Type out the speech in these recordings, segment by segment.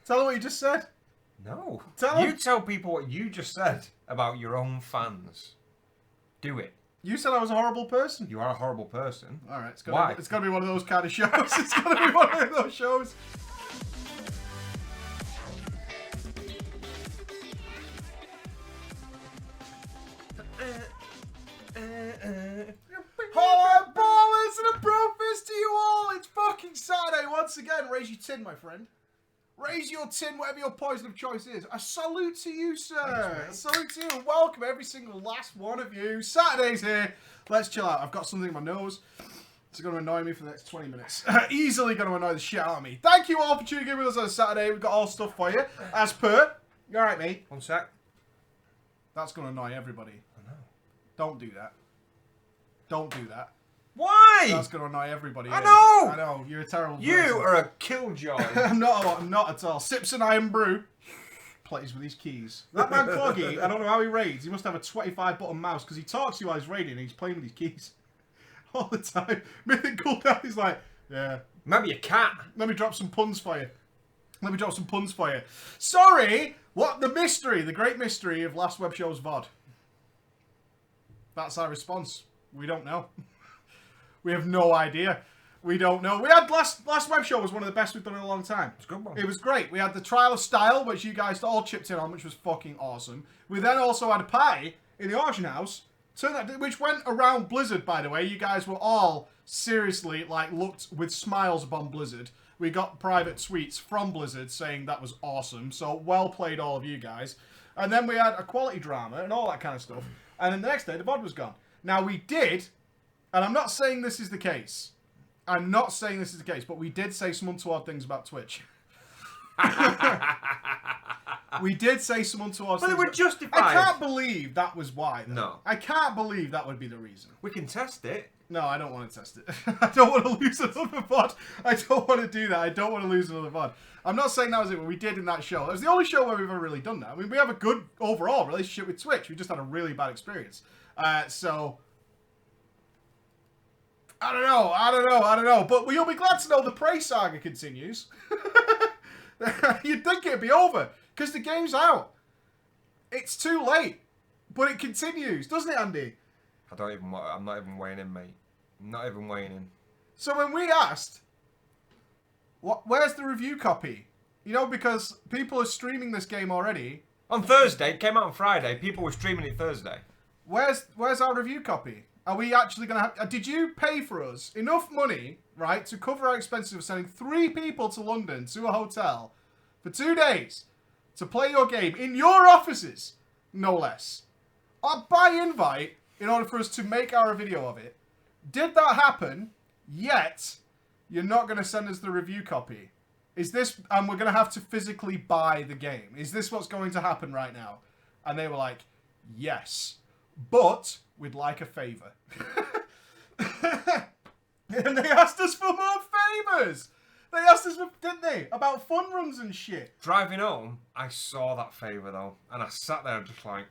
Tell them what you just said. No. Tell you them. tell people what you just said about your own fans. Do it. You said I was a horrible person. You are a horrible person. All right. Why? It's got to be one of those kind of shows. It's got to be one of those shows. Hello, ballers, and a bro fist to you all. It's fucking Saturday once again. Raise your tin, my friend. Raise your tin, whatever your poison of choice is. A salute to you, sir. A salute to you, and welcome every single last one of you. Saturday's here. Let's chill out. I've got something in my nose. It's going to annoy me for the next 20 minutes. Easily going to annoy the shit out of me. Thank you all for tuning in with us on a Saturday. We've got all stuff for you. As per. You alright, mate? 1 sec. That's going to annoy everybody. I know. Don't do that. Don't do that. Why? That's going to annoy everybody. I know. I know. You're a terrible person. You are a killjoy. I'm not at all. Sips an iron brew. Plays with his keys. That man Cloggy, I don't know how he raids. He must have a 25-button mouse because he talks to you while he's raiding and he's playing with his keys. All the time. Mythic Cooldown is like, yeah. Maybe a cat. Let me drop some puns for you. Sorry! What the mystery, the great mystery of last web show's VOD. That's our response. We don't know. We have no idea. We don't know. We had last web show was one of the best we've done in a long time. It's a good one. It was great. We had the Trial of Style, which you guys all chipped in on, which was fucking awesome. We then also had a party in the auction house, which went around Blizzard, by the way. You guys were all seriously, looked with smiles upon Blizzard. We got private tweets from Blizzard saying that was awesome. So, well played, all of you guys. And then we had a quality drama and all that kind of stuff. And then the next day, the VOD was gone. Now, we did, and I'm not saying this is the case. But we did say some untoward things about Twitch. We did say some untoward things. But they were justified. I can't believe that was why. Though. No. I can't believe that would be the reason. We can test it. No, I don't want to test it. I don't want to lose another VOD. I don't want to do that. I don't want to lose another VOD. I'm not saying that was it, but we did in that show. It was the only show where we've ever really done that. I mean, we have a good overall relationship with Twitch. We just had a really bad experience. So... I don't know. But you'll be glad to know the Prey saga continues. You'd think it'd be over, because the game's out. It's too late. But it continues, doesn't it, Andy? I'm not even weighing in, mate. I'm not even weighing in. So when we asked, where's the review copy? You know, because people are streaming this game already. On Thursday, it came out on Friday. People were streaming it Thursday. Where's our review copy? Are we actually going to have... Did you pay for us enough money, right, to cover our expenses of sending 3 people to London to a hotel for 2 days to play your game in your offices, no less? By invite, in order for us to make our video of it. Did that happen? Yet, you're not going to send us the review copy. Is this... And we're going to have to physically buy the game. Is this what's going to happen right now? And they were like, yes. But... we'd like a favour. And they asked us for more favours. They asked us, didn't they? About fun runs and shit. Driving home, I saw that favour, though. And I sat there just like...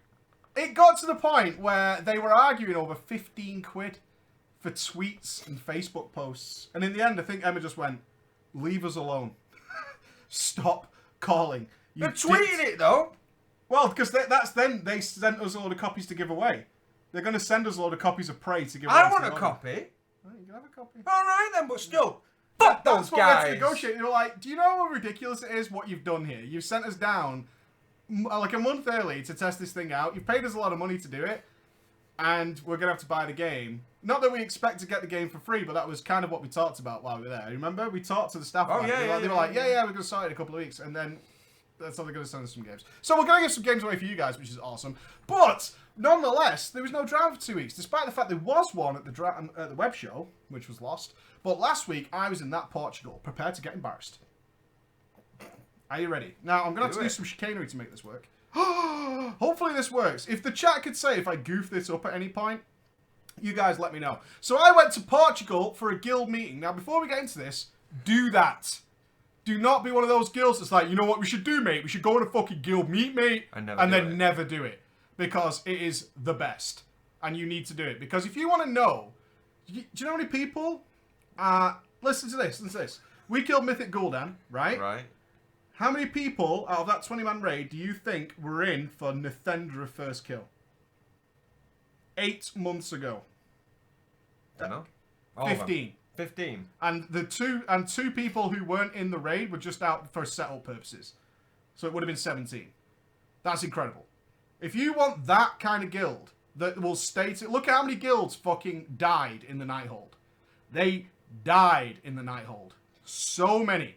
It got to the point where they were arguing over 15 quid for tweets and Facebook posts. And in the end, I think Emma just went, leave us alone. Stop calling. They're tweeting it, though. Well, because that's then they sent us a load of copies to give away. They're going to send us a load of copies of Prey to give away. I want a copy. Oh, you can have a copy. All right, then, but still, fuck those That's what we had guys. to negotiate. You're like, do you know how ridiculous it is what you've done here? You've sent us down like a month early to test this thing out. You've paid us a lot of money to do it. And we're going to have to buy the game. Not that we expect to get the game for free, but that was kind of what we talked about while we were there. Remember? We talked to the staff about it. They were like, yeah, we're going to start in a couple of weeks. And then that's how they're going to send us some games. So we're going to get some games away for you guys, which is awesome. But nonetheless, there was no drama for 2 weeks, despite the fact there was one at the web show, which was lost. But last week, I was in that Portugal, prepared to get embarrassed. Are you ready? Now, I'm going to have to do some chicanery to make this work. Hopefully this works. If the chat could say if I goof this up at any point, you guys let me know. So I went to Portugal for a guild meeting. Now, before we get into this, do that. Do not be one of those guilds that's like, you know what we should do, mate? We should go on a fucking guild meet, mate. And then never do it. Because it is the best. And you need to do it. Because if you want to know... Do you know how many people... listen to this. We killed Mythic Gul'dan, right? Right. How many people out of that 20-man raid do you think were in for Nathendra first kill? 8 months ago. Don't know. 15. 15. And the two people who weren't in the raid were just out for setup purposes. So it would have been 17. That's incredible. If you want that kind of guild that will stay to... Look at how many guilds fucking died in the Nighthold. They died in the Nighthold. So many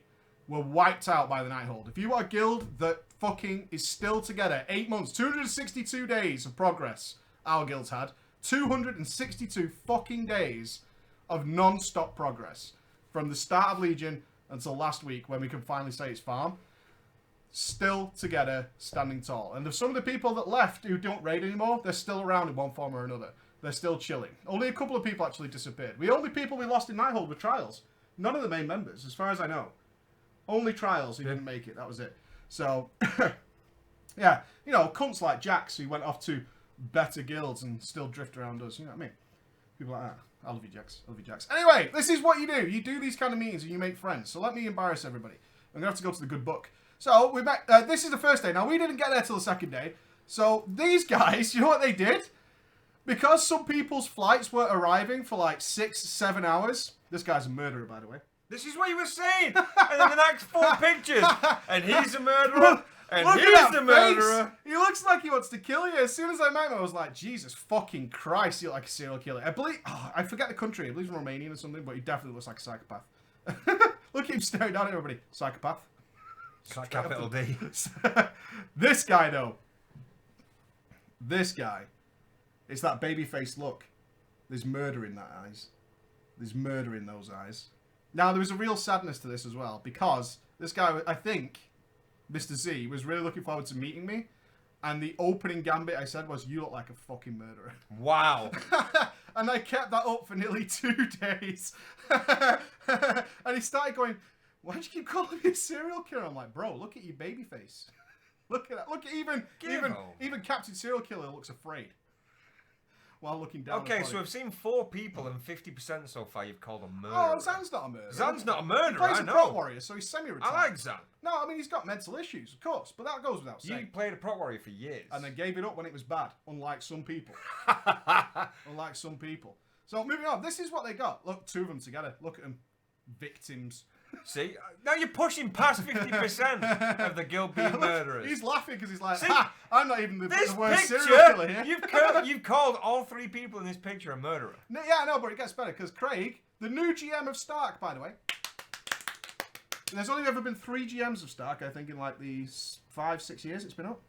were wiped out by the Nighthold. If you want a guild that fucking is still together, 8 months, 262 days of progress, our guild's had. 262 fucking days of non-stop progress. From the start of Legion until last week when we can finally say it's farm. Still together, standing tall. And there's some of the people that left who don't raid anymore, they're still around in one form or another. They're still chilling. Only a couple of people actually disappeared. The only people we lost in Nighthold were Trials. None of the main members, as far as I know. Only Trials who didn't make it, that was it. So, yeah, you know, cunts like Jax who went off to better guilds and still drift around us, you know what I mean? People like that. I love you, Jax. I love you, Jax. Anyway, this is what you do. You do these kind of meetings and you make friends. So let me embarrass everybody. I'm going to have to go to the good book. So, we met, this is the first day. Now, we didn't get there till the second day. So, these guys, you know what they did? Because some people's flights were arriving for like 6-7 hours. This guy's a murderer, by the way. This is what you were saying. And then the next 4 pictures. And he's a murderer. And Look he's at the that murderer. face. He looks like he wants to kill you. As soon as I met him, I was like, Jesus fucking Christ, you look like a serial killer. I believe, I forget the country. I believe he's Romanian or something, but he definitely looks like a psychopath. Look at him staring down at everybody. Psychopath. Capital D. This guy, though. This guy. It's that baby-faced look. There's murder in that eyes. There's murder in those eyes. Now, there was a real sadness to this as well, because this guy, I think, Mr. Z, was really looking forward to meeting me, and the opening gambit I said was, you look like a fucking murderer. Wow. And I kept that up for nearly 2 days. And he started going, why do you keep calling me a serial killer? I'm like, bro, look at your baby face. Look at that. Look at even Captain Serial Killer looks afraid. While looking down. Okay, so we've seen 4 people and 50% so far you've called a murderer. Oh, Zan's not a murderer. Zan's not a murderer, He plays I a know. prot warrior, so he's semi-retired. I like Zan. No, I mean, he's got mental issues, of course, but that goes without saying. You played a prot warrior for years. And then gave it up when it was bad, unlike some people. Unlike some people. So, moving on. This is what they got. Look, 2 of them together. Look at them. Victims. See? Now you're pushing past 50% of the guild being murderers. He's laughing because he's like, See, ha! I'm not even the worst picture, serial killer here. you've called all 3 people in this picture a murderer. No, yeah, I know, but it gets better because Craig, the new GM of Stark, by the way. There's only ever been 3 GMs of Stark, I think, in like the 5-6 years it's been up.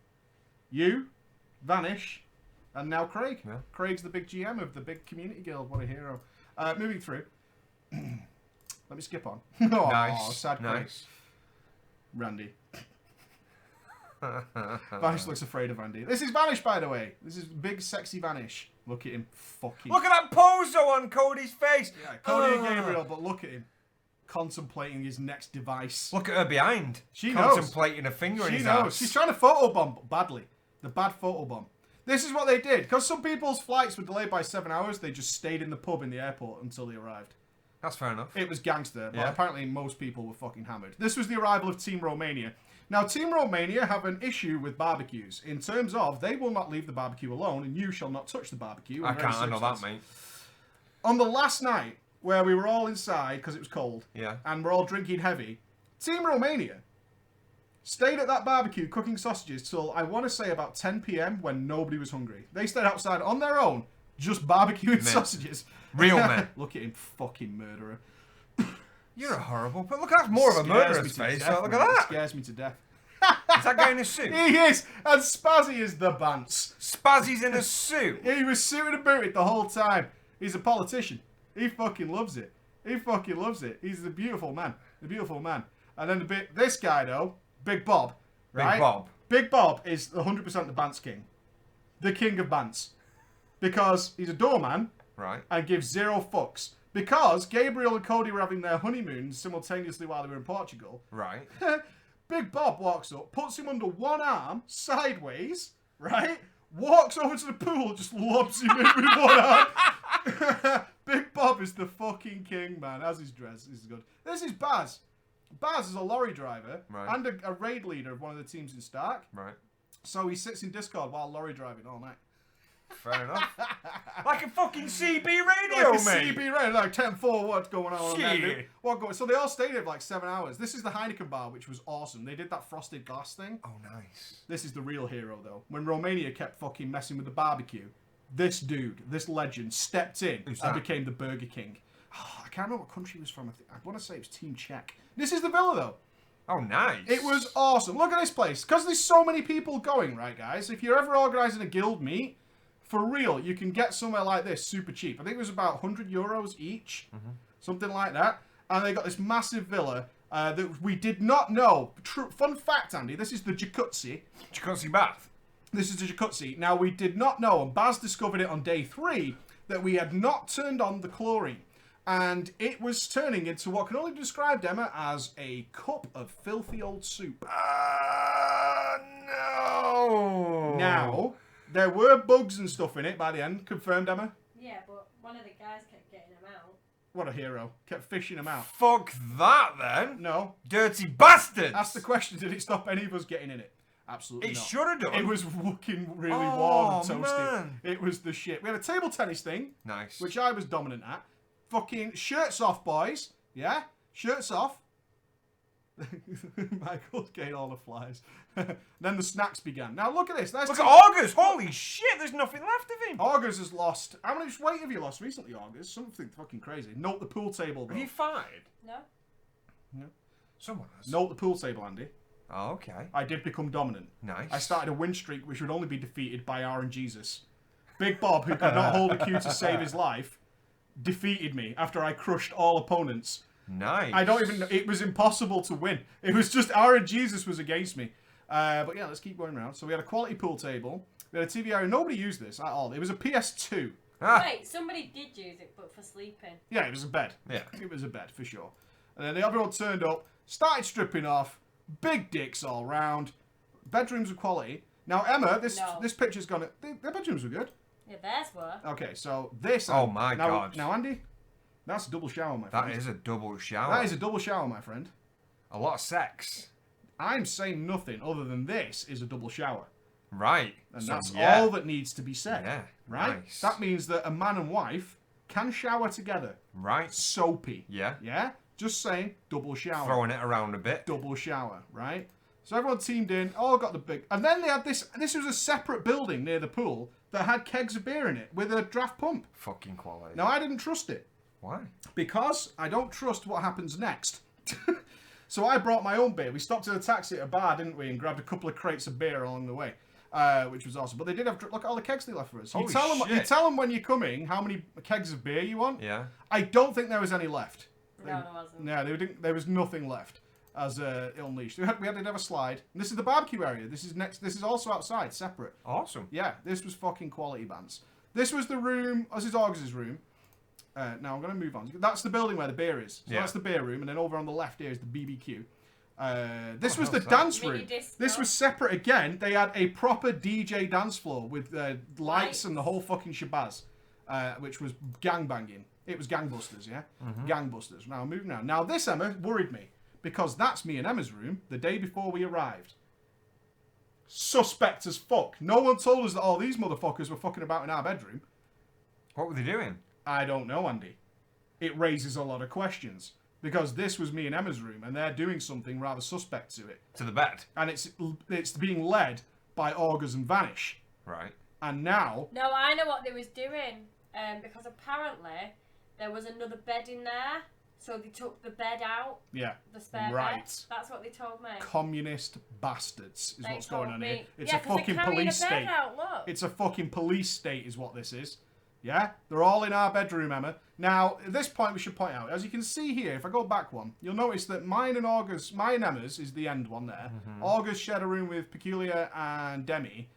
You, Vanish, and now Craig. Yeah. Craig's the big GM of the big community guild. What a hero. Moving through. Let me skip on. Oh, Nice. sad Craig. Nice. Randy. Vanish looks afraid of Randy. This is Vanish, by the way. This is big, sexy Vanish. Look at him. Fucking. Look at that pose though on Cody's face. Yeah, Cody and Gabriel, but look at him. Contemplating his next device. Look at her behind. She knows. Contemplating a finger in She his knows. ass. She's trying to photobomb badly. The bad photobomb. This is what they did. Because some people's flights were delayed by 7 hours, they just stayed in the pub in the airport until they arrived. That's fair enough. It was gangster, but Yeah. apparently most people were fucking hammered. This was the arrival of Team Romania. Now, Team Romania have an issue with barbecues, in terms of they will not leave the barbecue alone, and you shall not touch the barbecue. I can't handle that, mate. On the last night, where we were all inside, because it was cold, Yeah. and we're all drinking heavy, Team Romania stayed at that barbecue cooking sausages till, I want to say, about 10 p.m. when nobody was hungry. They stayed outside on their own, just barbecuing sausages. Real men. Look at him, fucking murderer. You're a horrible... But look, that's more of a murderer's face. So look at It that. scares me to death. Is that guy in a suit? He is, and Spazzy is the bants. Spazzy's in a suit. He was suited and booted the whole time. He's a politician. He fucking loves it. He fucking loves it. He's the beautiful man. The beautiful man. And then this guy, though, Big Bob. Right? Big Bob. Big Bob is 100% the Bants king. The king of Bants. Because he's a doorman Right. and gives 0 fucks. Because Gabriel and Cody were having their honeymoons simultaneously while they were in Portugal. Right. Big Bob walks up, puts him under one arm, sideways, right? Walks over to the pool, just lobs him in with one arm. Big Bob is the fucking king, man. As his dress. This is good. This is Baz. Baz is a lorry driver Right. and a raid leader of one of the teams in Stark. Right. So he sits in Discord while lorry driving all night. Fair enough. Like a fucking CB radio, Like a mate. CB radio, like 10-4, what's going on? Shit. So they all stayed there for like 7 hours. This is the Heineken bar, which was awesome. They did that frosted glass thing. Oh, nice. This is the real hero, though. When Romania kept fucking messing with the barbecue, this dude, this legend, stepped in and became the Burger King. Oh, I can't remember what country he was from. I want to say it was Team Czech. This is the villa, though. Oh, nice. It was awesome. Look at this place. Because there's so many people going, right, guys? If you're ever organising a guild meet, for real, you can get somewhere like this super cheap. I think it was about €100 each, something like that. And they got this massive villa that we did not know. Fun fact, Andy, this is the jacuzzi. Jacuzzi bath. This is the jacuzzi. Now, we did not know, and Baz discovered it on day 3, that we had not turned on the chlorine. And it was turning into what can only be described, Emma, as a cup of filthy old soup. No. Now, there were bugs and stuff in it by the end. Confirmed, Emma? Yeah, but one of the guys kept getting them out. What a hero. Kept fishing them out. Fuck that, then. No. Dirty bastards. Ask the question, did it stop any of us getting in it? Absolutely It not. should have done. It was looking really warm and toasty. Man. It was the shit. We had a table tennis thing, Nice. which I was dominant at. Fucking shirts off, boys. Yeah? Shirts off. Michael's getting all the flies. Then the snacks began. Now look at this. Look at August. Holy shit, there's nothing left of him. August has lost. How much weight have you lost recently, August? Something fucking crazy. Note the pool table, though. Have you fired? No? Someone has. Note the pool table, Andy. Oh, okay. I did become dominant. Nice. I started a win streak which would only be defeated by R and Jesus. Big Bob, who could not hold a cue to save his life, defeated me after I crushed all opponents. Nice. I don't even know. It was impossible to win. It was just R and Jesus was against me. But yeah, let's keep going around. So we had a quality pool table. We had a TV area. Nobody used this at all. It was a PS2. Ah. Wait, somebody did use it, but for sleeping. Yeah, it was a bed. Yeah. It was a bed, for sure. And then everyone turned up, started stripping off, big dicks all round, bedrooms of quality. Now, Emma, this picture's gonna... The bedrooms were good. Yeah, theirs were. Okay, so this... Oh, my God. Now, Andy, that's a double shower, my friend. That is a double shower. That is a double shower, my friend. A lot of sex. I'm saying nothing other than this is a double shower. Right. And So, that's yeah. all that needs to be said. Yeah. Right? Nice. That means that a man and wife can shower together. Right. Soapy. Yeah. Yeah? Just saying, double shower. Throwing it around a bit. Double shower, right? So everyone teamed in, all got the big... And then they had this was a separate building near the pool that had kegs of beer in it with a draft pump. Fucking quality. Now, I didn't trust it. Why? Because I don't trust what happens next. So I brought my own beer. We stopped at a taxi at a bar, didn't we? And grabbed a couple of crates of beer along the way. Which was awesome. But they did have... Look at all the kegs they left for us. You Holy tell shit. them when you're coming how many kegs of beer you want. Yeah. I don't think there was any left. No, there wasn't. No, there was nothing left as Unleashed. We had to have a slide. And this is the barbecue area. This is next. This is also outside, separate. Awesome. Yeah, this was fucking quality bands. This was the room. This is Augus's room. Now I'm going to move on. That's the building where the beer is. So Yeah. that's the beer room, and then over on the left here is the BBQ. This was the hell's that? dance room. Mini disco. This was separate again. They had a proper DJ dance floor with lights and the whole fucking shabazz, which was gangbanging. It was gangbusters, yeah? Gangbusters. Now, moving on. Now, this, Emma, worried me. Because that's me and Emma's room the day before we arrived. Suspect as fuck. No one told us that all these motherfuckers were fucking about in our bedroom. What were they doing? I don't know, Andy. It raises a lot of questions. Because this was me and Emma's room, and they're doing something rather suspect to it. To the bed. And it's being led by Augurs and Vanish. Right. And now... No, I know what they was doing. Because apparently there was another bed in there. So they took the bed out. Yeah. The spare Right. bed. That's what they told me. Communist bastards is They what's going told on me. here. It's Yeah, a 'cause they're fucking carrying police a bed state. out, look. It's a fucking police state is what this is. Yeah? They're all in our bedroom, Emma. Now, at this point, we should point out, as you can see here, if I go back one, you'll notice that mine and Emma's is the end one there. August shared a room with Peculiar and Demi.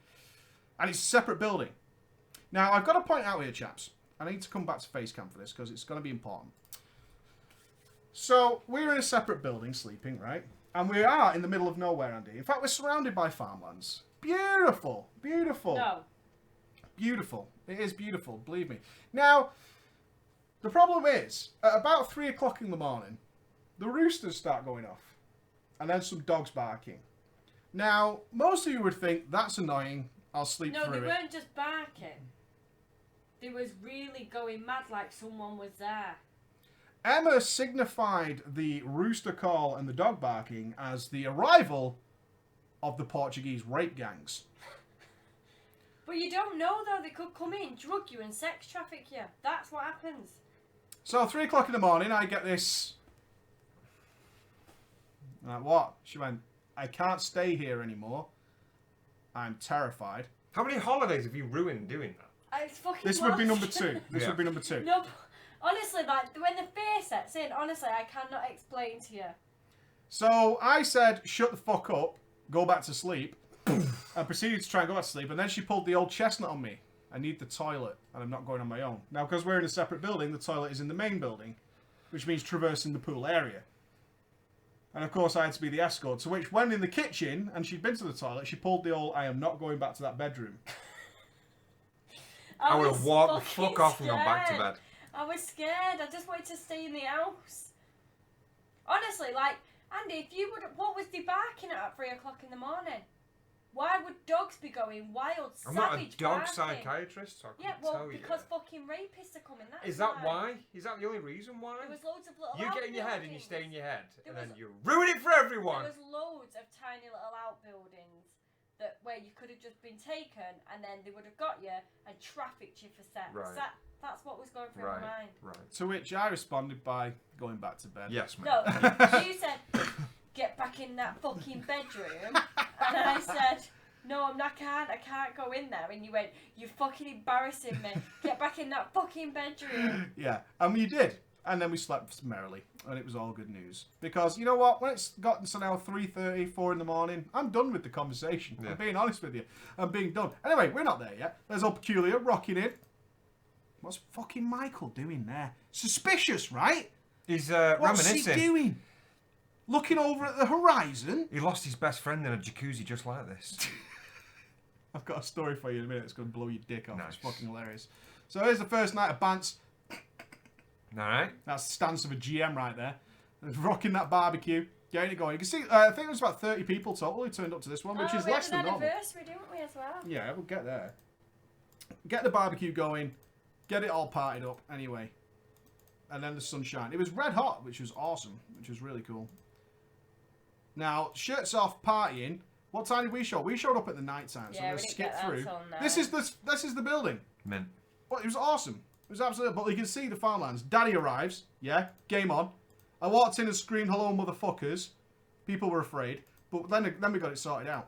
And it's a separate building. Now, I've got to point out here, chaps. I need to come back to Facecam for this, because it's going to be important. So, we're in a separate building, sleeping, right? And we are in the middle of nowhere, Andy. In fact, we're surrounded by farmlands. Beautiful. Beautiful. No. Beautiful. It is beautiful, believe me. Now, the problem is, at about 3 o'clock in the morning, the roosters start going off. And then some dogs barking. Now, most of you would think, that's annoying. I'll sleep No, through they it. weren't just barking. They was really going mad like someone was there. Emma signified the rooster call and the dog barking as the arrival of the Portuguese rape gangs. But you don't know though, they could come in, drug you and sex traffic you. That's what happens. So 3 o'clock in the morning, I get this. What? She went, I can't stay here anymore. I'm terrified. How many holidays have you ruined doing that? It's fucking This would be lost. number 2. This Yeah. would be number 2. No, honestly, like when the fear sets in, honestly, I cannot explain to you. So I said, shut the fuck up, go back to sleep. I proceeded to try and go back to sleep, and then she pulled the old chestnut on me. I need the toilet, and I'm not going on my own. Now, because we're in a separate building, the toilet is in the main building, which means traversing the pool area. And of course, I had to be the escort, to which, when in the kitchen, and she'd been to the toilet, she pulled the old, I am not going back to that bedroom. I would was have walked the fucking fuck off and gone back to scared. bed. I was scared. I just wanted to stay in the house. Honestly, like, Andy, if you would, what was they barking at 3 o'clock in the morning? Why would dogs be going wild, I'm not a savage dog barking? psychiatrist, so I Yeah, can't well, tell you. because fucking rapists are coming. That's Is that why? Is that the only reason why? There was loads of little You get in your head and you outbuildings. stay in your head, There and then was- you ruin it for everyone. There was loads of tiny little outbuildings that where you could have just been taken and then they would have got you and trafficked you for sex. Right. That's what was going through Right, my mind. right. To which I responded by going back to bed. Yes, mate. No, you said, get back in that fucking bedroom. And I said, no, I can't go in there. And you went, you're fucking embarrassing me. Get back in that fucking bedroom. Yeah, and we did. And then we slept merrily, and it was all good news. Because, you know what, when it's gotten to now 3:30, 4 in the morning, I'm done with the conversation. Yeah. I'm being honest with you. I'm being done. Anyway, we're not there yet. There's old Peculiar rocking in. What's fucking Michael doing there? Suspicious, right? He's What's reminiscing. he doing? Looking over at the horizon? He lost his best friend in a jacuzzi just like this. I've got a story for you in a minute. It's going to blow your dick off. Nice. It's fucking hilarious. So here's the first night of Bants. Alright. That's the stance of a GM right there. Rocking that barbecue, getting it going. You can see, I think it was about 30 people total who turned up to this one, which is we less had than an normal. anniversary, didn't we, as well? Yeah, we'll get there. Get the barbecue going, get it all partied up anyway. And then the sunshine. It was red hot, which was awesome, which was really cool. Now, shirts off, partying. What time did we show up? We showed up at the night time, so Yeah, I'm we going to didn't skip get there through. till This is the building. Mint. Well, it was awesome. It was absolutely. But you can see the farmlands. Daddy arrives. Yeah, game on. I walked in and screamed, "Hello, motherfuckers!" People were afraid, but then we got it sorted out.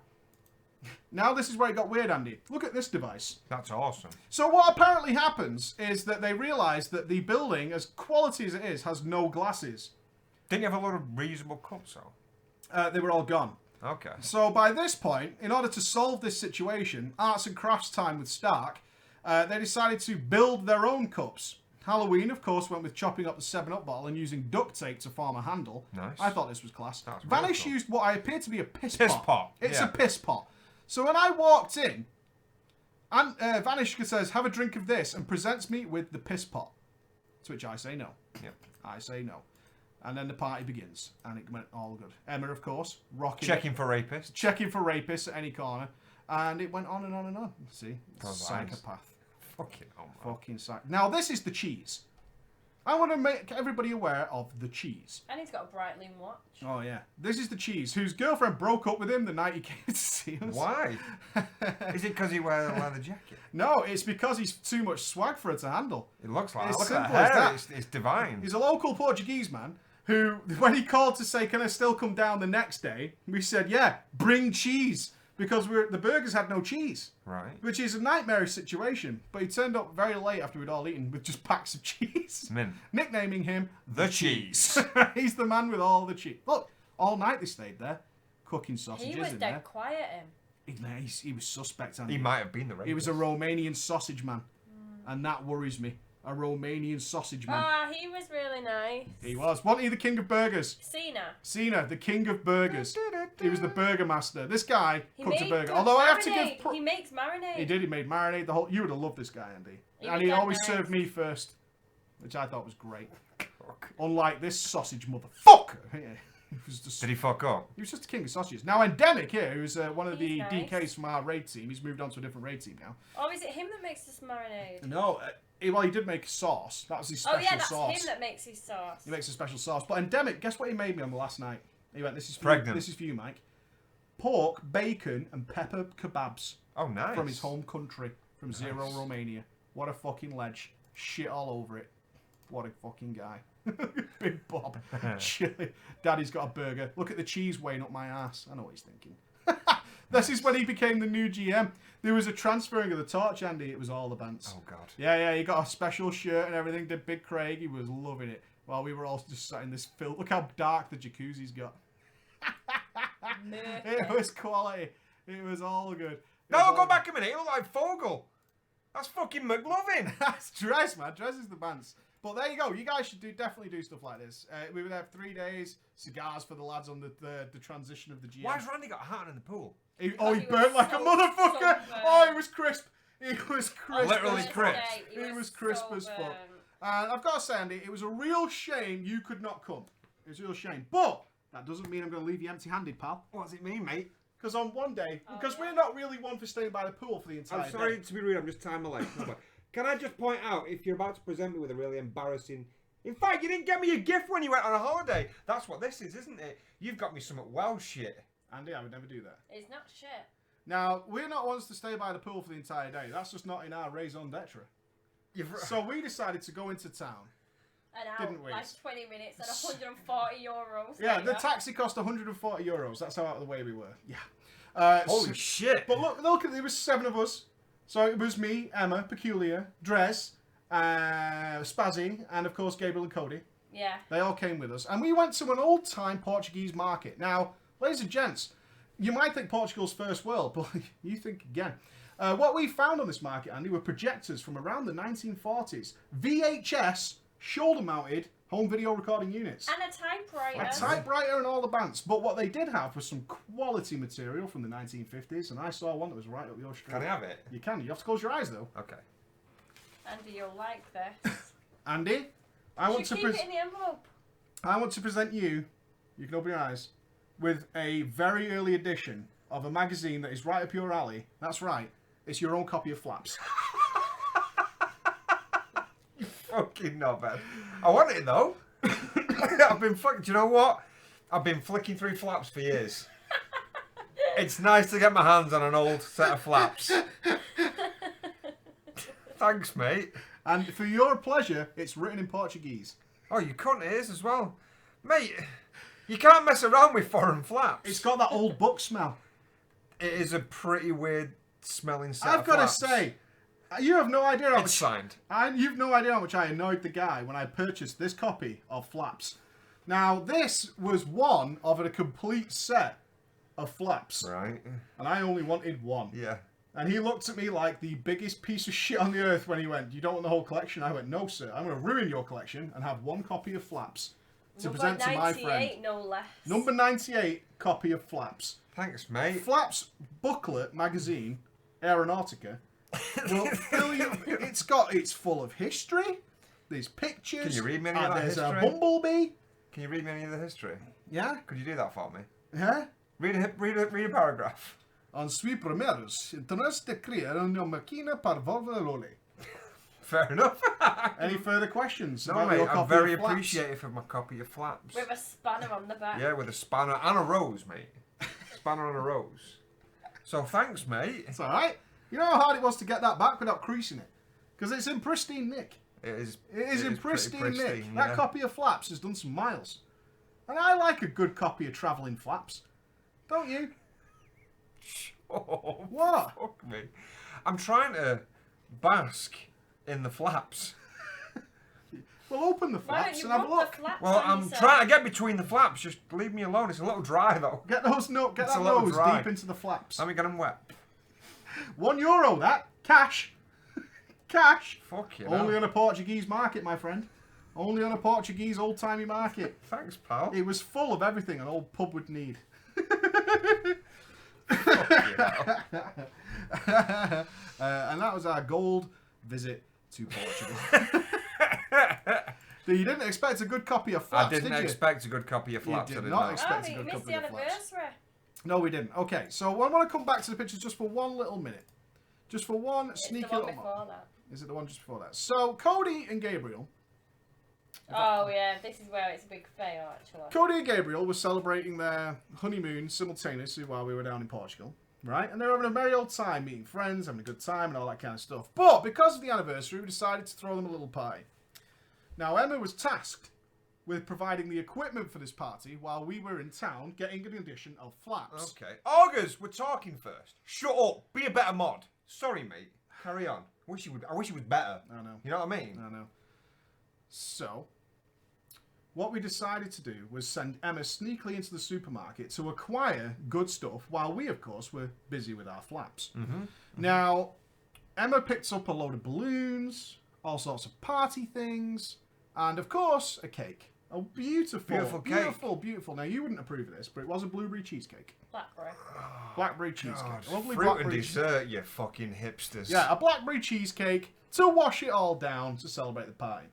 Now this is where it got weird, Andy. Look at this device. That's awesome. So what apparently happens is that they realise that the building, as quality as it is, has no glasses. Didn't you have a lot of reusable cups, though? They were all gone. Okay. So by this point, in order to solve this situation, arts and crafts time with Stark, they decided to build their own cups. Halloween, of course, went with chopping up the 7-Up bottle and using duct tape to form a handle. Nice. I thought this was class. That's really Vanish cool. used what I appear to be a piss Piss pot. pot, It's yeah. a piss pot. So when I walked in, and Vanish says, "Have a drink of this," and presents me with the piss pot. To which I say no. Yep. I say no. And then the party begins, and it went all good. Emma, of course, rocking. Checking for rapists. Checking for rapists at any corner. And it went on and on and on. See? Those Psychopath. Fucking hell, man. Fucking psych. Now, this is the cheese. I want to make everybody aware of the cheese. And he's got a Breitling watch. Oh, yeah. This is the cheese, whose girlfriend broke up with him the night he came to see us. Why? Is it because he wears a leather jacket? No, it's because he's too much swag for her to handle. It looks like It's that. Look at simple as that hair. that. It's divine. He's a local Portuguese man who, when he called to say, "Can I still come down the next day?" we said, "Yeah, bring cheese." Because the burgers had no cheese. Right. Which is a nightmarish situation. But he turned up very late after we'd all eaten with just packs of cheese. Mint. Nicknaming him The cheese. He's the man with all the cheese. Look, all night they stayed there. Cooking sausages He was in dead there. quiet, him. He was suspect. Andy. He might have been the rapist. He was a Romanian sausage man. And that worries me. A Romanian sausage man. Ah, he was really nice. He was. Wasn't he the king of burgers? Cena, the king of burgers. He was the burger master. This guy he cooked a made burger. good Although I have to marinade. give... He makes marinade. He did. He made marinade. The whole. You would have loved this guy, Andy. He And was he dead always nice. served me first, which I thought was great. fuck. Unlike this sausage motherfucker. He was just, Did he fuck up? he was just a king of sausages. Now, Endemic here, who's one of the He's nice. DKs from our raid team, he's moved on to a different raid team now. Oh, is it him that makes this marinade? No, well, he did make a sauce. That was his special Oh yeah, that's sauce. him that makes his sauce. He makes a special sauce. But Endemic, guess what he made me on the last night? He went, this is for Pregnant. You, this is for you, Mike. Pork, bacon, and pepper kebabs Oh, nice. from his home country, from Zero, Romania. What a fucking ledge. Shit all over it. What a fucking guy. Big Bob. Chilly. Daddy's got a burger. Look at the cheese weighing up my ass. I know what he's thinking. This is when he became the new GM. There was a transferring of the torch, Andy. It was all the bands. Oh, God. Yeah, he got a special shirt and everything. Did Big Craig. He was loving it. While we were all just sat in this filth. Look how dark the jacuzzi's got. It was quality. It was all good. It was No, all go good. back a minute. You look like Fogel. That's fucking McLovin. That's Dress, man. Dress is the bands. But there you go. You guys should definitely do stuff like this. We would have 3 days, cigars for the lads on the transition of the GM. Why's Randy got a hat in the pool? He was burnt like a so motherfucker. sunburned. Oh, he was crisp. He was crisp. Literally as fuck. crisp. He was crisp so as fuck. burnt. And I've got to say, Andy, it was a real shame you could not come. It was a real shame. But that doesn't mean I'm going to leave you empty-handed, pal. What does it mean, mate? Because on one day, Oh, because yeah. we're not really one for staying by the pool for the entire I'm sorry day. to be rude, I'm just tying my legs. No, but can I just point out, if you're about to present me with a really embarrassing... In fact, you didn't get me a gift when you went on a holiday. That's what this is, isn't it? You've got me some Welsh shit. Andy, I would never do that. It's not shit. Now, we're not ones to stay by the pool for the entire day. That's just not in our raison d'etre. So we decided to go into town. And out Didn't we? like 20 minutes and 140 euros. Yeah, later. the taxi cost 140 euros. That's how out of the way we were. Yeah. Holy shit. But look, there was 7 of us. So it was me, Emma, Peculiar, Dres, Spazzy, and of course Gabriel and Cody. Yeah. They all came with us. And we went to an old-time Portuguese market. Now, ladies and gents, you might think Portugal's first world, but you think again. What we found on this market, Andy, were projectors from around the 1940s. VHS, shoulder-mounted home video recording units. And a typewriter. A typewriter and all the bands. But what they did have was some quality material from the 1950s, and I saw one that was right up your street. Can I have it? You can. You have to close your eyes, though. Okay. Andy, you'll like this. Andy, I want to keep it in the envelope. I want to present you, you can open your eyes, with a very early edition of a magazine that is right up your alley. That's right. It's your own copy of Flaps. You fucking knobhead. I want it though. I've been fucking. Do you know what? I've been flicking through Flaps for years. It's nice to get my hands on an old set of Flaps. Thanks, mate. And for your pleasure, it's written in Portuguese. Oh, you cunt it is as well. Mate, you can't mess around with foreign Flaps. It's got that old book smell. It is a pretty weird smelling set I've of got to Flaps. say, you have no idea how It's much... signed. You've no idea how much I annoyed the guy when I purchased this copy of Flaps. Now, this was one of a complete set of Flaps. Right. And I only wanted one. Yeah. And he looked at me like the biggest piece of shit on the earth when he went, "You don't want the whole collection?" I went, "No, sir. I'm going to ruin your collection and have one copy of Flaps to present to my friend." 98, no less. Number 98 copy of Flaps. Thanks, mate. Flaps booklet magazine, Aeronautica. Will fill you. It's full of history. There's pictures. Can you read me any of that There's a history? bumblebee. Can you read me any of the history? Yeah. Could you do that for me? Huh? Read a paragraph. En sui primeros, interés de criar una máquina para volver. Fair enough. Any further questions? No, about mate, your I'm copy very of Flaps? appreciative of my copy of Flaps. With a spanner on the back. Yeah, with a spanner and a rose, mate. Spanner and a rose. So thanks, mate. It's alright. You know how hard it was to get that back without creasing it? Because it's in pristine nick. It is. It is in pretty pristine nick. yeah. That copy of Flaps has done some miles. And I like a good copy of Travelling Flaps. Don't you? Oh, What? fuck me. I'm trying to bask in the Flaps. Well, open the Why don't Flaps you and have a rub the look. flaps Well, on I'm yourself? trying to get between the Flaps. Just leave me alone. It's a little dry, though. Get those get It's that a little nose dry. deep into the Flaps. Let me get them wet. €1, that. Cash. Cash. Fuck you. Only know. on a Portuguese market, my friend. Only on a Portuguese old-timey market. Thanks, pal. It was full of everything an old pub would need. Fuck you know. And that was our gold visit to Portugal. You didn't expect a good copy of Flaps, I didn't did you? expect a good copy of Flaps. did I did not not. expect- Oh, a you good missed copy the of Flaps. anniversary. No, we didn't. Okay, so I want to come back to the pictures just for one little minute. Just for one It's sneaky the one little before moment. that. Is it the one just before that? So, Cody and Gabriel. Oh yeah, this is where it's a big fail actually. Cody and Gabriel were celebrating their honeymoon simultaneously while we were down in Portugal, right? And they were having a merry old time, meeting friends, having a good time, and all that kind of stuff. But because of the anniversary, we decided to throw them a little party. Now, Emma was tasked with providing the equipment for this party while we were in town getting an edition of Flaps. Okay. August, we're talking first. Shut up. Be a better mod. Sorry, mate. Carry on. I wish he was better. I know. You know what I mean? I know. So, what we decided to do was send Emma sneakily into the supermarket to acquire good stuff while we, of course, were busy with our Flaps. Now, Emma picked up a load of balloons, all sorts of party things, and, of course, a cake. A beautiful cake. Beautiful. Now, you wouldn't approve of this, but it was a blueberry cheesecake. Blackberry. Blackberry cheesecake. God, A lovely fruit blackberry and dessert, you fucking hipsters. Yeah, a blackberry cheesecake to wash it all down to celebrate the party.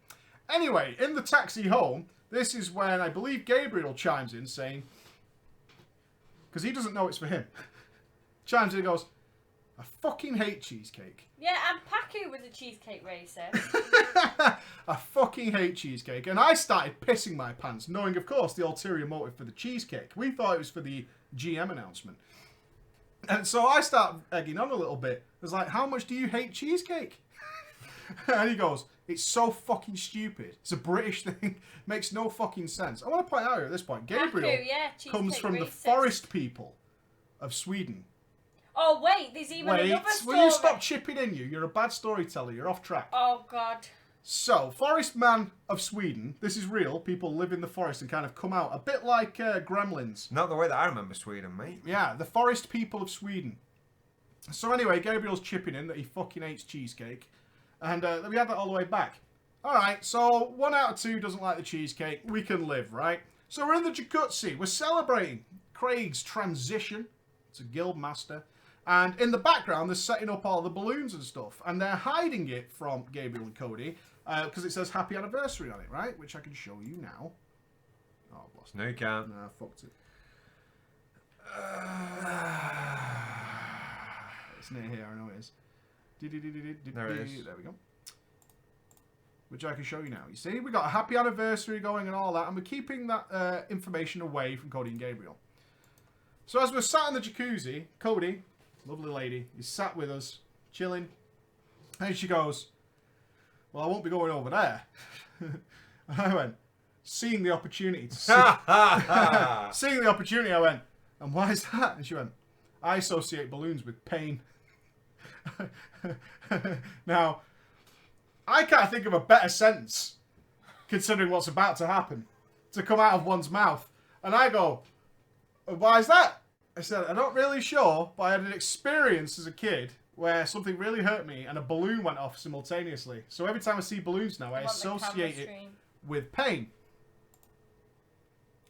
Anyway, in the taxi home, this is when I believe Gabriel chimes in saying, because he doesn't know it's for him, chimes in and goes, I fucking hate cheesecake. Yeah, and Paku was a cheesecake racer. I fucking hate cheesecake. And I started pissing my pants, knowing, of course, the ulterior motive for the cheesecake. We thought it was for the GM announcement. And so I started egging on a little bit. I was like, how much do you hate cheesecake? And he goes, it's so fucking stupid. It's a British thing. Makes no fucking sense. I want to point out here at this point, Gabriel Paku, yeah, cheesecake comes from the racist. forest people of Sweden. Oh wait, there's even Wait, another story. will you stop chipping in you? You're a bad storyteller. You're off track. Oh god. So, forest man of Sweden. This is real. People live in the forest and kind of come out. A bit like gremlins. Not the way that I remember Sweden, mate. Yeah, the forest people of Sweden. So anyway, Gabriel's chipping in that he fucking hates cheesecake. And we had that all the way back. Alright, so 1 out of 2 doesn't like the cheesecake. We can live, right? So we're in the jacuzzi. We're celebrating Craig's transition to guild master. And in the background, they're setting up all the balloons and stuff. And they're hiding it from Gabriel and Cody. Because it says happy anniversary on it, right? Which I can show you now. Oh, I've lost it. No, you can't. No, I fucked it. It's near here, I know it is. There it is. There we go. Which I can show you now. You see, we got a happy anniversary going and all that, and we're keeping that information away from Cody and Gabriel. So as we're sat in the jacuzzi, Cody, lovely lady, is sat with us, chilling, and she goes, well, I won't be going over there. And I went, seeing the opportunity to see, seeing the opportunity, I went, and why is that? And she went, I associate balloons with pain. Now, I can't think of a better sentence, considering what's about to happen, to come out of one's mouth. And I go, why is that? I said, I'm not really sure, but I had an experience as a kid where something really hurt me and a balloon went off simultaneously. So every time I see balloons now, I I'm on the associate camera it screen. with pain.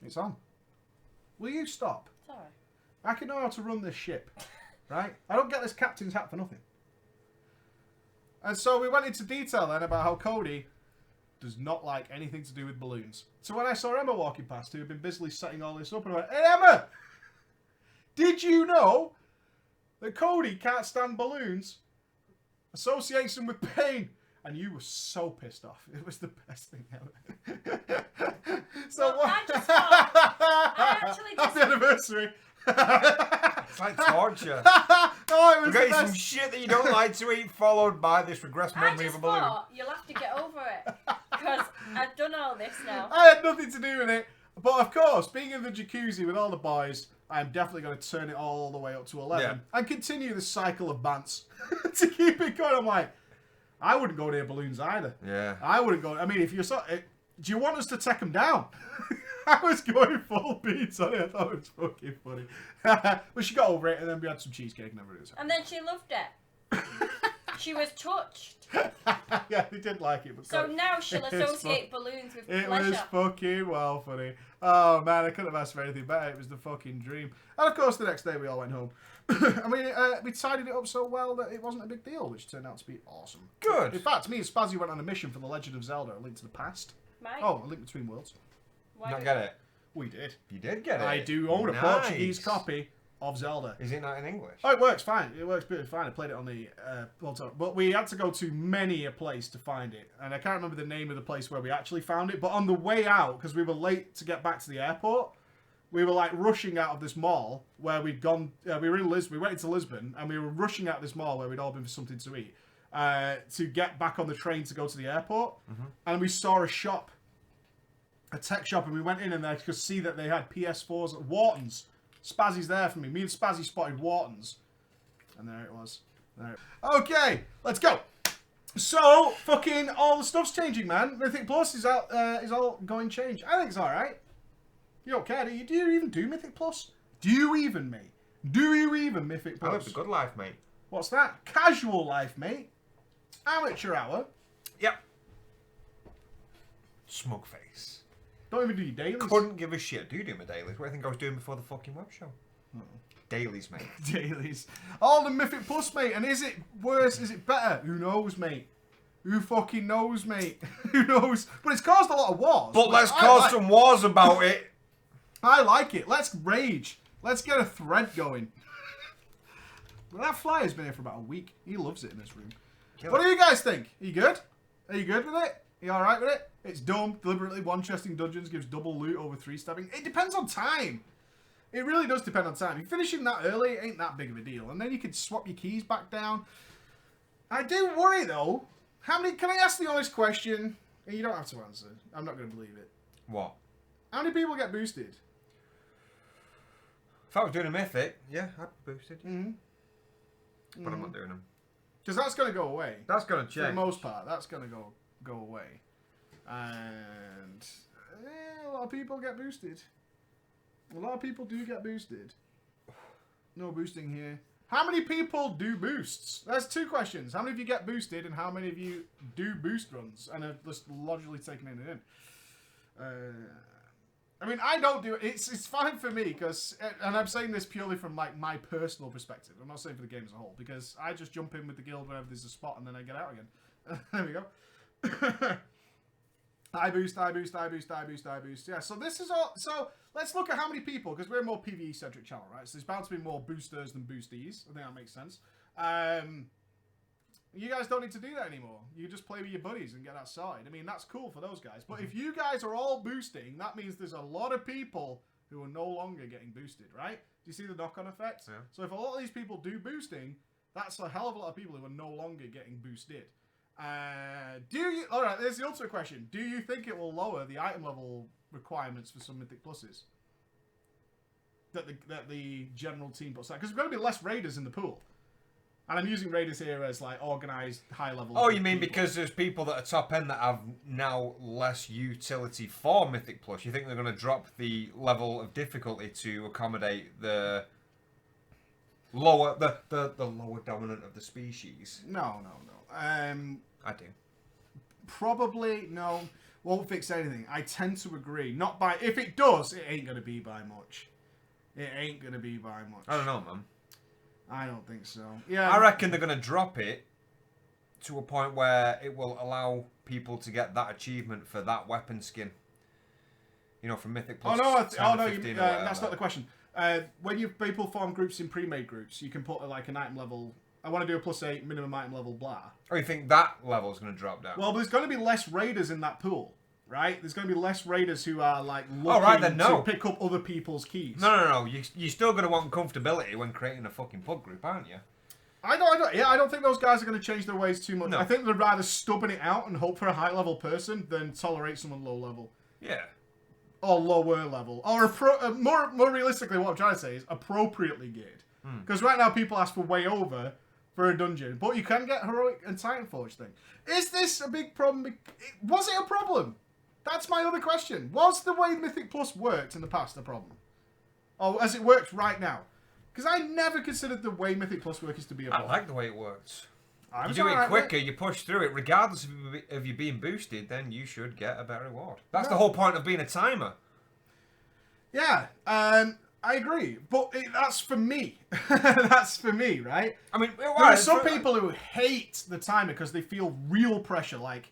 It's on. Will you stop? Sorry. I can know how to run this ship, right? I don't get this captain's hat for nothing. And so we went into detail then about how Cody does not like anything to do with balloons. So when I saw Emma walking past, who had been busily setting all this up, and I went, hey Emma! Did you know that Cody can't stand balloons? Associates them with pain. And you were so pissed off. It was the best thing ever. So Well, what? I just thought- I actually just- Happy anniversary. It's like torture. Oh, it was We've the got you some best. shit that you don't like to eat, followed by this regressed I memory of just a balloon. thought you'll have to get over it because I've done all this now. I had nothing to do with it. But of course, being in the jacuzzi with all the boys, I'm definitely going to turn it all the way up to 11 Yeah. and continue the cycle of bants to keep it going. I'm like, I wouldn't go near balloons either. Yeah. I wouldn't go. I mean, if you're so, do you want us to take them down? I was going full beats on it. I thought it was fucking funny. But she got over it, and then we had some cheesecake and everything. And then she loved it. She was touched. Yeah, they did like it. But So God, now she'll it's associate balloons with it pleasure. was fucking well funny. Oh man, I couldn't have asked for anything better. It was the fucking dream. And of course, the next day we all went home. I mean, we tidied it up so well that it wasn't a big deal, which turned out to be awesome. Good. In fact, me and Spazzy went on a mission for The Legend of Zelda: A Link to the Past. Mate. Oh, A Link Between Worlds. Why Not did- get it. We did. You did get it. I do own a Nice. Portuguese copy of Zelda. Is it not in English? Oh, it works fine. It works pretty fine. I played it on the but we had to go to many a place to find it, and I can't remember the name of the place where we actually found it. But on the way out, because we were late to get back to the airport, we were like rushing out of this mall where we'd gone. We were in Lisbon. We went into Lisbon, and we were rushing out of this mall where we'd all been for something to eat to get back on the train to go to the airport. And we saw a shop, a tech shop, and we went in and I could see that they had PS4s at Wharton's. Spazzy's there for me. Me and Spazzy spotted Wharton's. And there it was. Okay, let's go. So, fucking all the stuff's changing, man. Mythic Plus is out. Is all going change. I think it's alright. You don't care, do you? Do you even do Mythic Plus? Do you even, mate? Do you even Mythic I live Plus? the good life, mate. What's that? Casual life, mate. Amateur hour. Yep. Smug face. Don't even do your dailies. Couldn't give a shit. Do you do my dailies? What do you think I was doing before the fucking web show? Dailies, mate. Dailies. All the Mythic Plus, mate. And is it worse? Is it better? Who knows, mate? Who fucking knows, mate? Who knows? But it's caused a lot of wars. But which let's I cause like. some wars about it. I like it. Let's rage. Let's get a thread going. Well, that flyer's been here for about a week. He loves it in this room. What do you guys think? Are you good? Are you good with it? Are you alright with it? It's dumb. Deliberately one-chesting dungeons gives double loot over 3-stabbing. It depends on time. It really does depend on time. If you're finishing that early, it ain't that big of a deal. And then you can swap your keys back down. I do worry, though. How many... Can I ask the honest question? You don't have to answer. I'm not going to believe it. What? How many people get boosted? If I was doing a mythic, yeah, I'd be boosted. Mm-hmm. But I'm not doing them. Because that's going to go away. That's going to For the change. most part, that's going to go away. And a lot of people get boosted. A lot of people do get boosted. No boosting here. How many people do boosts? There's two questions. How many of you get boosted and how many of you do boost runs and are just logically taking it in? I mean, I don't do it. It's fine for me because, and I'm saying this purely from like my personal perspective. I'm not saying for the game as a whole because I just jump in with the guild whenever there's a spot and then I get out again. There we go. I boost. Yeah, so this is all. So let's look at how many people, because we're a more PvE centric channel, right? So there's bound to be more boosters than boosties. I think that makes sense. You guys don't need to do that anymore. You just play with your buddies and get that sorted. I mean, that's cool for those guys. But if you guys are all boosting, that means there's a lot of people who are no longer getting boosted, right? Do you see the knock-on effect? Yeah. So if a lot of these people do boosting, that's a hell of a lot of people who are no longer getting boosted. Alright, there's the ultimate question. Do you think it will lower the item level requirements for some Mythic Pluses? That the general team puts out? Because there's going to be less raiders in the pool. And I'm using raiders here as like organised high level. Oh, you mean because there's people that are top end that have now less utility for Mythic Plus? You think they're going to drop the level of difficulty to accommodate the lower, the lower dominant of the species? No. I do. Probably no. Won't fix anything. I tend to agree. Not by. If it does, it ain't going to be by much. It ain't going to be by much. I don't know, man. I don't think so. Yeah. I reckon they're going to drop it to a point where it will allow people to get that achievement for that weapon skin. You know, from Mythic Plus. That's not the question. When people form groups in pre-made groups, you can put like an item level. I want to do a +8 minimum item level, blah. Oh, you think that level is going to drop down? Well, there's going to be less raiders in that pool, right? There's going to be less raiders who are like looking to pick up other people's keys. No. You're still going to want comfortability when creating a fucking pub group, aren't you? I don't think those guys are going to change their ways too much. No. I think they'd rather stubbing it out and hope for a high level person than tolerate someone low level. Yeah. Or lower level. Or more realistically, what I'm trying to say is appropriately geared. Because right now people ask for way over for a dungeon, but you can get heroic and Titanforge thing. Is this a big problem? Was it a problem? That's my other question. Was the way Mythic Plus worked in the past a problem? Or as it works right now? Because I never considered the way Mythic Plus works to be a I problem. like the way it works. I You was do it alright with quicker, you push through it, regardless of you being boosted, then you should get a better reward. That's the whole point of being a timer. Yeah, I agree. But that's for me. That's for me, right? I mean, There are some people who hate the timer because they feel real pressure. Like,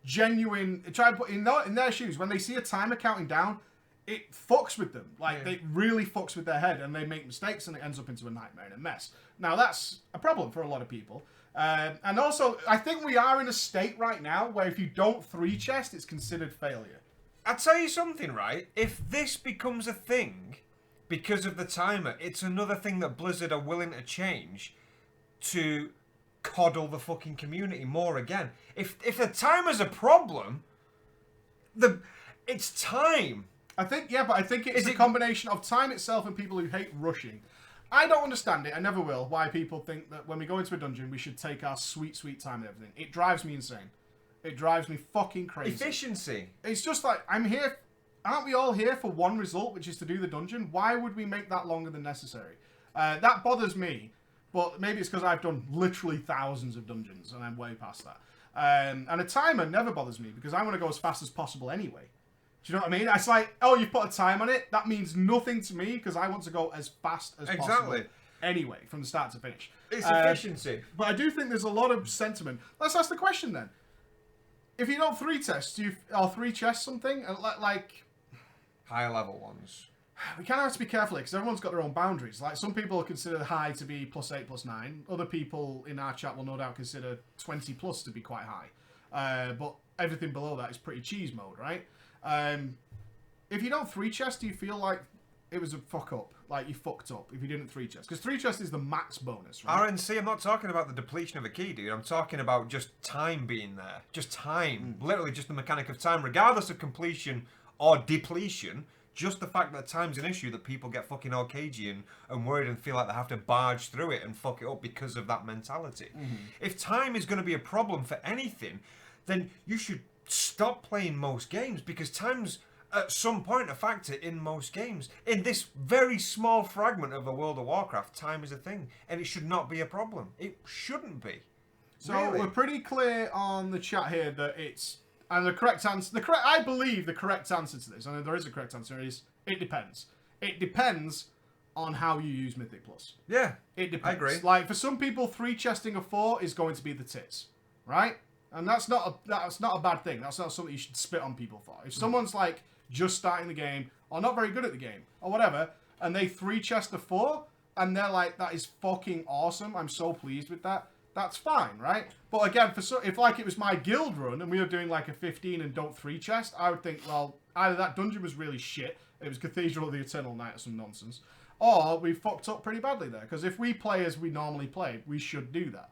genuine. Try and put in their shoes when they see a timer counting down. It fucks with them. Like, it really fucks with their head, and they make mistakes, and it ends up into a nightmare and a mess. Now, that's a problem for a lot of people. And also, I think we are in a state right now where if you don't three chest, it's considered failure. I'll tell you something, right? If this becomes a thing because of the timer, it's another thing that Blizzard are willing to change to coddle the fucking community more again. If the timer's a problem, it's time. I think it's a combination of time itself and people who hate rushing. I don't understand it. I never will. Why people think that when we go into a dungeon, we should take our sweet, sweet time and everything. It drives me insane. It drives me fucking crazy. Efficiency. It's just like, I'm here. Aren't we all here for one result, which is to do the dungeon? Why would we make that longer than necessary? That bothers me. But maybe it's because I've done literally thousands of dungeons and I'm way past that. And a timer never bothers me because I want to go as fast as possible anyway. Do you know what I mean? It's like, oh, you put a time on it. That means nothing to me because I want to go as fast as possible. Anyway, from the start to finish. It's efficiency. But I do think there's a lot of sentiment. Let's ask the question then. If you don't three test, or three chest something, like... Higher level ones. We kind of have to be careful because everyone's got their own boundaries. Like, some people consider high to be +8, +9. Other people in our chat will no doubt consider 20+ to be quite high. But everything below that is pretty cheese mode, right? If you don't three chest, do you feel like it was a fuck up? Like you fucked up if you didn't three chest? Because three chest is the max bonus, right? RNC, I'm not talking about the depletion of a key, dude. I'm talking about just time being there. Just time. Literally just the mechanic of time. Regardless of completion or depletion, just the fact that time's an issue that people get fucking all cagey and worried and feel like they have to barge through it and fuck it up because of that mentality. If time is going to be a problem for anything, then you should stop playing most games because time's at some point a factor in most games. In this very small fragment of a World of Warcraft, time is a thing and it should not be a problem. It shouldn't be. So really. We're pretty clear on the chat here that it's... And the correct answer... I believe the correct answer to this, and there is a correct answer, is it depends. It depends on how you use Mythic Plus. Yeah, It depends. I agree. Like, for some people, three chesting a 4 is going to be the tits, right? And that's not a bad thing. That's not something you should spit on people for. If someone's like just starting the game or not very good at the game or whatever, and they three chest a 4 and they're like, that is fucking awesome. I'm so pleased with that. That's fine, right? But again, if like it was my guild run and we were doing like a 15 and don't three chest, I would think, well, either that dungeon was really shit, it was Cathedral of the Eternal Night or some nonsense, or we fucked up pretty badly there. Because if we play as we normally play, we should do that.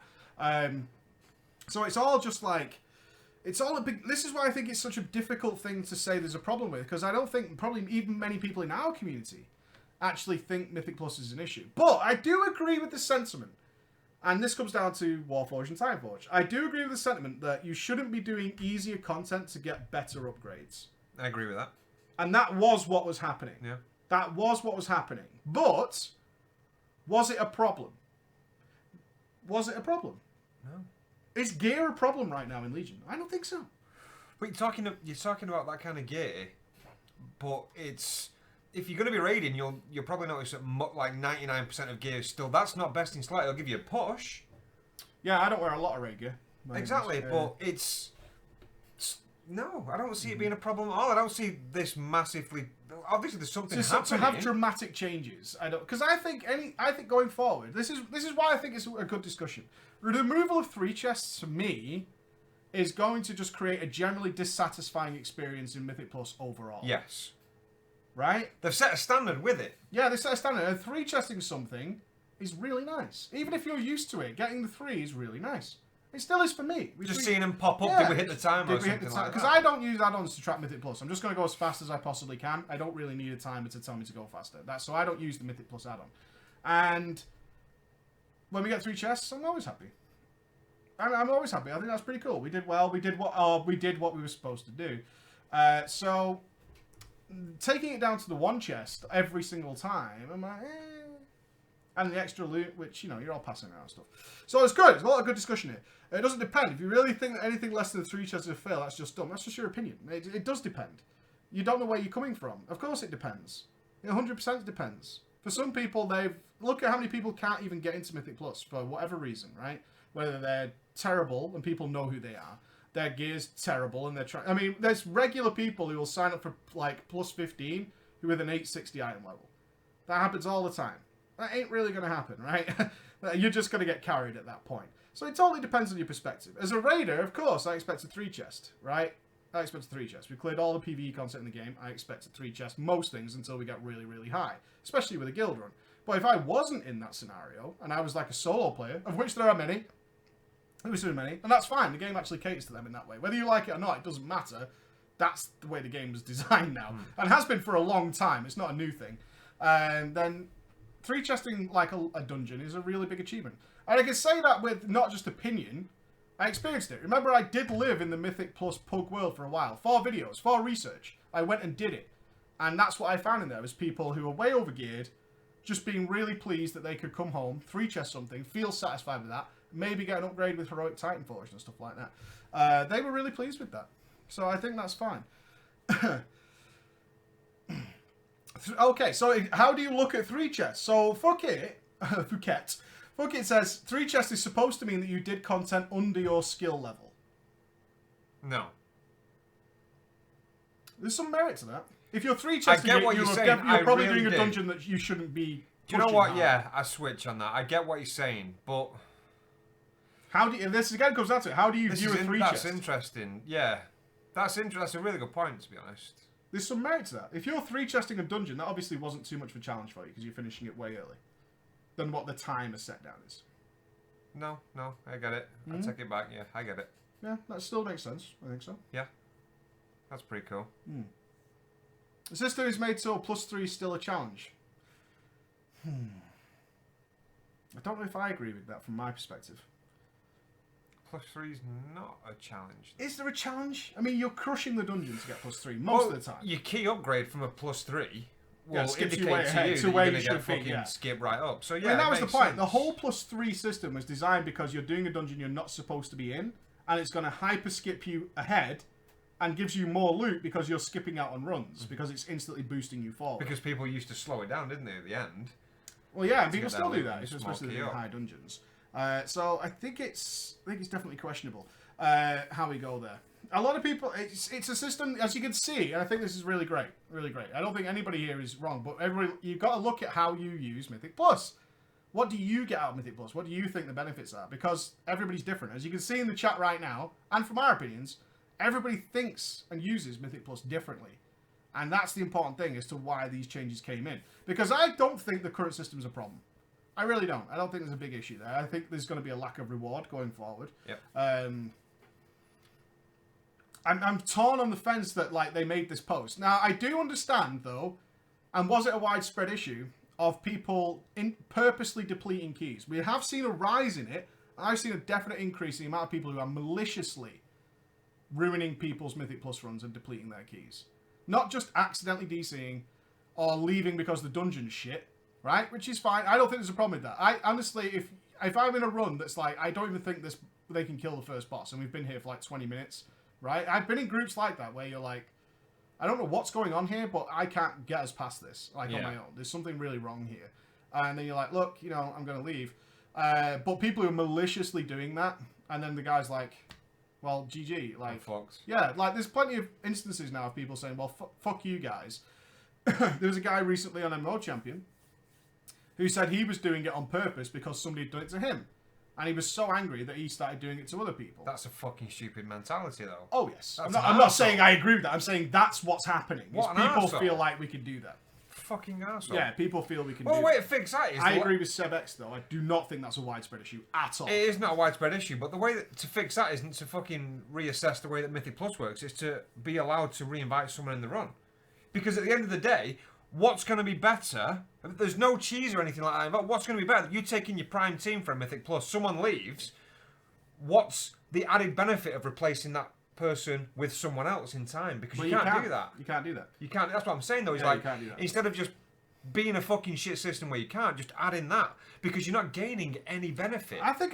So it's all just like, it's all a big... This is why I think it's such a difficult thing to say there's a problem with, because I don't think probably even many people in our community actually think Mythic Plus is an issue. But I do agree with the sentiment, and this comes down to Warforged and Timeforged. I do agree with the sentiment that you shouldn't be doing easier content to get better upgrades. I agree with that. And that was what was happening. Yeah. That was what was happening. But, was it a problem? Was it a problem? No. Is gear a problem right now in Legion? I don't think so. But you're talking about that kind of gear, but it's... If you're going to be raiding, you'll probably notice that like 99% of gear is still... That's not best in slot. It'll give you a push. Yeah, I don't wear a lot of raid gear. Exactly, but it's... No, I don't see it being a problem at all. I don't see this massively... Obviously, there's something happening. To have dramatic changes, I don't... Because I think going forward, this is why I think it's a good discussion. The removal of three chests, to me, is going to just create a generally dissatisfying experience in Mythic Plus overall. Yes. Right? They've set a standard with it. Yeah, they set a standard. And three chesting something is really nice. Even if you're used to it, getting the 3 is really nice. It still is for me. Just seeing them pop up, did we hit the timer or something like that? Because I don't use add-ons to track Mythic Plus. I'm just going to go as fast as I possibly can. I don't really need a timer to tell me to go faster. So I don't use the Mythic Plus add-on. And when we get 3 chests, I'm always happy. I'm always happy. I think that's pretty cool. We did well. We did what we were supposed to do. So taking it down to the 1 chest every single time, I'm like, and the extra loot, which, you know, you're all passing around stuff. So it's good. There's a lot of good discussion here. It doesn't depend. If you really think that anything less than 3 chests is a fail, that's just dumb. That's just your opinion. It does depend. You don't know where you're coming from. Of course it depends. It 100% depends. For some people, look at how many people can't even get into Mythic Plus for whatever reason, right? Whether they're terrible and people know who they are. their gear's terrible and they're trying. I mean, there's regular people who will sign up for like plus 15 who with an 860 item level. That happens all the time. That ain't really going to happen, right? You're just going to get carried at that point. So it totally depends on your perspective. As a raider, of course, I expect a 3 chest, right? I expect a 3 chest. We cleared all the PvE content in the game. I expect a 3 chest most things until we get really, really high, especially with a guild run. But if I wasn't in that scenario and I was like a solo player, of which there are many, and that's fine. The game actually caters to them in that way. Whether you like it or not, it doesn't matter. That's the way the game is designed now, and has been for a long time. It's not a new thing. And then 3 chesting like a dungeon is a really big achievement. And I can say that with not just opinion. I experienced it. Remember, I did live in the Mythic Plus Pug world for a while. For videos, for research. I went and did it. And that's what I found in there, was people who were way overgeared, just being really pleased that they could come home, 3 chest something, feel satisfied with that, maybe get an upgrade with Heroic Titan Forge and stuff like that. They were really pleased with that. So I think that's fine. Okay, so how do you look at 3 chests? So fuck it, Fuck it says 3 chests is supposed to mean that you did content under your skill level. No. There's some merit to that. If you're 3 chests, I get what you're saying. You're probably really doing a do. dungeon that you shouldn't be. Do you know what? hard. Yeah, I switch on that. I get what you're saying, but How do you, this again comes down to it. How do you view a 3 that's chest? interesting. Yeah, that's interesting. That's a really good point, to be honest. There's some merit to that. If you're 3 chesting a dungeon, that obviously wasn't too much of a challenge for you because you're finishing it way early than what the timer set down is. No, I get it. I take it back. Yeah, I get it. Yeah, that still makes sense. I think so. Yeah, that's pretty cool. The system is made so +3 is still a challenge. I don't know if I agree with that from my perspective. +3 is not a challenge. Is there a challenge? I mean, you're crushing the dungeon to get +3 most of the time. Your key upgrade from a +3 will skips indicate you way to ahead, you to that where you're you going to get should be, fucking yeah. skip right up. So yeah, I mean, that was the point. sense. The whole +3 system was designed because you're doing a dungeon you're not supposed to be in, and it's going to hyper skip you ahead, and gives you more loot because you're skipping out on runs because it's instantly boosting you forward. Because people used to slow it down, didn't they, at the end? Well, yeah, and to people get still that do loot that, and especially smoke in it up. high dungeons. So I think it's definitely questionable how we go there. A lot of people, it's a system, as you can see, and I think this is really great, really great. I don't think anybody here is wrong, but you've got to look at how you use Mythic Plus. What do you get out of Mythic Plus? What do you think the benefits are? Because everybody's different. As you can see in the chat right now, and from our opinions, everybody thinks and uses Mythic Plus differently. And that's the important thing as to why these changes came in. Because I don't think the current system's a problem. I really don't. I don't think there's a big issue there. I think there's going to be a lack of reward going forward. Yep. I'm torn on the fence that like they made this post. Now, I do understand, though, and was it a widespread issue, of people purposely depleting keys. We have seen a rise in it. I've seen a definite increase in the amount of people who are maliciously ruining people's Mythic Plus runs and depleting their keys. Not just accidentally DCing or leaving because the dungeon's shit, right? Which is fine. I don't think there's a problem with that. I honestly, if I'm in a run that's like, I don't even think they can kill the first boss, and we've been here for like 20 minutes, right? I've been in groups like that where you're like, I don't know what's going on here, but I can't get us past this, like on my own. There's something really wrong here. And then you're like, look, you know, I'm going to leave. But people who are maliciously doing that, and then the guy's like, well, GG. Like, yeah, like there's plenty of instances now of people saying, well, fuck you guys. There was a guy recently on MMO Champion who said he was doing it on purpose because somebody had done it to him. And he was so angry that he started doing it to other people. That's a fucking stupid mentality, though. Oh, yes. That's I'm not saying I agree with that. I'm saying that's what's happening. What people arsehole. feel like we can do that. Fucking arsehole. Yeah, people feel we can well, do way that. to fix that is... I agree with SebX, though. I do not think that's a widespread issue at all. It is not a widespread issue, but the way to fix that isn't to fucking reassess the way that Mythic Plus works. It's to be allowed to re-invite someone in the run. Because at the end of the day, what's going to be better... There's no cheese or anything like that, but what's going to be better? You taking your prime team for a Mythic Plus, someone leaves... What's the added benefit of replacing that person with someone else in time? Because you can't do that. You can't do that. You can't. That's what I'm saying, though. Is Yeah, like, you can't do that. instead of just being a fucking shit system where you can't, just add in that. Because you're not gaining any benefit. I think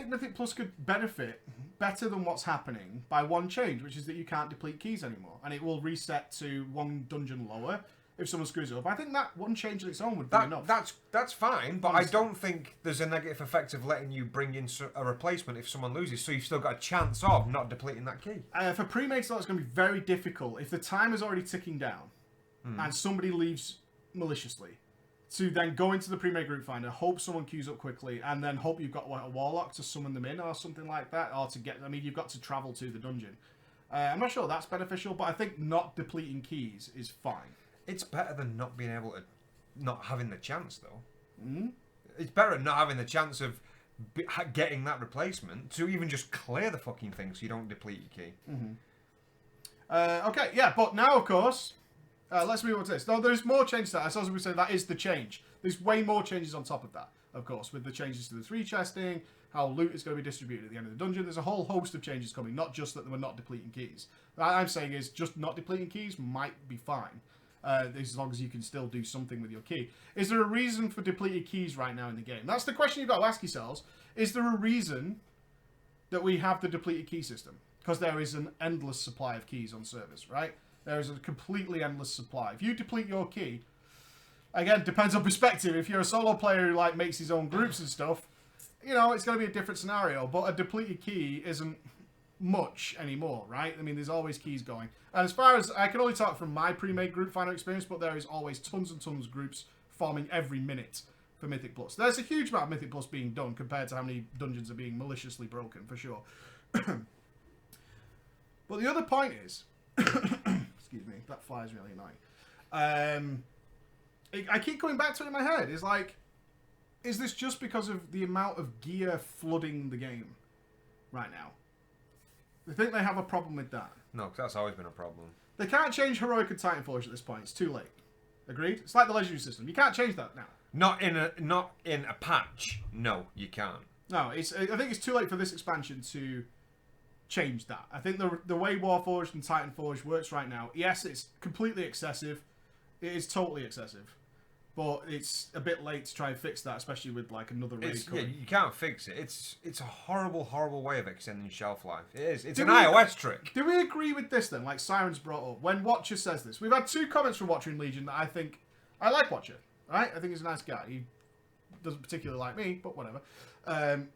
Mythic Plus could benefit better than what's happening by one change, which is that you can't deplete keys anymore. And it will reset to one dungeon lower. if someone screws it up. I think that one change on its own would be enough. That's fine, but Honestly. I don't think there's a negative effect of letting you bring in a replacement if someone loses, so you've still got a chance of not depleting that key. For pre-made slots, it's going to be very difficult if the time is already ticking down and somebody leaves maliciously to then go into the pre-made group finder, hope someone queues up quickly, and then hope you've got a warlock to summon them in or something like that, or to get. I mean, you've got to travel to the dungeon. I'm not sure that's beneficial, but I think not depleting keys is fine. It's better than not being able to, not having the chance though. It's better than not having the chance of getting that replacement to even just clear the fucking thing so you don't deplete your key. Okay, yeah, but now of course, let's move on to this. No, there's more changes to that. As I was going to say, that is the change. There's way more changes on top of that, of course, with the changes to the 3 chesting, how loot is going to be distributed at the end of the dungeon. There's a whole host of changes coming, not just that we're not depleting keys. What I'm saying is just not depleting keys might be fine, as long as you can still do something with your key. Is there a reason for depleted keys right now in the game? That's the question you've got to ask yourselves. Is there a reason that we have the depleted key system? Because there is an endless supply of keys on servers, right? There is a completely endless supply. If you deplete your key, again, depends on perspective. If you're a solo player who like makes his own groups and stuff, you know, it's going to be a different scenario. But a depleted key isn't much anymore, right? I mean, there's always keys going. And as far as, I can only talk from my pre-made group finder experience, but there is always tons and tons of groups forming every minute for Mythic Plus. There's a huge amount of Mythic Plus being done compared to how many dungeons are being maliciously broken, for sure. But the other point is, excuse me, that fly is really annoying. I keep going back to it in my head. It's like, is this just because of the amount of gear flooding the game right now? I think they have a problem with that. No, because that's always been a problem. They can't change Heroic and Titan Forge at this point. It's too late. Agreed? It's like the Legendary system. You can't change that now. Not in a patch. No, you can't. No, I think it's too late for this expansion to change that. I think the way Warforged and Titan Forge works right now, yes, it's completely excessive. It is totally excessive. But it's a bit late to try and fix that, especially with like another raid coming. Yeah, you can't fix it. It's a horrible, horrible way of extending shelf life. It is. It's an iOS trick. Do we agree with this then? Like Siren's brought up. When Watcher says this, we've had 2 comments from Watcher in Legion that I like Watcher. Right? I think he's a nice guy. He doesn't particularly like me, but whatever. And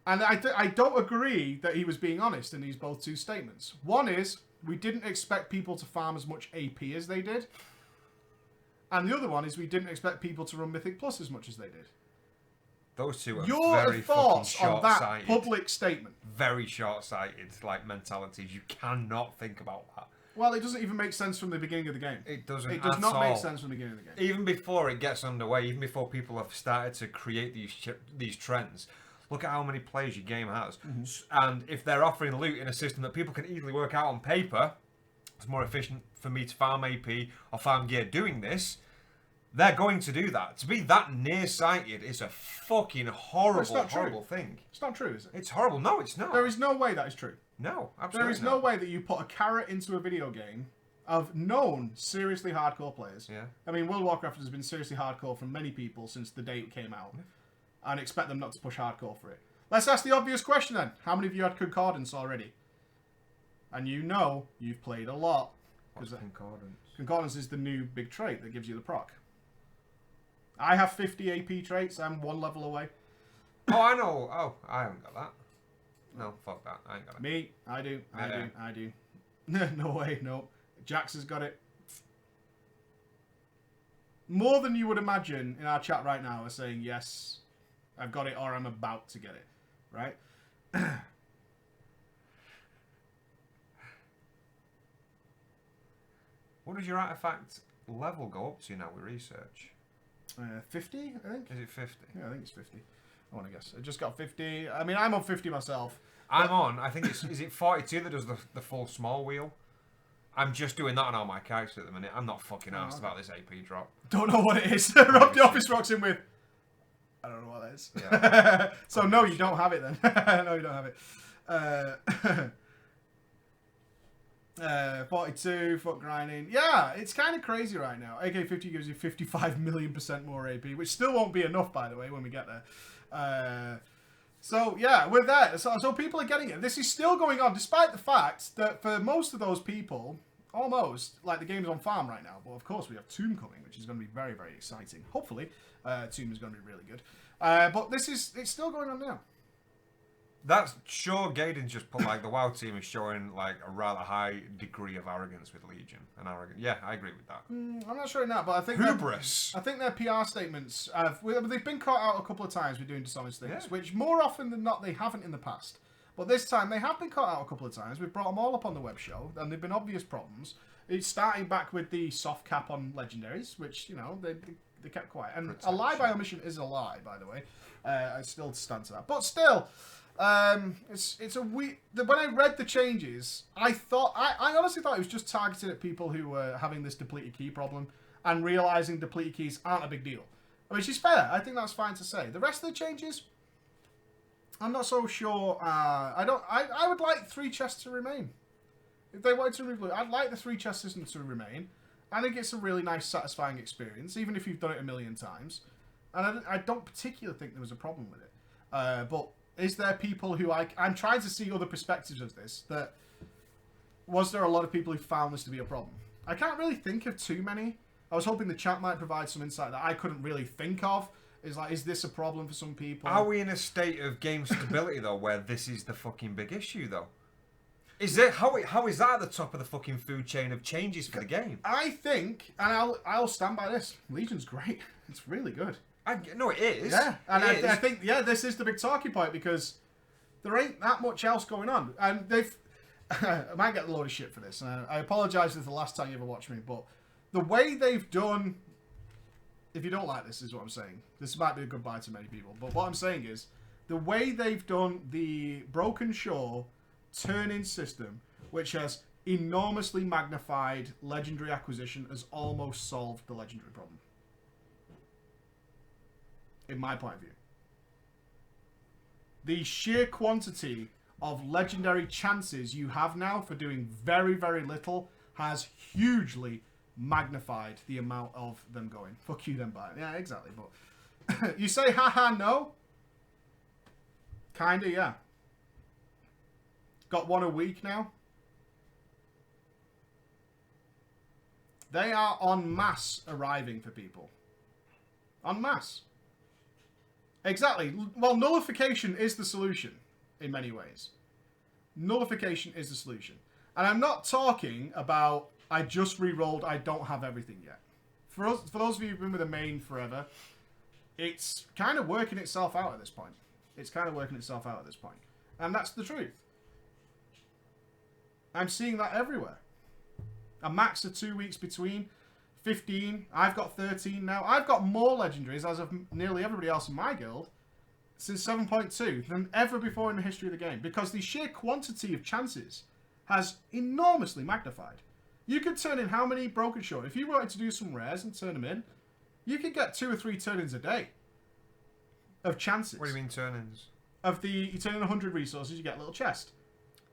I don't agree that he was being honest in these both 2 statements. One is, we didn't expect people to farm as much AP as they did. And the other one is, we didn't expect people to run Mythic Plus as much as they did. Those 2 are Your very thoughts fucking on that short-sighted. public statement? Very short-sighted, like, mentalities. You cannot think about that. Well, it doesn't even make sense from the beginning of the game. It doesn't. It does at not all. make sense from the beginning of the game. Even before it gets underway, even before people have started to create these trends, look at how many players your game has. And if they're offering loot in a system that people can easily work out on paper, it's more efficient for me to farm AP or farm gear doing this, they're going to do that. To be that nearsighted is a fucking horrible, horrible thing. It's not true, is it? It's horrible. No, it's not. There is no way that is true. No, absolutely There is not. no way that you put a carrot into a video game of known seriously hardcore players. Yeah. I mean, World of Warcraft has been seriously hardcore from many people since the day it came out. And expect them not to push hardcore for it. Let's ask the obvious question then. How many of you had Concordance already? And you know you've played a lot. What's Concordance? Concordance is the new big trait that gives you the proc. I have 50 AP traits. I'm 1 level away. Oh, I know. Oh, I haven't got that. No, fuck that. I ain't got it. Me, I do. Yeah. I do. No way, no. Jax has got it. More than you would imagine in our chat right now are saying, yes, I've got it or I'm about to get it. Right? What does your artifact level go up to now with research? 50, I think. Is it 50? Yeah, I think it's 50. I want to guess. I just got 50. I mean, I'm on 50 myself. I'm on. I think it's. Is it 42 that does the full small wheel? I'm just doing that on all my characters at the minute. I'm not fucking asked about this AP drop. Don't know what it is. Rob the Office rocks in with, I don't know what that is. Yeah. So no, you don't have it then. No, you don't have it. 42, foot grinding. Yeah, it's kind of crazy right now. AK-50 gives you 55 million% more AP, which still won't be enough, by the way, when we get there. So, yeah, with that, so people are getting it. This is still going on, despite the fact that for most of those people, almost like the game's on farm right now. But of course, we have Tomb coming, which is going to be very, very exciting. Hopefully, Tomb is going to be really good. But it's still going on now. That's sure. Gaydon's just put like the WoW team is showing like a rather high degree of arrogance with Legion and arrogant. Yeah, I agree with that. I'm not sure in that, but I think Hubris. I think their PR statements they've been caught out a couple of times with doing dishonest things, Yeah. which more often than not they haven't in the past. But this time they have been caught out a couple of times. We've brought them all up on the web show, and they've been obvious problems. It's starting back with the soft cap on legendaries, which they kept quiet. And a lie by omission is a lie, by the way. I still stand to that, but still. It's a weird. When I read the changes, I honestly thought it was just targeted at people who were having this depleted key problem and realizing depleted keys aren't a big deal, which is fair. I think that's fine to say. The rest of the changes, I'm not so sure. I would like 3 chests to remain. If they wanted to remove, I'd like the 3 chest system to remain. I think it's a really nice, satisfying experience, even if you've done it a million times. And I don't particularly think there was a problem with it, but. Is there people who I'm trying to see other perspectives of this? Was there a lot of people who found this to be a problem? I can't really think of too many. I was hoping the chat might provide some insight that I couldn't really think of. Is this a problem for some people? Are we in a state of game stability though, where this is the fucking big issue though? Is it how is that at the top of the fucking food chain of changes for the game? I think, and I'll stand by this. Legion's great. It's really good. No, it is. Yeah, and It I is. think this is the big talking point because there ain't that much else going on, and they've. I might get a load of shit for this. I apologise if it's the last time you ever watched me, but the way they've done. If you don't like this, is what I'm saying. This might be a goodbye to many people, but what I'm saying is the way they've done the Broken Shore turn-in system, which has enormously magnified legendary acquisition, has almost solved the legendary problem. In my point of view. The sheer quantity of legendary chances you have now for doing very, very little has hugely magnified the amount of them going. Fuck you then, bye. Yeah, exactly. But you say, haha, no? Kinda, yeah. Got one a week now. They are en masse arriving for people. En masse. Exactly. Well, nullification is the solution in many ways. Nullification is the solution. And I'm not talking about I just re-rolled, I don't have everything yet. For those of you who've been with the main forever, it's kind of working itself out at this point. It's kind of working itself out at this point. And that's the truth. I'm seeing that everywhere. A max of 2 weeks between. 15. I've got 13 now. I've got more legendaries, as of nearly everybody else in my guild, since 7.2 than ever before in the history of the game. Because the sheer quantity of chances has enormously magnified. You could turn in how many Broken Shore? If you wanted to do some rares and turn them in, you could get 2 or 3 turn-ins a day of chances. What do you mean turn-ins? You turn in 100 resources, you get a little chest.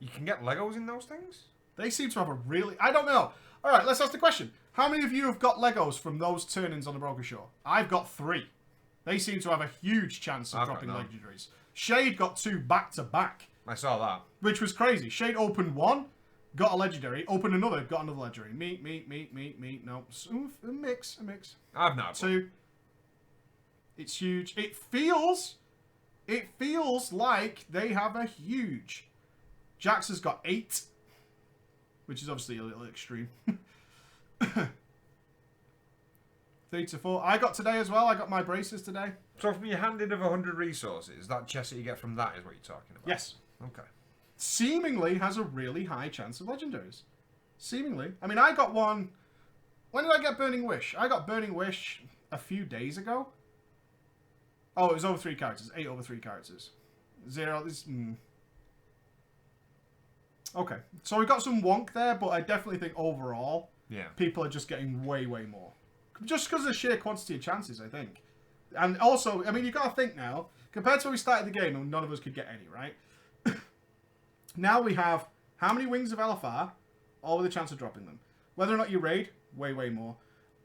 You can get Legos in those things? They seem to have a really... I don't know. All right, let's ask the question. How many of you have got Legos from those turn-ins on the Broken Shore? I've got 3. They seem to have a huge chance of dropping legendaries. Shade got 2 back-to-back. I saw that. Which was crazy. Shade opened 1, got a legendary. Opened another, got another legendary. Me. No. A mix. I've not. 2. It's huge. It feels like they have a huge... Jax has got 8. Which is obviously a little extreme. 3 to 4. I got today as well. I got my braces today. So from your handing of 100 resources, that chest that you get from that is what you're talking about? Yes. Okay. Seemingly has a really high chance of legendaries. Seemingly. I mean, I got one... When did I get Burning Wish? I got Burning Wish a few days ago. Oh, it was over 3 characters. 8 over 3 characters. 0. Okay. So we got some wonk there, but I definitely think overall... Yeah. People are just getting way, way more. Just because of the sheer quantity of chances, I think. And also, I mean, you've got to think now, compared to when we started the game and none of us could get any, right? Now we have how many Wings of LFR, all with a chance of dropping them. Whether or not you raid, way, way more.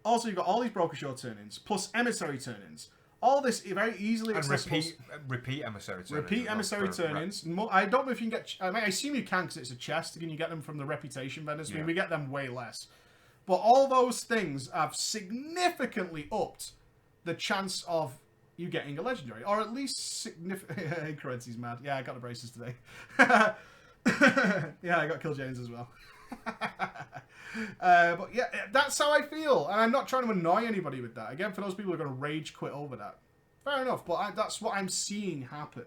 Also, you've got all these Broken Shore turn-ins, plus Emissary turn-ins. All this very easily And accessible. repeat emissary turn-ins. Repeat as well emissary for- turn-ins. I don't know if you can get... I assume you can because it's a chest. Can you get them from the reputation vendors? I mean, Yeah. we get them way less. But all those things have significantly upped the chance of you getting a legendary. Or at least significant... Currency's mad. Yeah, I got the braces today. Yeah, I got Kill James as well. But yeah, that's how I feel. And I'm not trying to annoy anybody with that. Again, for those people who are going to rage quit over that. Fair enough, but that's what I'm seeing happen.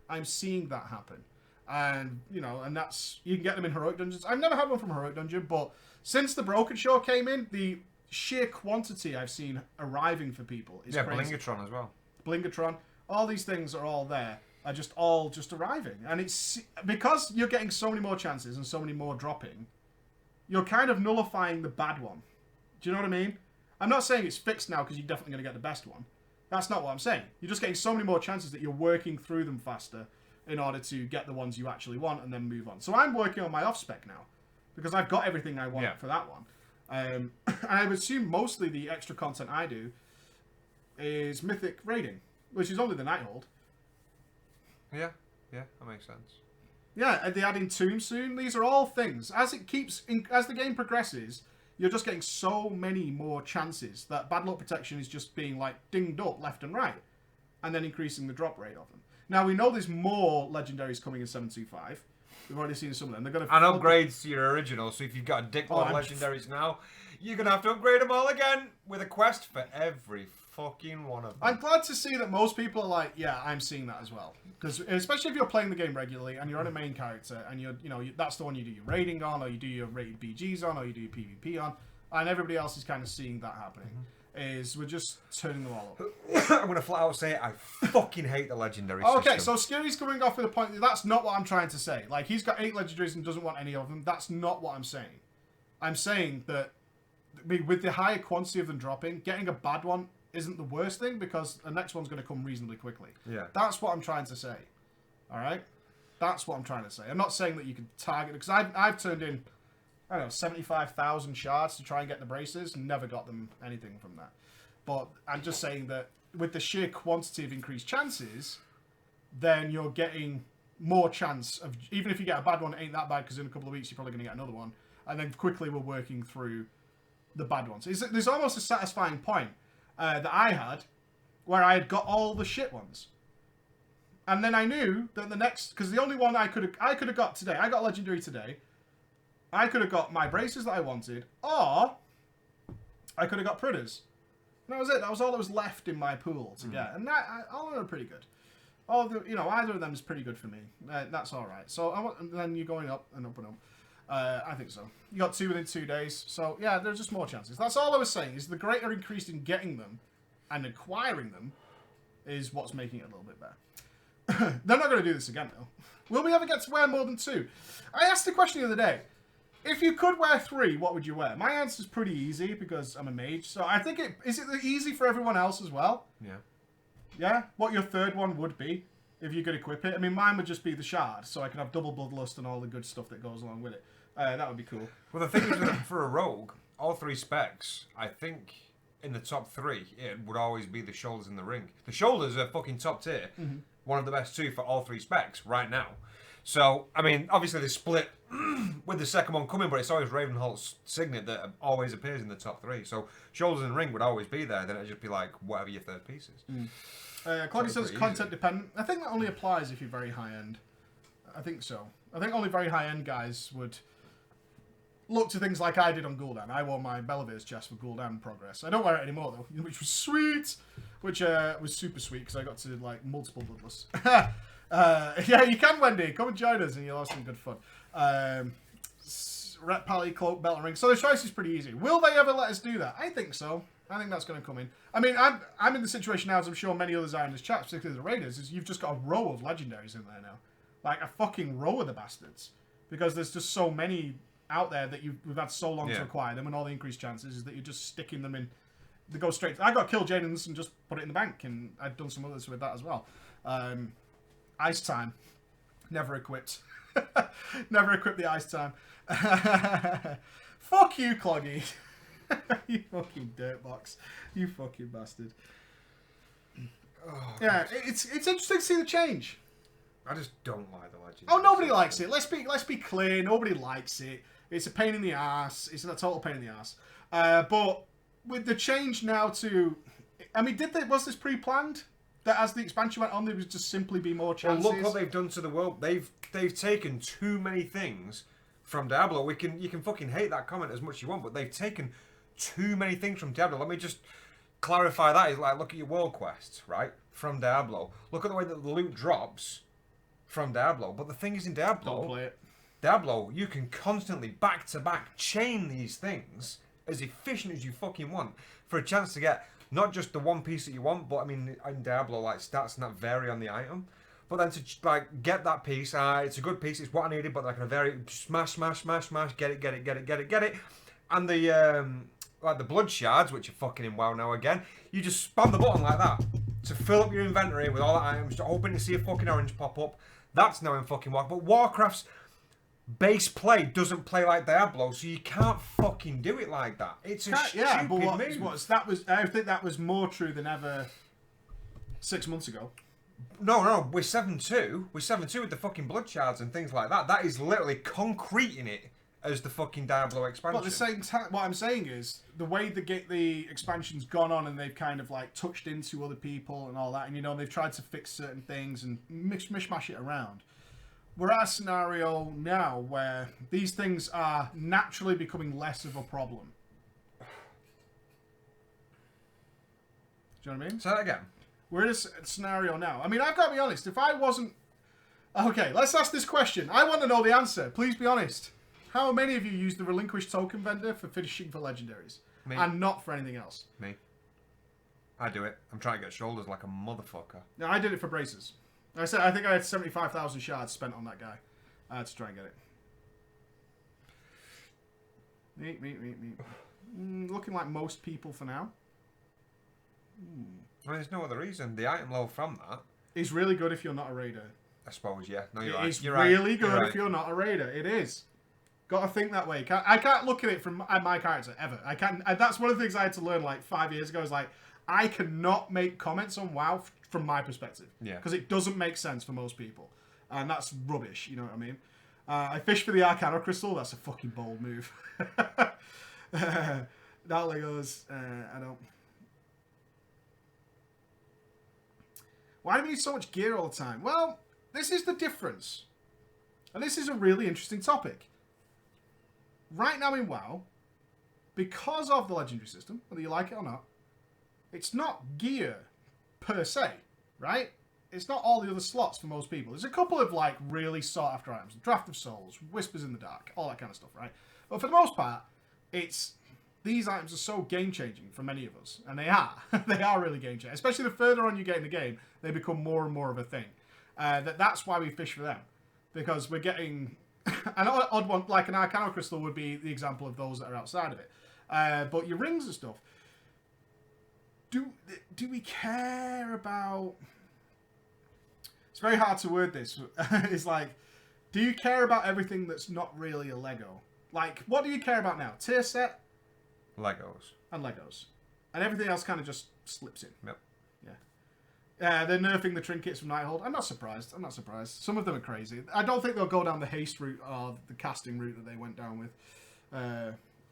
I'm seeing that happen. And, you know, and that's... You can get them in Heroic Dungeons. I've never had one from Heroic Dungeon, but since the Broken Shore came in, the sheer quantity I've seen arriving for people is crazy. Blingatron as well. Blingatron. All these things are all there. Are just all just arriving. And it's... Because you're getting so many more chances and so many more dropping, you're kind of nullifying the bad one. Do you know what I mean? I'm not saying it's fixed now because you're definitely going to get the best one. That's not what I'm saying. You're just getting so many more chances that you're working through them faster in order to get the ones you actually want and then move on. So I'm working on my off-spec now because I've got everything I want for that one. And I would assume mostly the extra content I do is Mythic raiding, which is only the Nighthold. Yeah, that makes sense. Yeah, and they add in Tomb soon. These are all things. As the game progresses, you're just getting so many more chances that bad luck protection is just being like dinged up left and right, and then increasing the drop rate of them. Now we know there's more legendaries coming in 725. We've already seen some of them. They're going to And upgrades to your original. So if you've got a dickload of legendaries now, you're gonna have to upgrade them all again with a quest for every fucking one of them. I'm glad to see that most people are like, yeah, I'm seeing that as well. Because especially if you're playing the game regularly and you're on a main character and that's the one you do your raiding on, or you do your rated BGs on, or you do your PvP on, and everybody else is kind of seeing that happening. Is we're just turning them all up. I'm gonna flat out say I fucking hate the legendary Okay, system. so Scary's coming off with a point. That's not what I'm trying to say. Like, he's got 8 legendaries and doesn't want any of them. That's not what I'm saying. I'm saying that with the higher quantity of them dropping, getting a bad one isn't the worst thing because the next one's going to come reasonably quickly. Yeah. That's what I'm trying to say. All right? That's what I'm trying to say. I'm not saying that you can target it, because I've turned in, I don't know, 75,000 shards to try and get the braces and never got them anything from that. But I'm just saying that with the sheer quantity of increased chances, then you're getting more chance of, even if you get a bad one, it ain't that bad because in a couple of weeks you're probably going to get another one. And then quickly we're working through the bad ones. There's almost a satisfying point that I had where I had got all the shit ones. And then I knew that the next, because the only one I could have got today, I got Legendary today. I could have got my braces that I wanted, or I could have got Pridders. And that was it. That was all that was left in my pool to get. And all of them are pretty good. Either of them is pretty good for me. That's all right. So and then you're going up and up and up. I think so. You got 2 within 2 days. So, yeah, there's just more chances. That's all I was saying, is the greater increase in getting them and acquiring them is what's making it a little bit better. They're not going to do this again, though. Will we ever get to wear more than 2? I asked the question the other day. If you could wear 3, what would you wear? My answer's pretty easy because I'm a mage. So I think is it easy for everyone else as well? Yeah. Yeah? What your third one would be if you could equip it. I mean, mine would just be the shard, so I can have double bloodlust and all the good stuff that goes along with it. That would be cool. Well, the thing is, for a rogue, all 3 specs, I think in the top 3, it would always be the shoulders and the ring. The shoulders are fucking top tier. Mm-hmm. One of the best 2 for all 3 specs right now. So, I mean, obviously they split with the second one coming, but it's always Ravenholt's signet that always appears in the top 3. So, shoulders and ring would always be there. Then it'd just be like, whatever your third piece is. Claudia says content dependent. I think that only applies if you're very high end. I think so. I think only very high end guys would look to things like I did on Gul'dan. I wore my Belivir's chest for Gul'dan progress. I don't wear it anymore though, which was sweet. Which was super sweet because I got to like multiple bloodless. Yeah, you can, Wendy. Come and join us and you'll have some good fun. Ret Pally, Cloak, Belt and Ring. So the choice is pretty easy. Will they ever let us do that? I think so. I think that's going to come in. I mean, I'm in the situation now, as I'm sure many others are in this chat, particularly the Raiders, is you've just got a row of legendaries in there now. Like a fucking row of the bastards. Because there's just so many out there that we've had so long to acquire them, and all the increased chances is that you're just sticking them in. They go straight. I got Kill Jaden's and just put it in the bank, and I've done some others with that as well. Ice Time. Never equipped. Never equipped the Ice Time. Fuck you, Cloggy. You fucking dirtbox. You fucking bastard. Yeah, it's interesting to see the change. I just don't like the Legendary. Oh, nobody likes it. Let's be clear. Nobody likes it. It's a pain in the ass. It's a total pain in the ass. But with the change now to, I mean, was this pre-planned? That as the expansion went on, there would just simply be more chances. Well, look what they've done to the world. They've taken too many things from Diablo. You can fucking hate that comment as much as you want, but they've taken too many things from Diablo. Let me just clarify that. Is like, look at your world quests, right? From Diablo. Look at the way that the loot drops from Diablo. But the thing is, in Diablo, Don't play it. Diablo, you can constantly back to back chain these things as efficient as you fucking want for a chance to get not just the one piece that you want, but I mean in Diablo, like stats and that vary on the item. But then to like get that piece, it's a good piece, it's what I needed, but like a very smash, get it. And the like the blood shards, which are fucking in WoW now again, you just spam the button like that to fill up your inventory with all the items, hoping to see a fucking orange pop up. That's now in fucking WoW. But Warcraft's base play doesn't play like Diablo, so you can't fucking do it like that. It's a stupid move. I think that was more true than ever 6 months ago. No, we're 7-2. We're 7-2 with the fucking blood shards and things like that. That is literally concreting it as the fucking Diablo expansion. But at the same time, what I'm saying is, the way the expansion's gone on and they've kind of like touched into other people and all that, and you know, they've tried to fix certain things and mishmash it around. We're at a scenario now where these things are naturally becoming less of a problem. Do you know what I mean? Say that again. We're in a scenario now. I mean, I've got to be honest. If I wasn't... Okay, let's ask this question. I want to know the answer. Please be honest. How many of you use the relinquished token vendor for fishing for legendaries? Me. And not for anything else? Me. I do it. I'm trying to get shoulders like a motherfucker. No, I did it for braces. I think I had 75,000 shards spent on that guy to try and get it. Meat. Looking like most people for now. I mean, there's no other reason. The item level from that is really good if you're not a raider. I suppose, yeah. No, you're right. It's You're really right. good if you're not a raider. It is. Got to think that way. I can't look at it from my character ever. I can't. That's one of the things I had to learn like 5 years ago. Is like I cannot make comments on WoW from my perspective. Yeah. Because it doesn't make sense for most people, and that's rubbish. You know what I mean? I fish for the Arcana Crystal. That's a fucking bold move. That Legos. I don't. Why do we need so much gear all the time? Well, this is the difference. And this is a really interesting topic. Right now in WoW, because of the legendary system, whether you like it or not, it's not gear per se, right? It's not all the other slots for most people. There's a couple of like really sought after items. Draft of Souls, Whispers in the Dark, all that kind of stuff, right? But for the most part, these items are so game-changing for many of us. And they are. They are really game-changing. Especially the further on you get in the game, they become more and more of a thing. That's why we fish for them. Because we're getting... an odd one, like an Arcana Crystal would be the example of those that are outside of it. But your rings and stuff... Do we care about... It's very hard to word this. It's like, do you care about everything that's not really a Lego? Like, what do you care about now? Tier set? Legos. And Legos. And everything else kind of just slips in. Yep. Yeah. They're nerfing the trinkets from Nighthold. I'm not surprised. Some of them are crazy. I don't think they'll go down the haste route or the casting route that they went down with.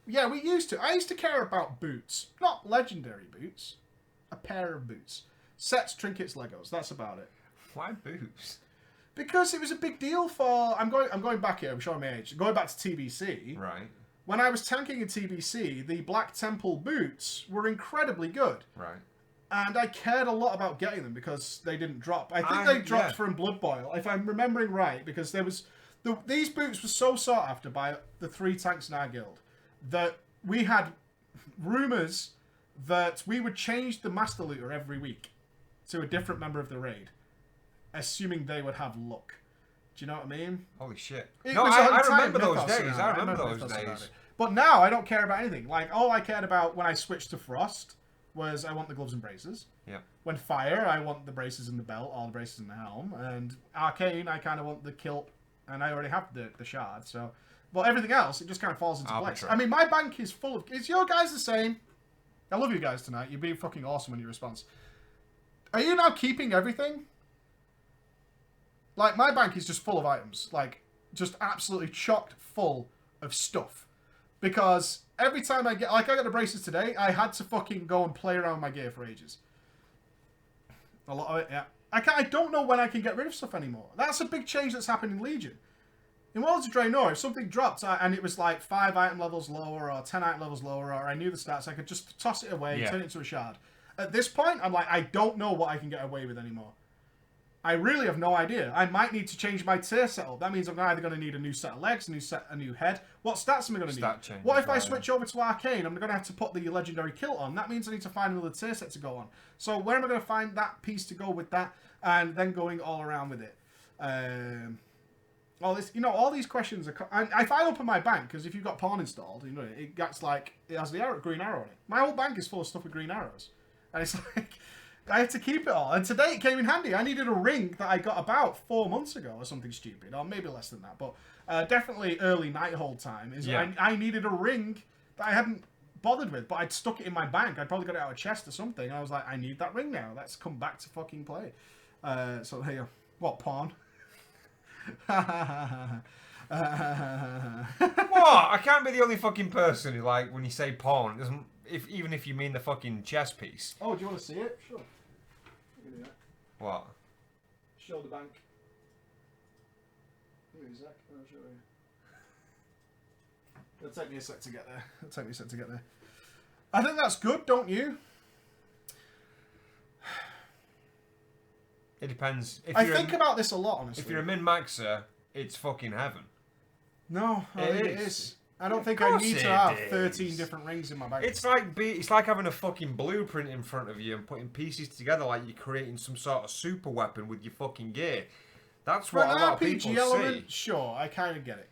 Yeah, I used to care about boots. Not legendary boots. A pair of boots. Sets, trinkets, Legos. That's about it. Why boots? Because it was a big deal for... I'm going back here. I'm showing my age. Going back to TBC. Right. When I was tanking in TBC, the Black Temple boots were incredibly good. Right. And I cared a lot about getting them because they didn't drop. I think they dropped from Blood Boil, if I'm remembering right, because there was... these boots were so sought after by the 3 tanks in our guild that we had rumours that we would change the Master Looter every week to a different member of the raid, assuming they would have luck. Do you know what I mean? Holy shit. I remember those days. I remember those days. But now I don't care about anything. Like, all I cared about when I switched to Frost was I want the gloves and braces. Yeah. When Fire, I want the braces and the belt, or the braces and the helm. And Arcane, I kind of want the kilt, and I already have the shard. So, but everything else, it just kind of falls into place. I mean, my bank is full of... Is your guys the same? I love you guys tonight. You're being fucking awesome in your response. Are you now keeping everything? Like, my bank is just full of items. Like, just absolutely chocked full of stuff. Because every time I got the braces today, I had to fucking go and play around with my gear for ages. A lot of it, yeah. I don't know when I can get rid of stuff anymore. That's a big change that's happened in Legion. In Worlds of Draenor, if something dropped and it was like 5 item levels lower or 10 item levels lower, or I knew the stats, I could just toss it away and turn it into a shard. At this point, I'm like, I don't know what I can get away with anymore. I really have no idea. I might need to change my tier setup. That means I'm either going to need a new set of legs, a new head. What stats am I going to need? Change what if I switch over to Arcane? I'm going to have to put the legendary kilt on. That means I need to find another tier set to go on. So where am I going to find that piece to go with that, and then going all around with it? All this, all these questions are. If I open my bank, because if you've got Pawn installed, it gets like it has the green arrow on it. My whole bank is full of stuff with green arrows, and it's like. I had to keep it all. And today it came in handy. I needed a ring that I got about 4 months ago or something stupid. Or maybe less than that. But definitely early Nighthold time. I needed a ring that I hadn't bothered with. But I'd stuck it in my bank. I'd probably got it out of a chest or something. And I was like, I need that ring now. Let's come back to fucking play. So there you go. What, Pawn? What? I can't be the only fucking person who, like, when you say Pawn, it doesn't... Even if you mean the fucking chess piece. Oh, do you want to see it? Sure. Do that. What? Show the bank. Give me a sec. I'll show you. It'll take me a sec to get there. I think that's good, don't you? It depends. I think about this a lot, honestly. If you're a min-maxer, it's fucking heaven. No, it is. I don't think I need to have 13 different rings in my bank. It's like having a fucking blueprint in front of you and putting pieces together like you're creating some sort of super weapon with your fucking gear. That's what a lot of people element, see. Sure, I kind of get it.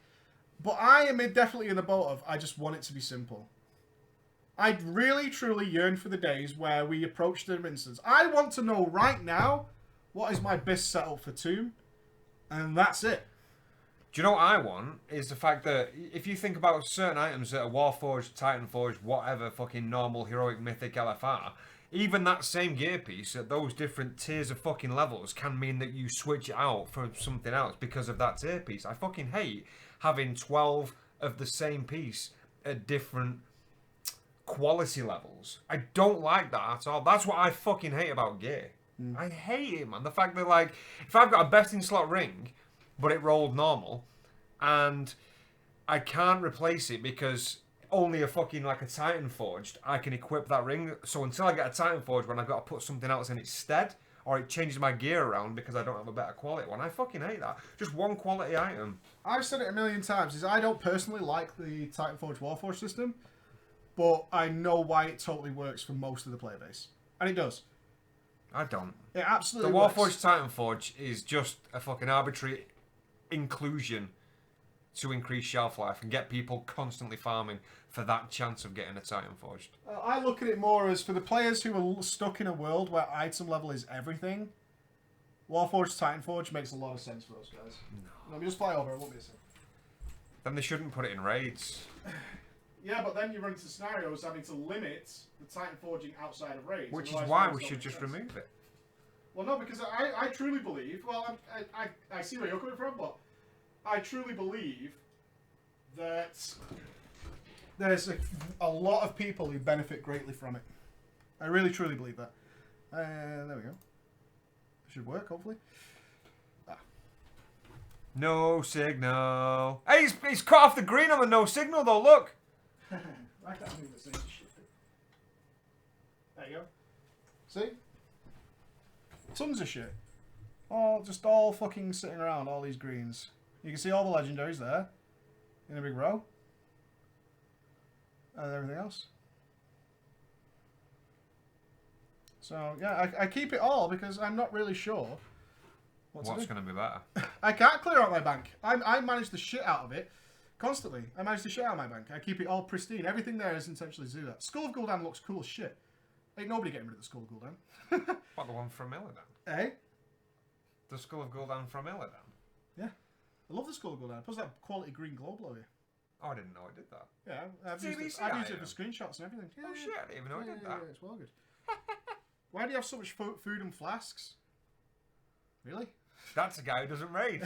But I am definitely in the boat of, I just want it to be simple. I really, truly yearn for the days where we approach the instance. I want to know right now what is my best setup for Tomb, and that's it. Do you know what I want? Is the fact that if you think about certain items that are Warforged, Titanforged, whatever fucking normal, heroic, mythic, LFR, even that same gear piece at those different tiers of fucking levels can mean that you switch it out for something else because of that tier piece. I fucking hate having 12 of the same piece at different quality levels. I don't like that at all. That's what I fucking hate about gear. I hate it, man. The fact that, like, if I've got a best in slot ring, but it rolled normal, and I can't replace it because only a fucking, like, a Titan Forged, I can equip that ring. So until I get a Titan Forged, when I've got to put something else in its stead, or it changes my gear around because I don't have a better quality one, I fucking hate that. Just one quality item. I've said it a million times, is I don't personally like the Titan Forge Warforged system, but I know why it totally works for most of the player base. And it does. I don't. It absolutely The works. Warforged Titan Forge is just a fucking arbitrary inclusion to increase shelf life and get people constantly farming for that chance of getting a Titan Forged. I look at it more as for the players who are stuck in a world where item level is everything, Warforged Titan Forge makes a lot of sense for those guys. No. Let me just fly over, it won't be a second. Then they shouldn't put it in raids. Yeah, but then you run into scenarios having to limit the Titan Forging outside of raids. Which is why we should just remove it. Well, no, because I truly believe, well, I see where you're coming from, but I truly believe that there's a lot of people who benefit greatly from it. I really, truly believe that. There we go. It should work, hopefully. No signal. Hey, he's cut off the green on the no signal, though, look. I can't move this thing. There you go. See? Tons of shit. Just all fucking sitting around, all these greens. You can see all the legendaries there. In a big row. And everything else. So, yeah, I keep it all because I'm not really sure what's going to be better. I can't clear out my bank. I manage the shit out of it constantly. I manage the shit out of my bank. I keep it all pristine. Everything there is intentionally to do that. Skull of Gul'dan looks cool as shit. Ain't nobody getting rid of the Skull of Gul'dan. What, the one from Illidan? Eh? The Skull of Gul'dan from Illidan? Yeah. I love the Skull of Gul'dan. It puts that quality green glow below you. Oh, I didn't know it did that. Yeah, I've used it for screenshots and everything. Yeah, oh shit, I didn't even know it did that. Yeah, it's well good. Why do you have so much food and flasks? Really? That's a guy who doesn't raid.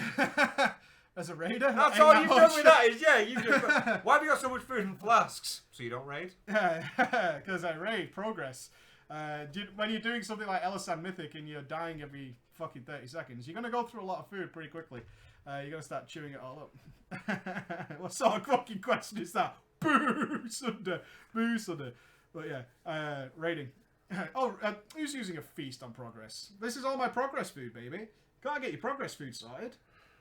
As a raider? That's Ain't all that you've much? done with that is, yeah, you've just... Why have you got so much food and flasks? So you don't raid? Yeah, because I raid progress. When you're doing something like Elisan Mythic and you're dying every fucking 30 seconds, you're going to go through a lot of food pretty quickly. You're going to start chewing it all up. What sort of fucking question is that? Boo, Sunder. Boo, Sunder. But yeah, raiding. Who's using a feast on progress? This is all my progress food, baby. Gotta get your progress food sorted.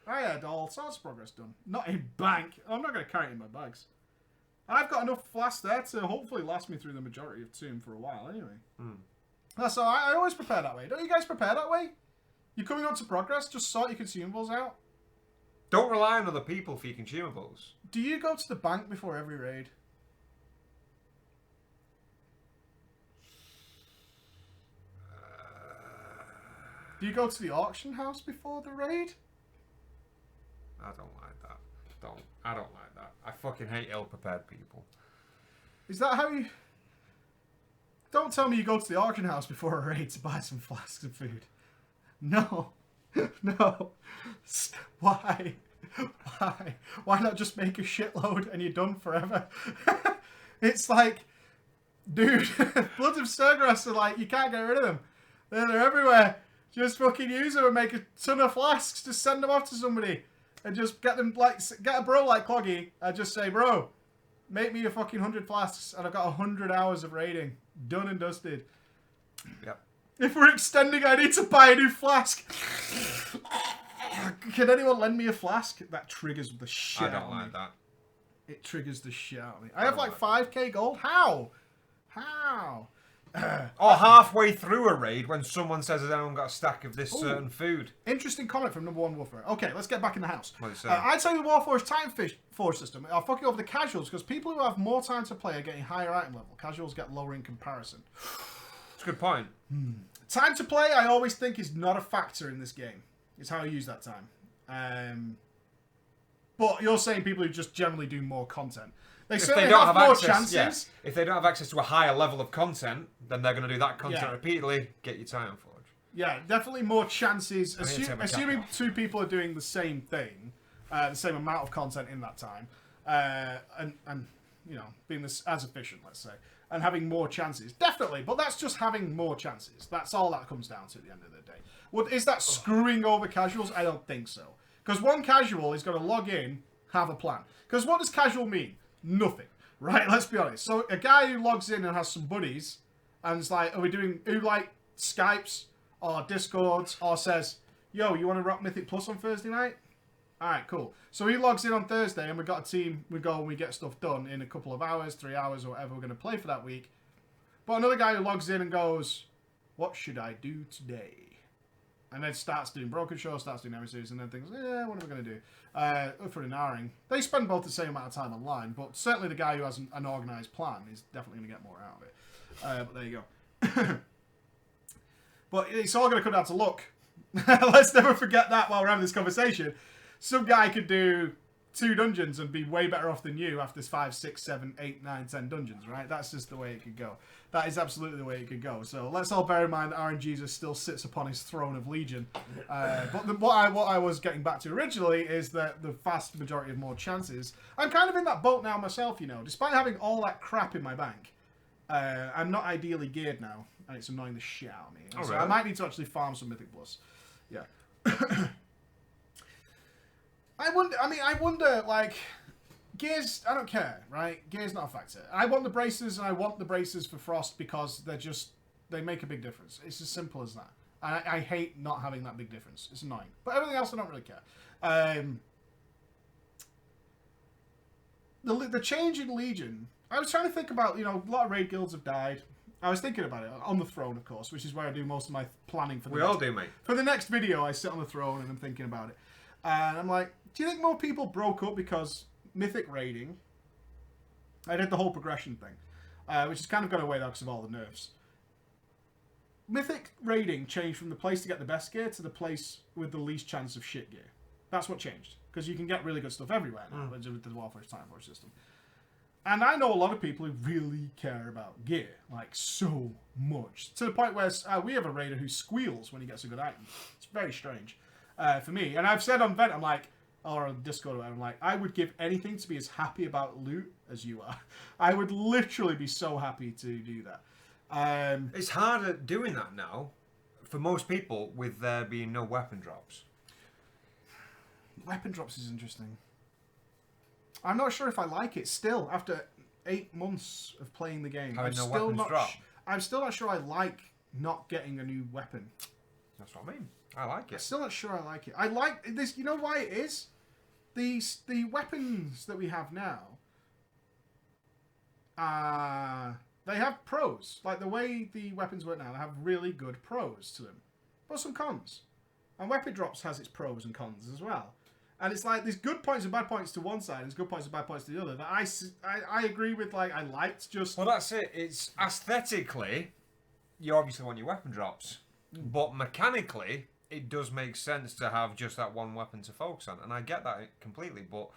I had all sorts of progress done. Not in bank. I'm not going to carry it in my bags. I've got enough flasks there to hopefully last me through the majority of Tomb for a while anyway. That's all. I always prepare that way. Don't you guys prepare that way? You're coming up to progress, just sort your consumables out. Don't rely on other people for your consumables. Do you go to the bank before every raid? Do you go to the auction house before the raid? I don't like that. I don't like that. I fucking hate ill-prepared people. Is that how you... Don't tell me you go to the auction house before a raid to buy some flasks of food. No. No. Why? Why? Why not just make a shitload and you're done forever? It's like... Dude, Blood of Sturgrass are like, you can't get rid of them. They're everywhere. Just fucking use them and make a ton of flasks. Just send them off to somebody. And just get them, like, get a bro like Cloggy and just say, bro, make me a fucking 100 flasks and I've got 100 hours of raiding. Done and dusted. Yep. If we're extending, I need to buy a new flask. Can anyone lend me a flask? That triggers the shit out of me. I don't like that. It triggers the shit out of me. I have like 5k gold. How? How? Or halfway through a raid when someone says, has anyone got a stack of this certain food? Interesting comment from number one Warfare. Okay, let's get back in the house. What did it say? I'd say the Warforged Time Forge system are fucking over the casuals because people who have more time to play are getting higher item level. Casuals get lower in comparison. It's a good point. Time to play, I always think, is not a factor in this game. It's how you use that time. But you're saying people who just generally do more content. They certainly have more chances. Yeah. If they don't have access to a higher level of content, then they're going to do that content Yeah. repeatedly, get your Titan Forge. Yeah, definitely more chances. I need to take my cap Assuming off. two people are doing the same thing, the same amount of content in that time, and you know, being this as efficient, let's say, and having more chances, definitely. But that's just having more chances. That's all that comes down to at the end of the day. Well, is that screwing over casuals? I don't think so. Because one casual is going to log in, have a plan. Because what does casual mean? Nothing, right? Let's be honest. So a guy who logs in and has some buddies, and is like, who like Skypes or Discords or says, yo, you want to rock Mythic Plus on Thursday night? All right, cool. So he logs in on Thursday, and we've got a team. We go and we get stuff done in a couple of hours, 3 hours, or whatever we're going to play for that week. But another guy who logs in and goes, what should I do today? And then starts doing Broken Show, starts doing Emissaries, and then thinks, what am I going to do? For an houring. They spend both the same amount of time online, but certainly the guy who has an organised plan is definitely going to get more out of it. But there you go. But it's all going to come down to luck. Let's never forget that while we're having this conversation. Some guy could do 2 dungeons and be way better off than you after 5, 6, 7, 8, 9, 10 dungeons, right? That's just the way it could go. That is absolutely the way it could go. So let's all bear in mind that RNGesus still sits upon his throne of Legion. But what I was getting back to originally is that the vast majority of more chances. I'm kind of in that boat now myself, you know. Despite having all that crap in my bank, I'm not ideally geared now, and it's annoying the shit out of me. So really? I might need to actually farm some Mythic Plus. Yeah. I wonder, like, gears, I don't care, right? Gear's not a factor. I want the braces, and I want the braces for Frost because they make a big difference. It's as simple as that. I hate not having that big difference. It's annoying. But everything else, I don't really care. The change in Legion, I was trying to think about, you know, a lot of raid guilds have died. I was thinking about it on the throne, of course, which is where I do most of my planning for the all do, mate. For the next video, I sit on the throne and I'm thinking about it. And I'm like, do you think more people broke up because Mythic raiding? I did the whole progression thing, which has kind of gone away now because of all the nerfs. Mythic raiding changed from the place to get the best gear to the place with the least chance of shit gear. That's what changed. Because you can get really good stuff everywhere now with the Warforged Time Forge system. And I know a lot of people who really care about gear, like so much, to the point where we have a raider who squeals when he gets a good item. It's very strange for me. And I've said on Vent, I'm like, or on Discord, I'm like, I would give anything to be as happy about loot as you are. I would literally be so happy to do that. It's harder doing that now for most people with there being no weapon drops. Weapon drops is interesting. I'm not sure if I like it still after 8 months of playing the game. Having no weapons drop. I'm still not sure I like not getting a new weapon. That's what I mean. I like I'm it. still not sure I like it. I like this. You know why it is? The weapons that we have now. They have pros. Like the way the weapons work now, they have really good pros to them, but some cons. And weapon drops has its pros and cons as well. And it's like there's good points and bad points to one side, and there's good points and bad points to the other. That I agree with. Like I liked just. Well, that's it. It's aesthetically, you obviously want your weapon drops, but mechanically, it does make sense to have just that one weapon to focus on, and I get that completely. But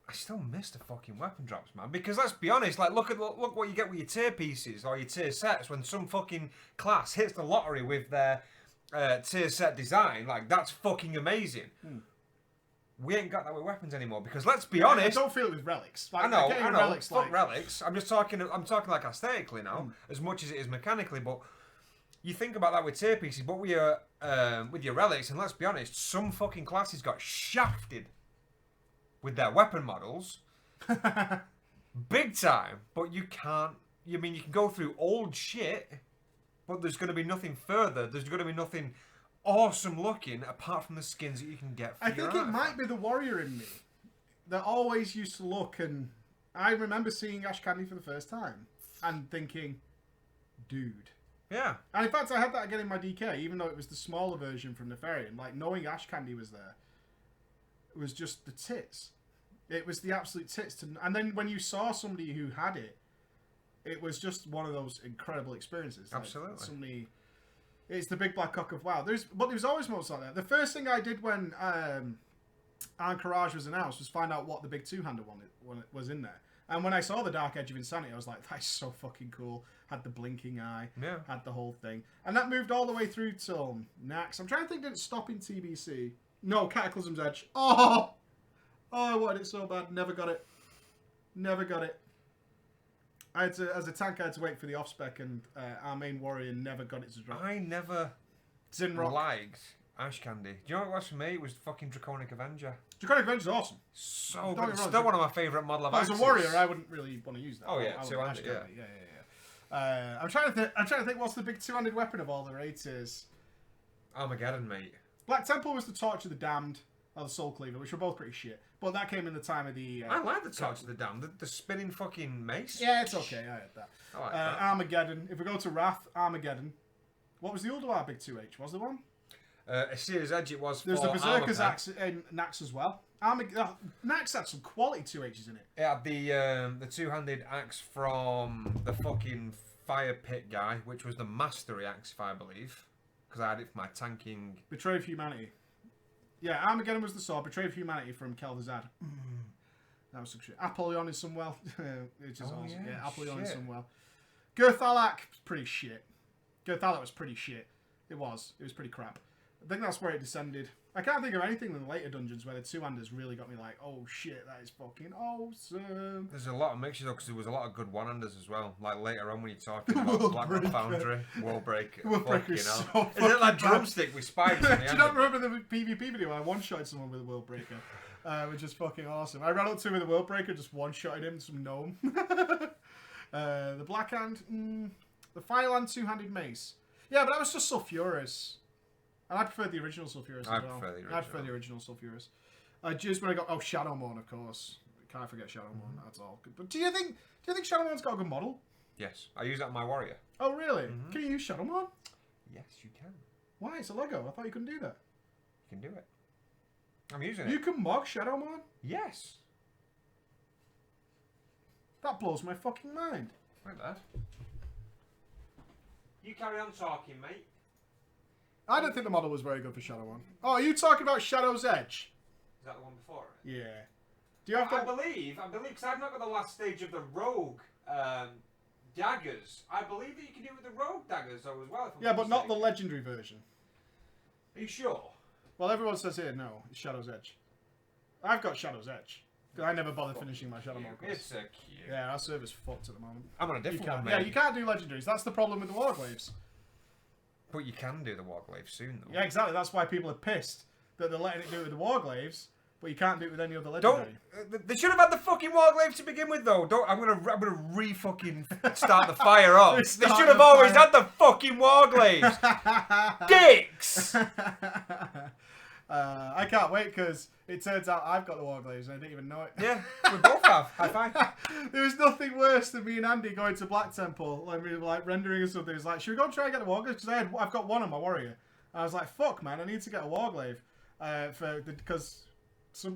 I still miss the fucking weapon drops, man. Because let's be honest, like look what you get with your tier pieces or your tier sets when some fucking class hits the lottery with their tier set design. Like that's fucking amazing. We ain't got that with weapons anymore because let's be honest. I don't feel it with relics. Like, I know. Relics, Fuck relics. I'm talking like aesthetically now, as much as it is mechanically. But you think about that with tier pieces, but with your relics, and let's be honest, some fucking classes got shafted with their weapon models, big time. But you can't. You mean you can go through old shit, but there's going to be nothing further. There's going to be nothing awesome looking apart from the skins that you can get for I think it might be the warrior in me that always used to look, and I remember seeing Ash Candy for the first time and thinking, dude. Yeah. And in fact, I had that again in my DK, even though it was the smaller version from Nefarian. Like, knowing Ash Candy was there, it was just the tits. It was the absolute tits. And then when you saw somebody who had it, it was just one of those incredible experiences. Like, absolutely. It's the big black cock of WoW. But there was always moments like that. The first thing I did when Anchorage was announced was find out what the big two-hander one was in there. And when I saw the Dark Edge of Insanity, I was like, that's so fucking cool. Had the blinking eye. Yeah. Had the whole thing. And that moved all the way through till Nax. I'm trying to think, did it stop in TBC? No, Cataclysm's Edge. Oh, I wanted it so bad. Never got it. Never got it. I had to, as a tank, I had to wait for the off-spec, and our main warrior never got it to drop. I never liked Ash Candy. Do you know what it was for me? It was fucking Draconic Avenger. Draconic Avenger is awesome. So good. It's still one of my favourite model of As a warrior, I wouldn't really want to use that. Oh yeah, two-handed, yeah. I'm trying to think. What's the big two-handed weapon of all the races? Armageddon, mate. Black Temple was the Torch of the Damned, or the Soul Cleaver, which were both pretty shit. But that came in the time of the. I like the Torch of the Damned. The spinning fucking mace. Yeah, it's okay. I had that. I like that. Armageddon. If we go to Wrath, Armageddon. What was the Ulduar big 2H? Was there one? A Seer's Edge it was. There's for the Berserker's Armor Axe in Nax as well. Nax had some quality 2Hs in it. It had the two-handed axe from the fucking Fire Pit guy, which was the Mastery axe, if I believe, because I had it for my tanking. Betrayal of Humanity. Yeah, Armageddon was the sword. Betrayal of Humanity from Kel'Thuzad. That was some shit. Apollyon is some well, which is awesome. Yeah, Apollyon is some well. Gurthalak, pretty shit. Gurthalak was pretty shit. It was pretty crap. I think that's where it descended. I can't think of anything in the later dungeons where the two-handers really got me like, oh shit, that is fucking awesome. There's a lot of mixtures though, because there was a lot of good one-handers as well. Like later on when you're talking about Black Rock Foundry, Worldbreaker. Worldbreaker is so Is it like drumstick with spikes on the end? Do you not remember the PvP video when I one-shotted someone with a Worldbreaker? Which is fucking awesome. I ran up to him with a Worldbreaker, just one-shotted him, some gnome. The Black Hand, the Fireland two-handed mace. Yeah, but that was just sulfurous. And I prefer the original sulfurous as well. I prefer the original sulfurous. Just when I got Shadowmourne, of course. Can't forget Shadowmourne. That's all good. But do you think Shadowmourne's got a good model? Yes, I use that on my warrior. Oh really? Can you use Shadowmourne? Yes, you can. Why? It's a Lego. I thought you couldn't do that. You can do it. I'm using it. You can mod Shadowmourne? Yes. That blows my fucking mind. Like that. You carry on talking, mate. I don't think the model was very good for Shadowmourne. Oh, are you talking about Shadow's Edge? Is that the one before it? Yeah. Do you have I believe, because I've not got the last stage of the rogue daggers. I believe that you can do it with the rogue daggers though as well. If I'm Yeah, but not the mistaken. legendary version. Are you sure? Well, everyone says here, no, it's Shadow's Edge. I've got Shadow's Edge. Because I never bother finishing my Shadow Mode quest. It's so cute. Yeah, our server's fucked at the moment. I'm on a You different can't, one, yeah, mate. you can't do legendaries. That's the problem with the Warglaves. But you can do the Warglaive soon, though. Yeah, exactly. That's why people are pissed that they're letting it do it with the Warglaves, but you can't do it with any other legendary. They should have had the fucking Warglaive to begin with, though. I'm gonna re-fucking start the fire up. They Restart should have the always fire. had the fucking Warglaives. Dicks! I can't wait because it turns out I've got the Warglaves and I didn't even know it. Yeah, we both have. High five. There was nothing worse than me and Andy going to Black Temple, like we were like rendering or something. It's like, should we go try and get the Warglaves? Because I've got one on my warrior. And I was like, fuck, man, I need to get a Warglaive because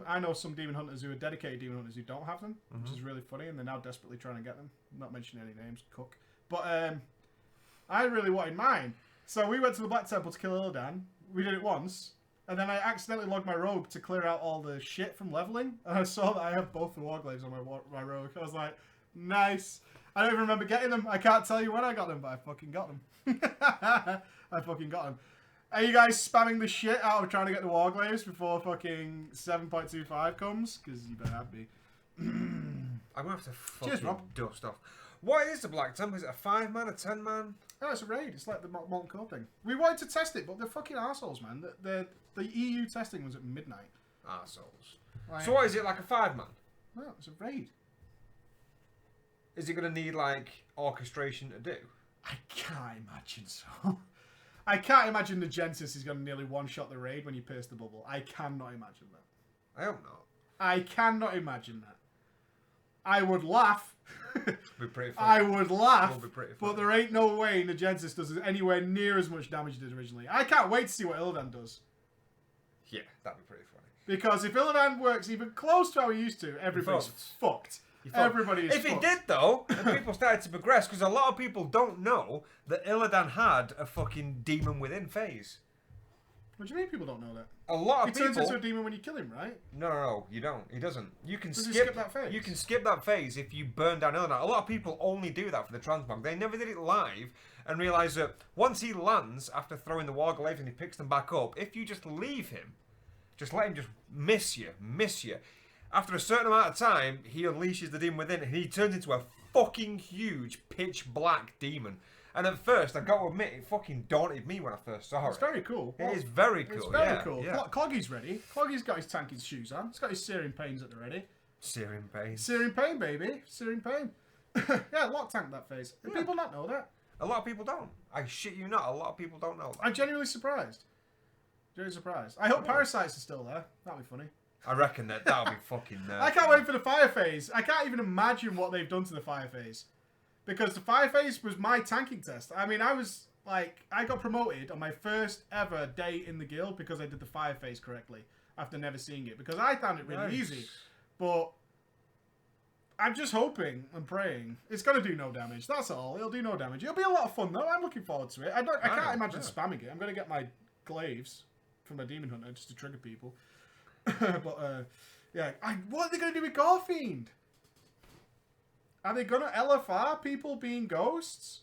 I know some demon hunters who are dedicated demon hunters who don't have them, which is really funny, and they're now desperately trying to get them. I'm not mentioning any names, cook. But I really wanted mine, so we went to the Black Temple to kill Illidan. We did it once. And then I accidentally logged my rogue to clear out all the shit from leveling. And I saw that I have both the Warglaives on my rogue. I was like, nice. I don't even remember getting them. I can't tell you when I got them, but I fucking got them. I fucking got them. Are you guys spamming the shit out of trying to get the Warglaives before fucking 7.25 comes? Because you better have me. I'm gonna have to fucking Cheers, Rob. dust off. What is the Black Temple? Is it a 5-man, a 10-man? Oh, it's a raid. It's like the Molten Core thing. We wanted to test it, but they're fucking assholes, man. The EU testing was at midnight. Arseholes. Like, So what is it, like a 5-man? no, it's a raid. Is it gonna need, like, orchestration to do? I can't imagine so. I can't imagine the Genesis is going to nearly one-shot the raid when you pierce the bubble. I cannot imagine that. I hope not. I cannot imagine that. I would laugh. Be pretty funny. I would laugh. Will be pretty But funny. there ain't no way the Genesis does anywhere near as much damage as it did originally. I can't wait to see what Illidan does. Yeah, that'd be pretty funny. Because if Illidan works even close to how he used to, everybody's fucked. Everybody is If he fucked. did, though, and people started to progress, because a lot of people don't know that Illidan had a fucking demon within phase. What do you mean people don't know that? A lot He of turns people. into a demon when you kill him, right? No, you don't. He doesn't. You can Does he skip skip that phase? You can skip that phase if you burn down Illidan. A lot of people only do that for the transmog. They never did it live and realise that once he lands after throwing the Warglaives and he picks them back up, if you just leave him, just let him just miss you. After a certain amount of time, he unleashes the demon within and he turns into a fucking huge pitch black demon. And at first, I got to admit, it fucking daunted me when I first saw It's it. very cool. It is very cool. It's very yeah, cool. Yeah. Cloggy's ready. Cloggy's got his tanking shoes on. He's got his Searing Pains at the ready. Searing pain. Searing Pain, baby. Searing Pain. Yeah, lock tank that phase. Do people not know that? A lot of people don't. I shit you not. A lot of people don't know that. I'm genuinely surprised. Genuinely surprised. I hope Parasites are still there. That'd be funny. I reckon that'll be fucking nerdy. I can't wait for the fire phase. I can't even imagine what they've done to the fire phase. Because the fire phase was my tanking test. I mean, I got promoted on my first ever day in the guild because I did the fire phase correctly after never seeing it. Because I found it really Nice. easy. But I'm just hoping and praying. It's going to do no damage. That's all. It'll do no damage. It'll be a lot of fun, though. I'm looking forward to it. I can't imagine spamming it. I'm going to get my glaives from a demon hunter just to trigger people. But, yeah. What are they going to do with Gorfiend? Are they going to LFR people being ghosts?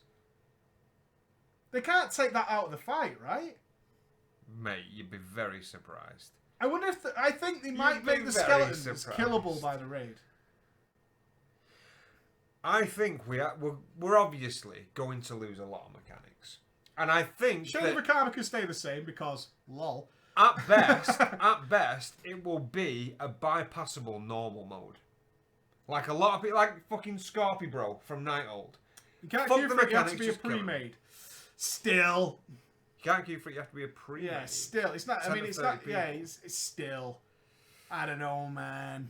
They can't take that out of the fight, right? Mate, you'd be very surprised. I wonder if... I think they might You'd make be the very skeletons surprised. killable by the raid. I think we're obviously going to lose a lot of mechanics. And I think Surely that Ricama can stay the same because, lol. at best, it will be a bypassable normal mode. Like a lot of people, like fucking Scorpy Bro from Night Old. You can't Fuck queue the for it, you have to mechanics, be a just kill 'em. pre-made. Still. You can't queue for it, you have to be a pre-made. Yeah, still. It's not, I 10 mean, to it's not, 30p. yeah, it's still. I don't know, man.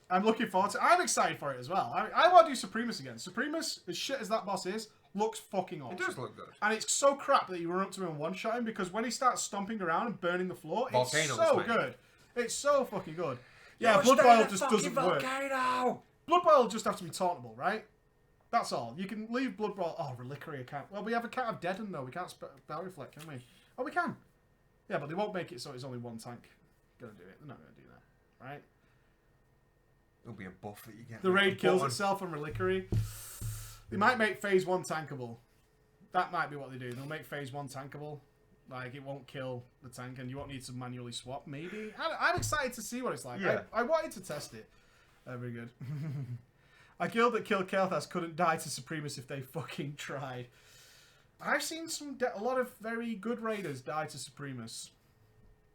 I'm looking forward to it. I'm excited for it as well. I want to do Supremus again. Supremus, as shit as that boss is, looks fucking awesome. It does look good. And it's so crap that you run up to him and one-shot him because when he starts stomping around and burning the floor, Volcanoes, it's so mate. good. It's so fucking good. Yeah, Yo, Blood stay Boil the just fucking doesn't work. volcano! Blood Boil just have to be tauntable, right? That's all. You can leave Blood Boil... Oh, Reliquary can't... Well, we have a Cat of Deaden, though. We can't spell Reflect, can we? Oh, we can. Yeah, but they won't make it so it's only one tank going to do it. They're not going to do that, right? It'll be a buff that you get. The raid kills button. itself on Reliquary. They might make phase 1 tankable. That might be what they do. They'll make phase 1 tankable. Like, it won't kill the tank and you won't need to manually swap, maybe. I'm excited to see what it's like. Yeah. I wanted to test it. Very good. A guild that killed Kel'Thas couldn't die to Supremus if they fucking tried. I've seen a lot of very good raiders die to Supremus.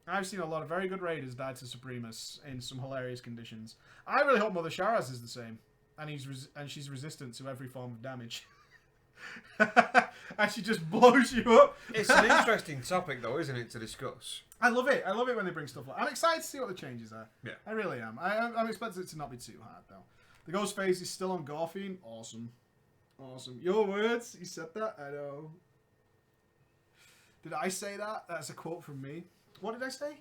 I've seen a lot of very good raiders die to Supremus in some hilarious conditions. I really hope Mother Sharaz is the same. And she's resistant to every form of damage. And she just blows you up. It's an interesting topic, though, isn't it, to discuss? I love it. I love it when they bring stuff like. I'm excited to see what the changes are. Yeah. I really am. I'm expecting it to not be too hard, though. The ghost phase is still on Gorfine. Awesome. Awesome. Your words. You said that? I know. Did I say that? That's a quote from me. What did I say?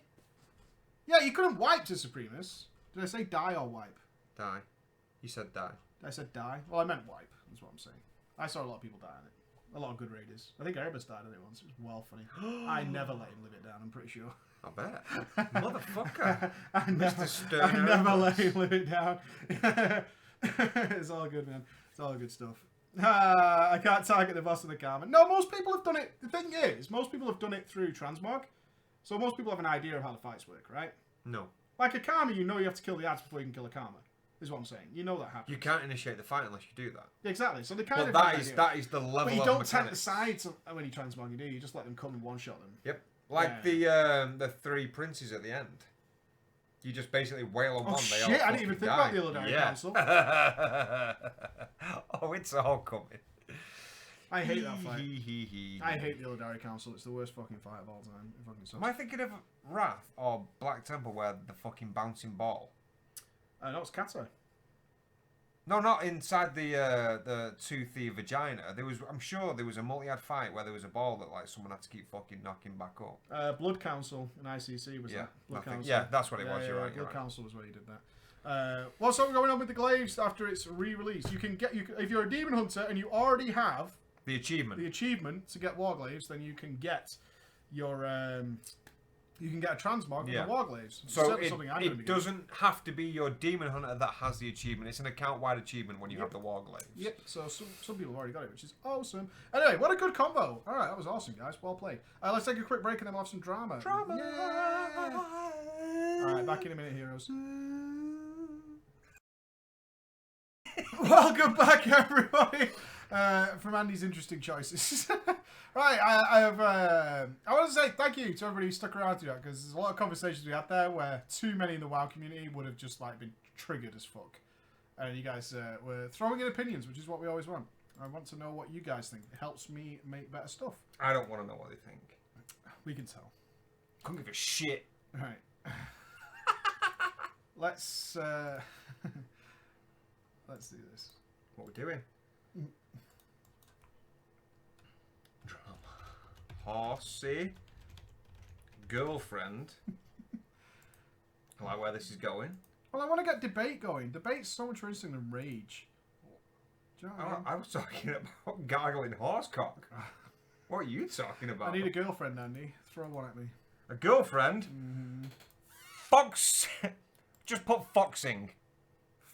Yeah, you couldn't wipe to Supremus. Did I say die or wipe? Die. You said die. I said die. Well, I meant wipe. That's what I'm saying. I saw a lot of people die on it. A lot of good raiders. I think Erebus died on it once. It was well funny. I never let him live it down, I'm pretty sure. I bet. Motherfucker. I never let him live it down. It's all good, man. It's all good stuff. I can't target the boss of the Karma. No, most people have done it. The thing is, most people have done it through transmog. So most people have an idea of how the fights work, right? No. Like a Karma, you know you have to kill the ads before you can kill a Karma. Is what I'm saying. You know that happens. You can't initiate the fight unless you do that. Exactly. So they kind But of. that is the level But you of don't tank the mechanics. sides when you transmog, you do. You just let them come and one-shot them. Yep. Like the three princes at the end. You just basically wail on Oh one. shit! They all I didn't even think about the Illidari Council. Oh, it's all coming. I hate that fight. Hee. I hate the Illidari Council. It's the worst fucking fight of all time. It fucking sucks. Am I thinking of Wrath or Black Temple where the fucking bouncing ball? No, it's Kata. No, not inside the toothy vagina. I'm sure there was a multi-ad fight where there was a ball that like someone had to keep fucking knocking back up. Blood Council in ICC was that? Blood Council. Yeah, that's what it was. You're right. Blood Council was where you did that. What's going on with the glaives after it's re-released? You can if you're a demon hunter and you already have The achievement to get Warglaives, then you can get your you can get a transmog with the Warglaives. So it doesn't have to be your demon hunter that has the achievement. It's an account-wide achievement when you have the Warglaives. Yep, so some people have already got it, which is awesome. Anyway, what a good combo. All right, that was awesome, guys. Well played. Let's take a quick break and then we'll have some drama. Yeah. All right, back in a minute, heroes. Welcome back, everybody. From Andy's interesting choices. Right, I want to say thank you to everybody who stuck around to that, because there's a lot of conversations we had there where too many in the WoW community would have just like been triggered as fuck. And you guys were throwing in opinions, which is what we always want. I want to know what you guys think. It helps me make better stuff. I don't want to know what they think. We can tell. Couldn't give a shit. All right. Let's let's do this. What we're doing? Drama. Horsey. Girlfriend. I like where this is going. Well, I want to get debate going. Debate's so much more interesting than rage. Do you know what I mean? I was talking about gargling horsecock. What are you talking about? I need a girlfriend, Andy. Throw one at me. A girlfriend? Mm-hmm. Fox. Just put foxing.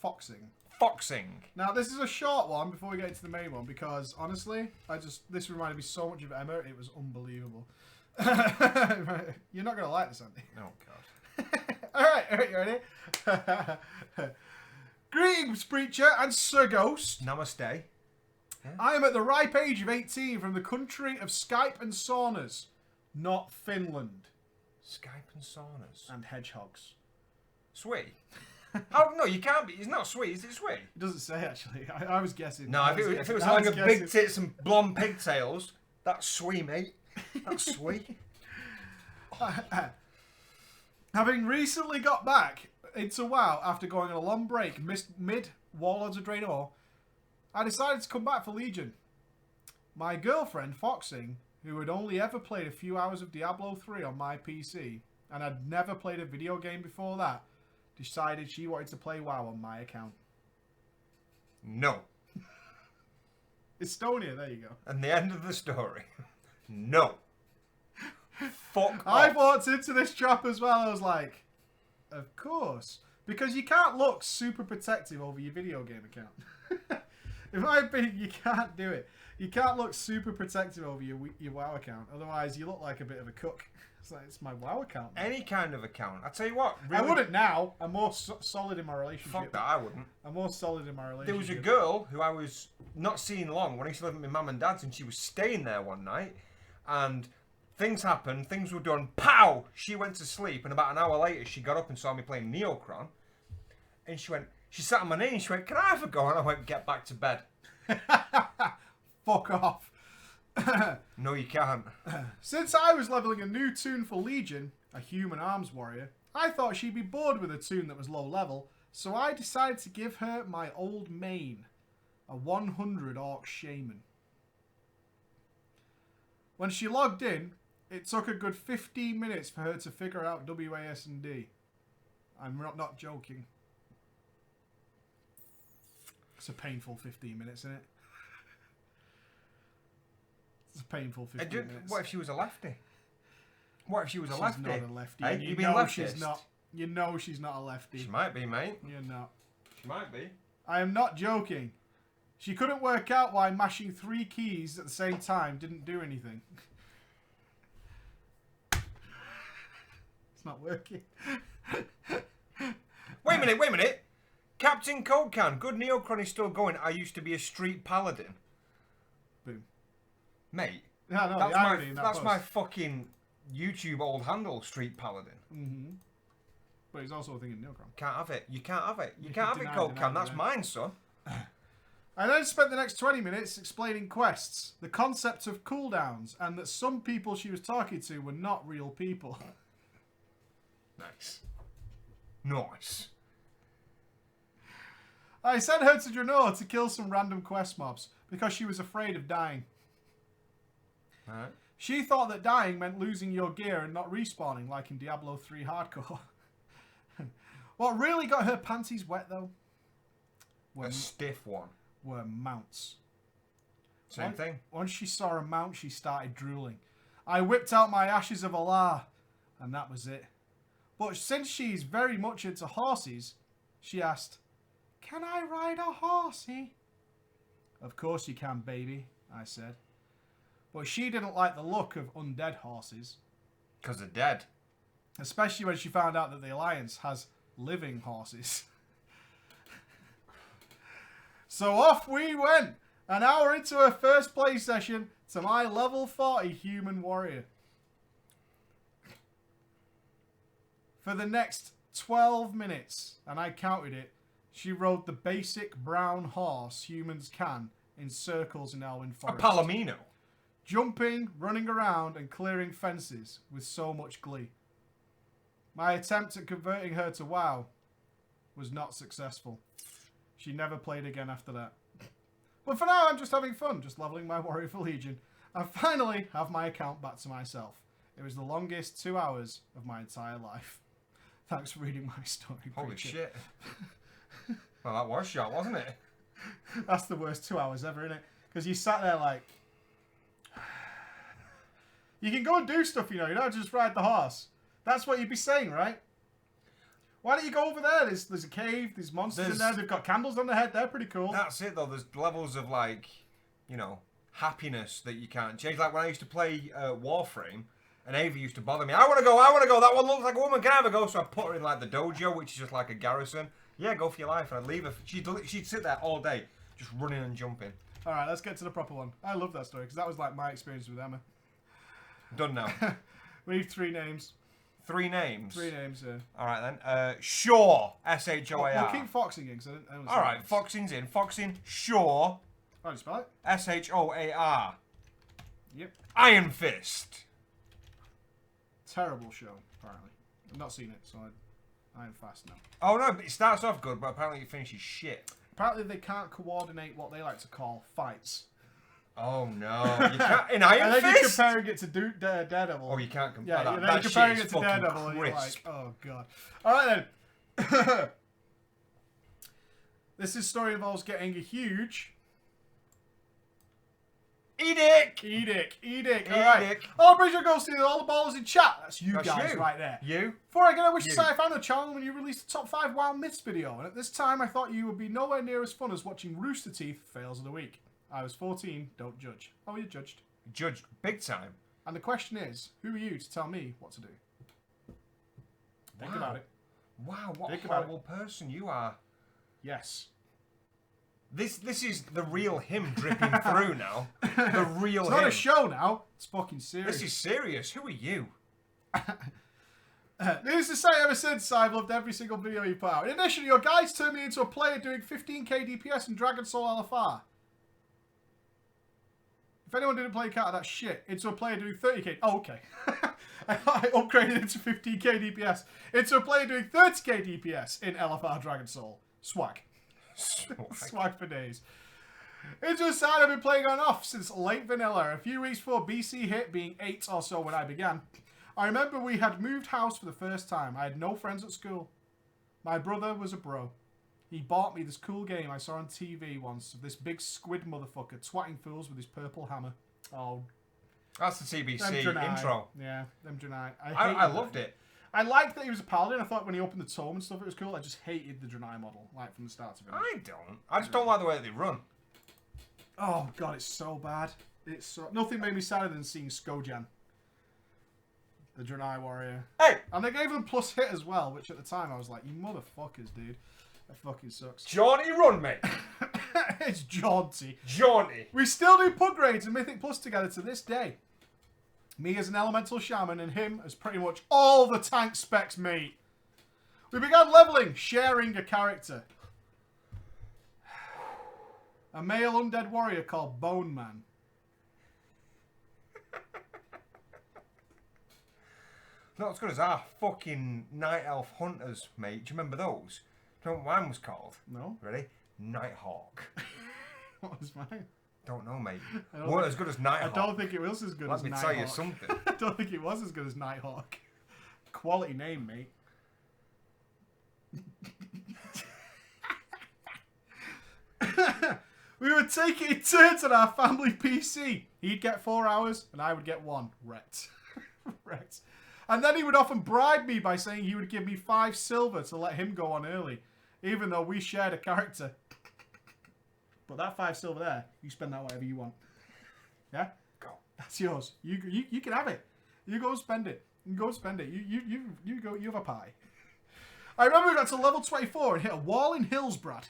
Foxing. Foxing. Now, this is a short one before we get into the main one, because honestly, this reminded me so much of Emma. It was unbelievable. You're not going to like this, Andy. Oh, God. All right, you ready? Greetings, Preacher and Sir Ghost. Namaste. I am at the ripe age of 18 from the country of Skype and saunas, not Finland. Skype and saunas. And hedgehogs. Sweet. Oh, no, you can't be. It's not sweet. Is it sweet? It doesn't say, actually. I was guessing. No, if it was like a big tits and blonde pigtails, that's sweet, mate. That's sweet. Having recently got back into WoW after going on a long break mid Warlords of Draenor, I decided to come back for Legion. My girlfriend, Foxing, who had only ever played a few hours of Diablo 3 on my PC, and had never played a video game before that, decided she wanted to play WoW on my account. No. Estonia, there you go. And the end of the story. No. Fuck I off. walked into this trap as well. I was like, of course. Because you can't look super protective over your video game account. In my opinion, you can't do it. You can't look super protective over your WoW account. Otherwise, you look like a bit of a cook. It's like, it's my WoW account. Man. Any kind of account. I tell you what. I wouldn't now. I'm more solid in my relationship. Fuck that, I wouldn't. I'm more solid in my relationship. There was a girl who I was not seeing long when I used to live with my mum and dad's, and she was staying there one night, and things happened, things were done, pow! She went to sleep, and about an hour later, she got up and saw me playing Neocron, and she sat on my knee, and she went, "Can I have a go?" And I went, "Get back to bed." Fuck off. No, you can't. Since I was leveling a new toon for Legion, a human arms warrior, I thought she'd be bored with a toon that was low level, so I decided to give her my old main, a 100 Orc Shaman. When she logged in, it took a good 15 minutes for her to figure out WASD. I'm not joking. It's a painful 15 minutes, isn't it? It's a painful 15 minutes. What if she was a lefty? What if she was a She's lefty? not a lefty. Hey, And you you been know leftist? she's not. You know she's not a lefty. She might be, mate. You're not. She might be. I am not joking. She couldn't work out why mashing 3 keys at the same time didn't do anything. It's not working. Wait a minute. Captain Coke Can, good Neocron is still going. I used to be a street paladin. Boom. Mate, No, that's the irony in that that's post. my fucking YouTube old handle, street paladin. Mm-hmm. But he's also thinking Neocron. Can't have it. You can't have it. You You can't have can it, deny, Coke deny, Can. That's deny. mine, son. I then spent the next 20 minutes explaining quests, the concept of cooldowns, and that some people she was talking to were not real people. Nice. I sent her to Draenor to kill some random quest mobs because she was afraid of dying. Alright. She thought that dying meant losing your gear and not respawning like in Diablo 3 Hardcore. What really got her panties wet though A stiff one. were mounts. Same thing. Once she saw a mount, she started drooling. I whipped out my Ashes of Allah, and that was it. But since she's very much into horses, she asked, "Can I ride a horsey?" "Of course you can, baby," I said. But she didn't like the look of undead horses, Because they're dead. especially when she found out that the Alliance has living horses. So off we went, an hour into her first play session, to my level 40 human warrior. For the next 12 minutes, and I counted it, she rode the basic brown horse humans can in circles in Elwyn A Forest. Palomino. Jumping, running around, and clearing fences with so much glee. My attempt at converting her to WoW was not successful. She never played again after that. But for now, I'm just having fun, just leveling my warrior for Legion. I finally have my account back to myself. It was the longest 2 hours of my entire life. Thanks for reading my story. Holy Preacher. shit. Well, that was shot, wasn't it? That's the worst 2 hours ever, isn't it? Because you sat there like... You can go and do stuff, you know. You don't just ride the horse. That's what you'd be saying, right? Why don't you go over there? There's a cave. There's monsters in there. They've got candles on their head. They're pretty cool. That's it, though. There's levels of, like, you know, happiness that you can't change. Like when I used to play Warframe, and Ava used to bother me. I want to go. That one looks like a woman. Can I have a go? So I put her in, like, the dojo, which is just like a garrison. Yeah, go for your life. And I'd leave her. She'd sit there all day, just running and jumping. All right, let's get to the proper one. I love that story because that was like my experience with Emma. Done now. We need 3 names. 3 names. 3 names, yeah. All right, then. Shaw. S-H-O-A-R. We'll keep foxing in because I don't All right, Foxing's in. Foxing. Shaw. How do you spell it? S-H-O-A-R. Yep. Iron Fist. Terrible show, apparently. I've not seen it, so I am fast now. Oh, no, but it starts off good, but apparently it finishes shit. Apparently they can't coordinate what they like to call fights. Oh, no. You can't, in Iron And then you're Fist? comparing it to Daredevil. Oh, you can't compare Yeah, that. and then That you're comparing shit it is to fucking Daredevil, and you're crisp. like, oh god. All right then. This story involves getting a huge Edic. All right. All Bridget goes to all the ballers in chat. That's you guys right there. You. Before I get on, wish to say I found the channel when you released the top 5 Wild Myths video, and at this time I thought you would be nowhere near as fun as watching Rooster Teeth fails of the week. I was 14. Don't judge. Oh, you judged. Judged big time. And the question is, who are you to tell me what to do? Think about it. Wow, what a horrible person you are. Yes. This is the real him dripping through now. The real It's him. not a show now. It's fucking serious. This is serious. Who are you? Needless to say, ever since, I've loved every single video you put out. In addition, your guides turned me into a player doing 15k DPS in Dragon Soul LFR. If anyone didn't play cat of that shit, into a player doing 30k. Oh, okay. I upgraded into 15k DPS. Into a player doing 30k DPS in LFR Dragon Soul. Swag. Swag for days. Into a side I've been playing on off since late vanilla, a few weeks before BC hit, being 8 or so when I began. I remember we had moved house for the first time. I had no friends at school. My brother was a bro. He bought me this cool game I saw on TV once of this big squid motherfucker twatting fools with his purple hammer. Oh, that's the TBC them Draenei. intro. Yeah, them Draenei. I loved it. I liked that he was a paladin. I thought when he opened the tome and stuff, it was cool. I just hated the Draenei model, like from the start to finish. I don't. I just don't like the way that they run. Oh god, it's so bad. It's so nothing made me sadder than seeing Skojan, the Draenei warrior. Hey! And they gave him plus hit as well, which at the time I was like, you motherfuckers, dude. That fucking sucks. Jaunty run, mate. It's jaunty. Jaunty. We still do pug raids and Mythic Plus together to this day. Me as an elemental shaman and him as pretty much all the tank specs, mate. We began leveling, sharing a character. A male undead warrior called Bone Man. Not as good as our fucking night elf hunters, mate. Do you remember those? Do you know what mine was called? No. Ready? Nighthawk. What was mine? Don't know, mate. Weren't as good as Nighthawk. I don't think it was as good as Nighthawk. Let me tell you something. I don't think it was as good as Nighthawk. Quality name, mate. We would take it in turns on our family PC. He'd get 4 hours and I would get 1. Wrecked. Wrecked. And then he would often bribe me by saying he would give me 5 silver to let him go on early, even though we shared a character. But that 5 silver there, you spend that whatever you want. Yeah? Go. That's yours. You can have it. You go and spend it. You go and spend it. You go. You have a pie. I remember we got to level 24 and hit a wall in Hillsbrad.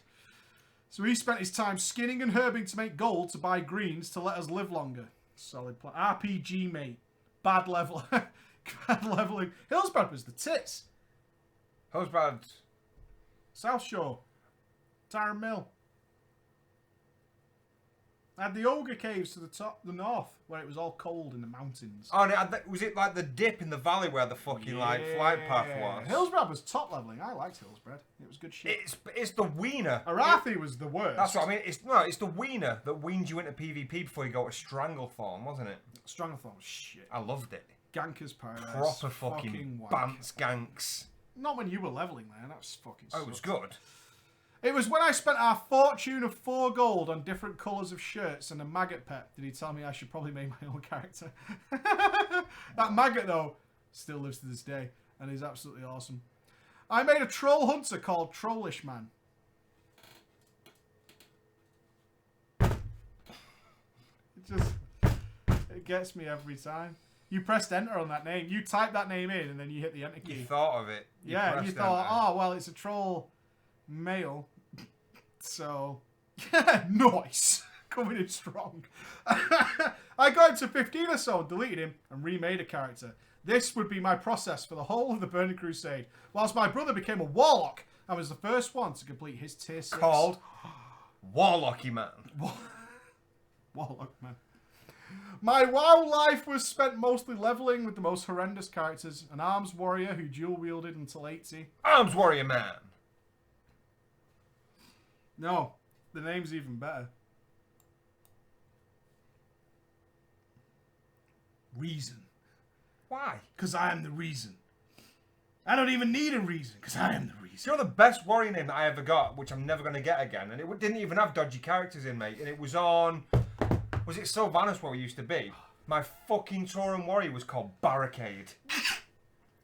So he spent his time skinning and herbing to make gold to buy greens to let us live longer. Solid plan. RPG, mate. Bad level. Bad leveling. Hillsbrad was the tits. Hillsbrad. South Shore. Tyrone Mill. I had the ogre caves to the north, where it was all cold in the mountains. Oh, and was it like the dip in the valley where the fucking like flight path was? Hillsbrad was top leveling. I liked Hillsbrad. It was good shit. It's the wiener. Arathi was the worst. That's what I mean. It's the wiener that weaned you into PvP before you go to Stranglethorn, wasn't it? Stranglethorn was shit. I loved it. Ganker's Paradise. Proper fucking Bants ganks. Not when you were leveling, man. That was fucking. Oh, it was good. It was when I spent our fortune of 4 gold on different colours of shirts and a maggot pet did he tell me I should probably make my own character. That maggot, though, still lives to this day and is absolutely awesome. I made a troll hunter called Trollish Man. It gets me every time. You pressed enter on that name. You type that name in and then you hit the enter key. You thought of it. You thought, oh, well, it's a troll male. So, nice. Coming in strong. I got him to 15 or so, deleted him, and remade a character. This would be my process for the whole of the Burning Crusade. Whilst my brother became a warlock, I was the first one to complete his tier 6. Called Warlocky Man. Warlock Man. My WoW life was spent mostly leveling with the most horrendous characters. An arms warrior who dual wielded until 80. Arms Warrior Man. No, the name's even better. Reason. Why? Because I am the reason. I don't even need a reason, because I am the reason. You're the best warrior name that I ever got, which I'm never going to get again. And it didn't even have dodgy characters in, mate. And it was on Was it Sylvanus where we used to be? My fucking Tauren warrior was called Barricade.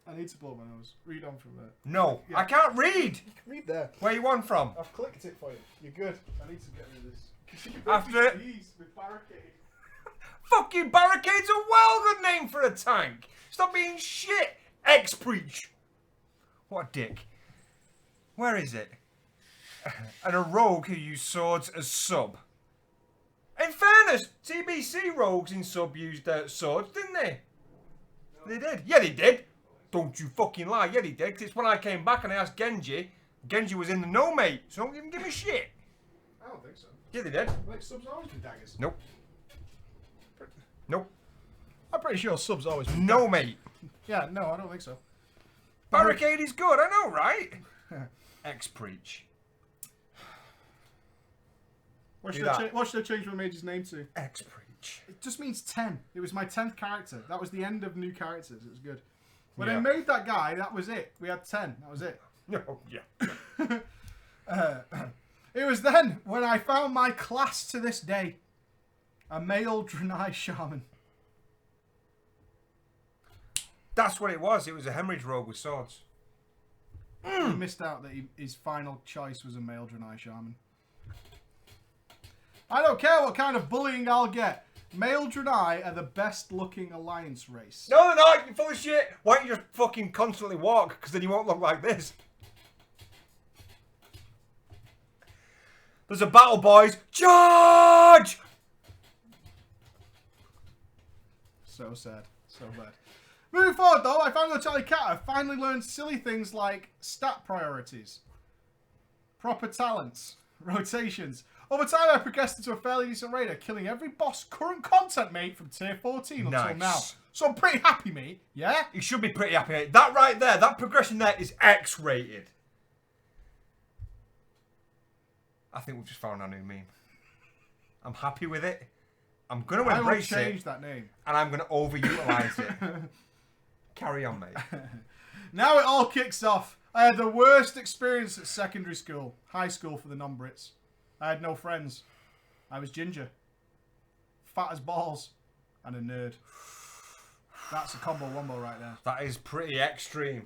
I need to blow my nose. Read on from there. No, Yeah. I can't read. You can read there. Where you on from? I've clicked it for you. You're good. I need to get rid of this. After- with Barricade. Fucking Barricade's a well good name for a tank. Stop being shit. X-Preach. What a dick. Where is it? And a rogue who used swords as sub. In fairness, TBC rogues in sub used swords, didn't they? No. They did. Yeah, they did. Don't you fucking lie. Yeah, they did. 'Cause it's when I came back and I asked Genji. Genji was in the no, mate. So don't even give me shit. I don't think so. Yeah, they did. Like, subs always been daggers. Nope. Nope. I'm pretty sure subs always been No, mate. Yeah, no, I don't think so. Barricade is good. I know, right? X-Preach. What Do should, that. what should I change my mage's name to? X-Preach. It just means 10. It was my 10th character. That was the end of new characters. It was good. When Yeah. I made that guy, that was it. We had 10. That was it. No, yeah. It was then when I found my class to this day. A male Draenei shaman. That's what it was. It was a hemorrhage rogue with swords. He missed out that his final choice was a male Draenei shaman. I don't care what kind of bullying I'll get. Male Draenei are the best looking alliance race. No, they're not. You're full of shit. Why don't you just fucking constantly walk? Because then you won't look like this. There's a battle, boys. Charge! So sad. So bad. Moving forward, though, I found the Charlie Cat. I finally learned silly things like stat priorities, proper talents, rotations. Over time, I progressed into a fairly decent raider, killing every boss current content mate from tier 14 until Nice. now. So I'm pretty happy, mate. Yeah? You should be pretty happy, mate. That right there, that progression there is X-rated. I think we've just found our new meme. I'm happy with it. I'm going to I will embrace change it. that name. And I'm going to overutilise it. Carry on, mate. Now it all kicks off. I had the worst experience at secondary school, high school for the non-Brits. I had no friends. I was ginger, fat as balls, and a nerd. That's a combo wombo right there. That is pretty extreme.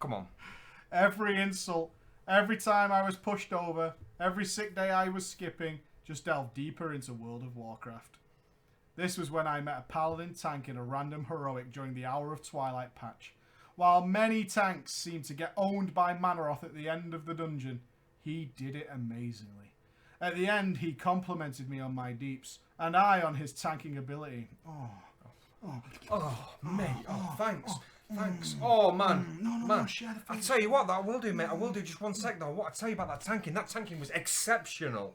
Come on. Every insult, every time I was pushed over, every sick day I was skipping, just delved deeper into World of Warcraft. This was when I met a paladin tank in a random heroic during the Hour of Twilight patch. While many tanks seemed to get owned by Manaroth at the end of the dungeon, he did it amazingly. At the end, he complimented me on my deeps, and I on his tanking ability. Oh, mate. Oh, thanks. Thanks. Oh, man. No, share the I'll feelings. tell you what, that I will do, mate. I will do. Just 1 sec, though. What I tell you about that tanking was exceptional.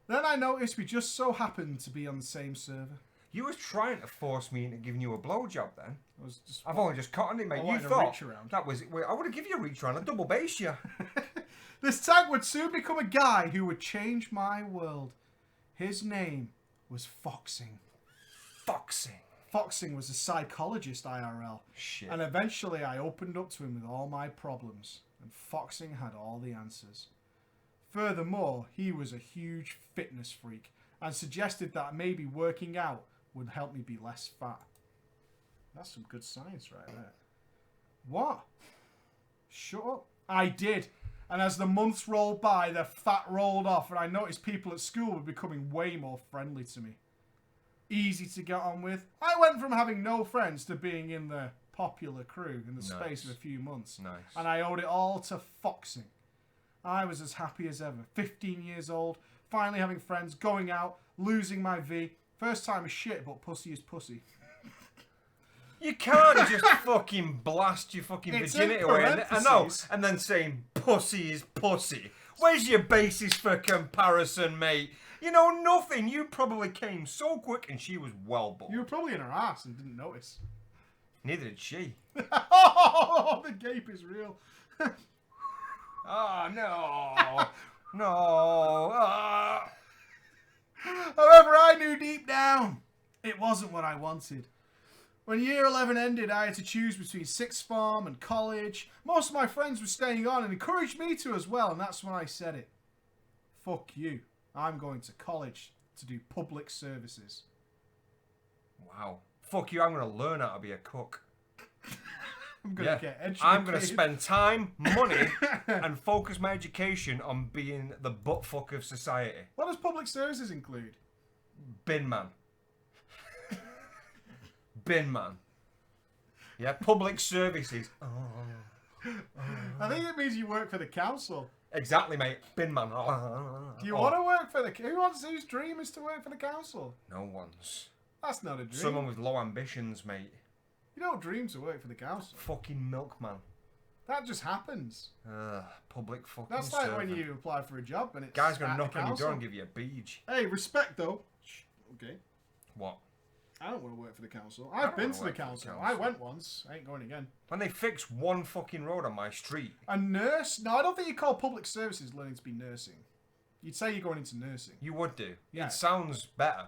Then I noticed we just so happened to be on the same server. You was trying to force me into giving you a blowjob then. I was just I've only just caught on it, mate. I You wanted a thought reach around. that was it. I would have given you a reach around and double base you. This tank would soon become a guy who would change my world. His name was Foxing. Foxing. Foxing was a psychologist IRL. Shit. And eventually I opened up to him with all my problems. And Foxing had all the answers. Furthermore, he was a huge fitness freak and suggested that maybe working out would help me be less fat. That's some good science right there. What? Shut up. I did. And as the months rolled by, the fat rolled off and I noticed people at school were becoming way more friendly to me. Easy to get on with. I went from having no friends to being in the popular crew in the space of a few months. Nice. And I owed it all to Foxing. I was as happy as ever. 15 years old, finally having friends, going out, losing my V. First time is shit, but pussy is pussy. You can't just fucking blast your fucking It's virginity in away. I know. parentheses. And then saying pussy is pussy. Where's your basis for comparison, mate? You know nothing. You probably came so quick and she was well bored. You were probably in her ass and didn't notice. Neither did she. Oh, the gape is real. Oh, no. No. However, I knew deep down It wasn't what I wanted. When year 11 ended, I had to choose between sixth form and college. Most of my friends were staying on and encouraged me to as well, and that's when I said it. Fuck you. I'm going to college to do public services. Wow. Fuck you, I'm going to learn how to be a cook. I'm going to get educated. I'm going to spend time, money, and focus my education on being the buttfuck of society. What does public services include? Bin man. Bin man. Yeah, public services. I think it means you work for the council. Exactly, mate. Bin man. Do you want to work for the... Whose dream is to work for the council? No one's. That's not a dream. Someone with low ambitions, mate. You don't dream to work for the council. Fucking milkman. That just happens. Public fucking That's like servant. when you apply for a job and it's Guy's going at to the knock on your council. door and give you a beach. Hey, respect though. Okay. What? I don't want to work for the council. I've been wanna to the work for the council. council. I went once. I ain't going again. When they fix one fucking road on my street. A nurse? No, I don't think you call public services learning to be nursing. You'd say you're going into nursing. You would do. Yeah. It sounds better.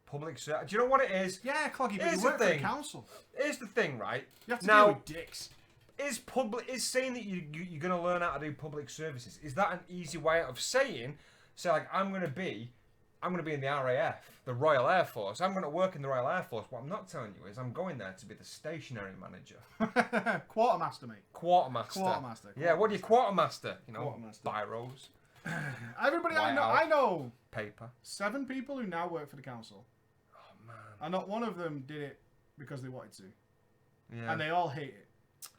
Public service. Do you know what it is? Yeah, Cloggy, but Here's you the work for the thing. council. Here's the thing, right? You have to Now, deal with dicks. Is saying that you're going to learn how to do public services, is that an easy way of saying, say like, I'm going to be in the RAF, the Royal Air Force. I'm going to work in the Royal Air Force. What I'm not telling you is I'm going there to be the stationary manager. Quartermaster, mate. Quartermaster. Quartermaster. Yeah, what do you quartermaster? You know, Quartermaster. biros, Everybody White I House. know paper. 7 people who now work for the council. Oh, man. And not one of them did it because they wanted to. Yeah. And they all hate it.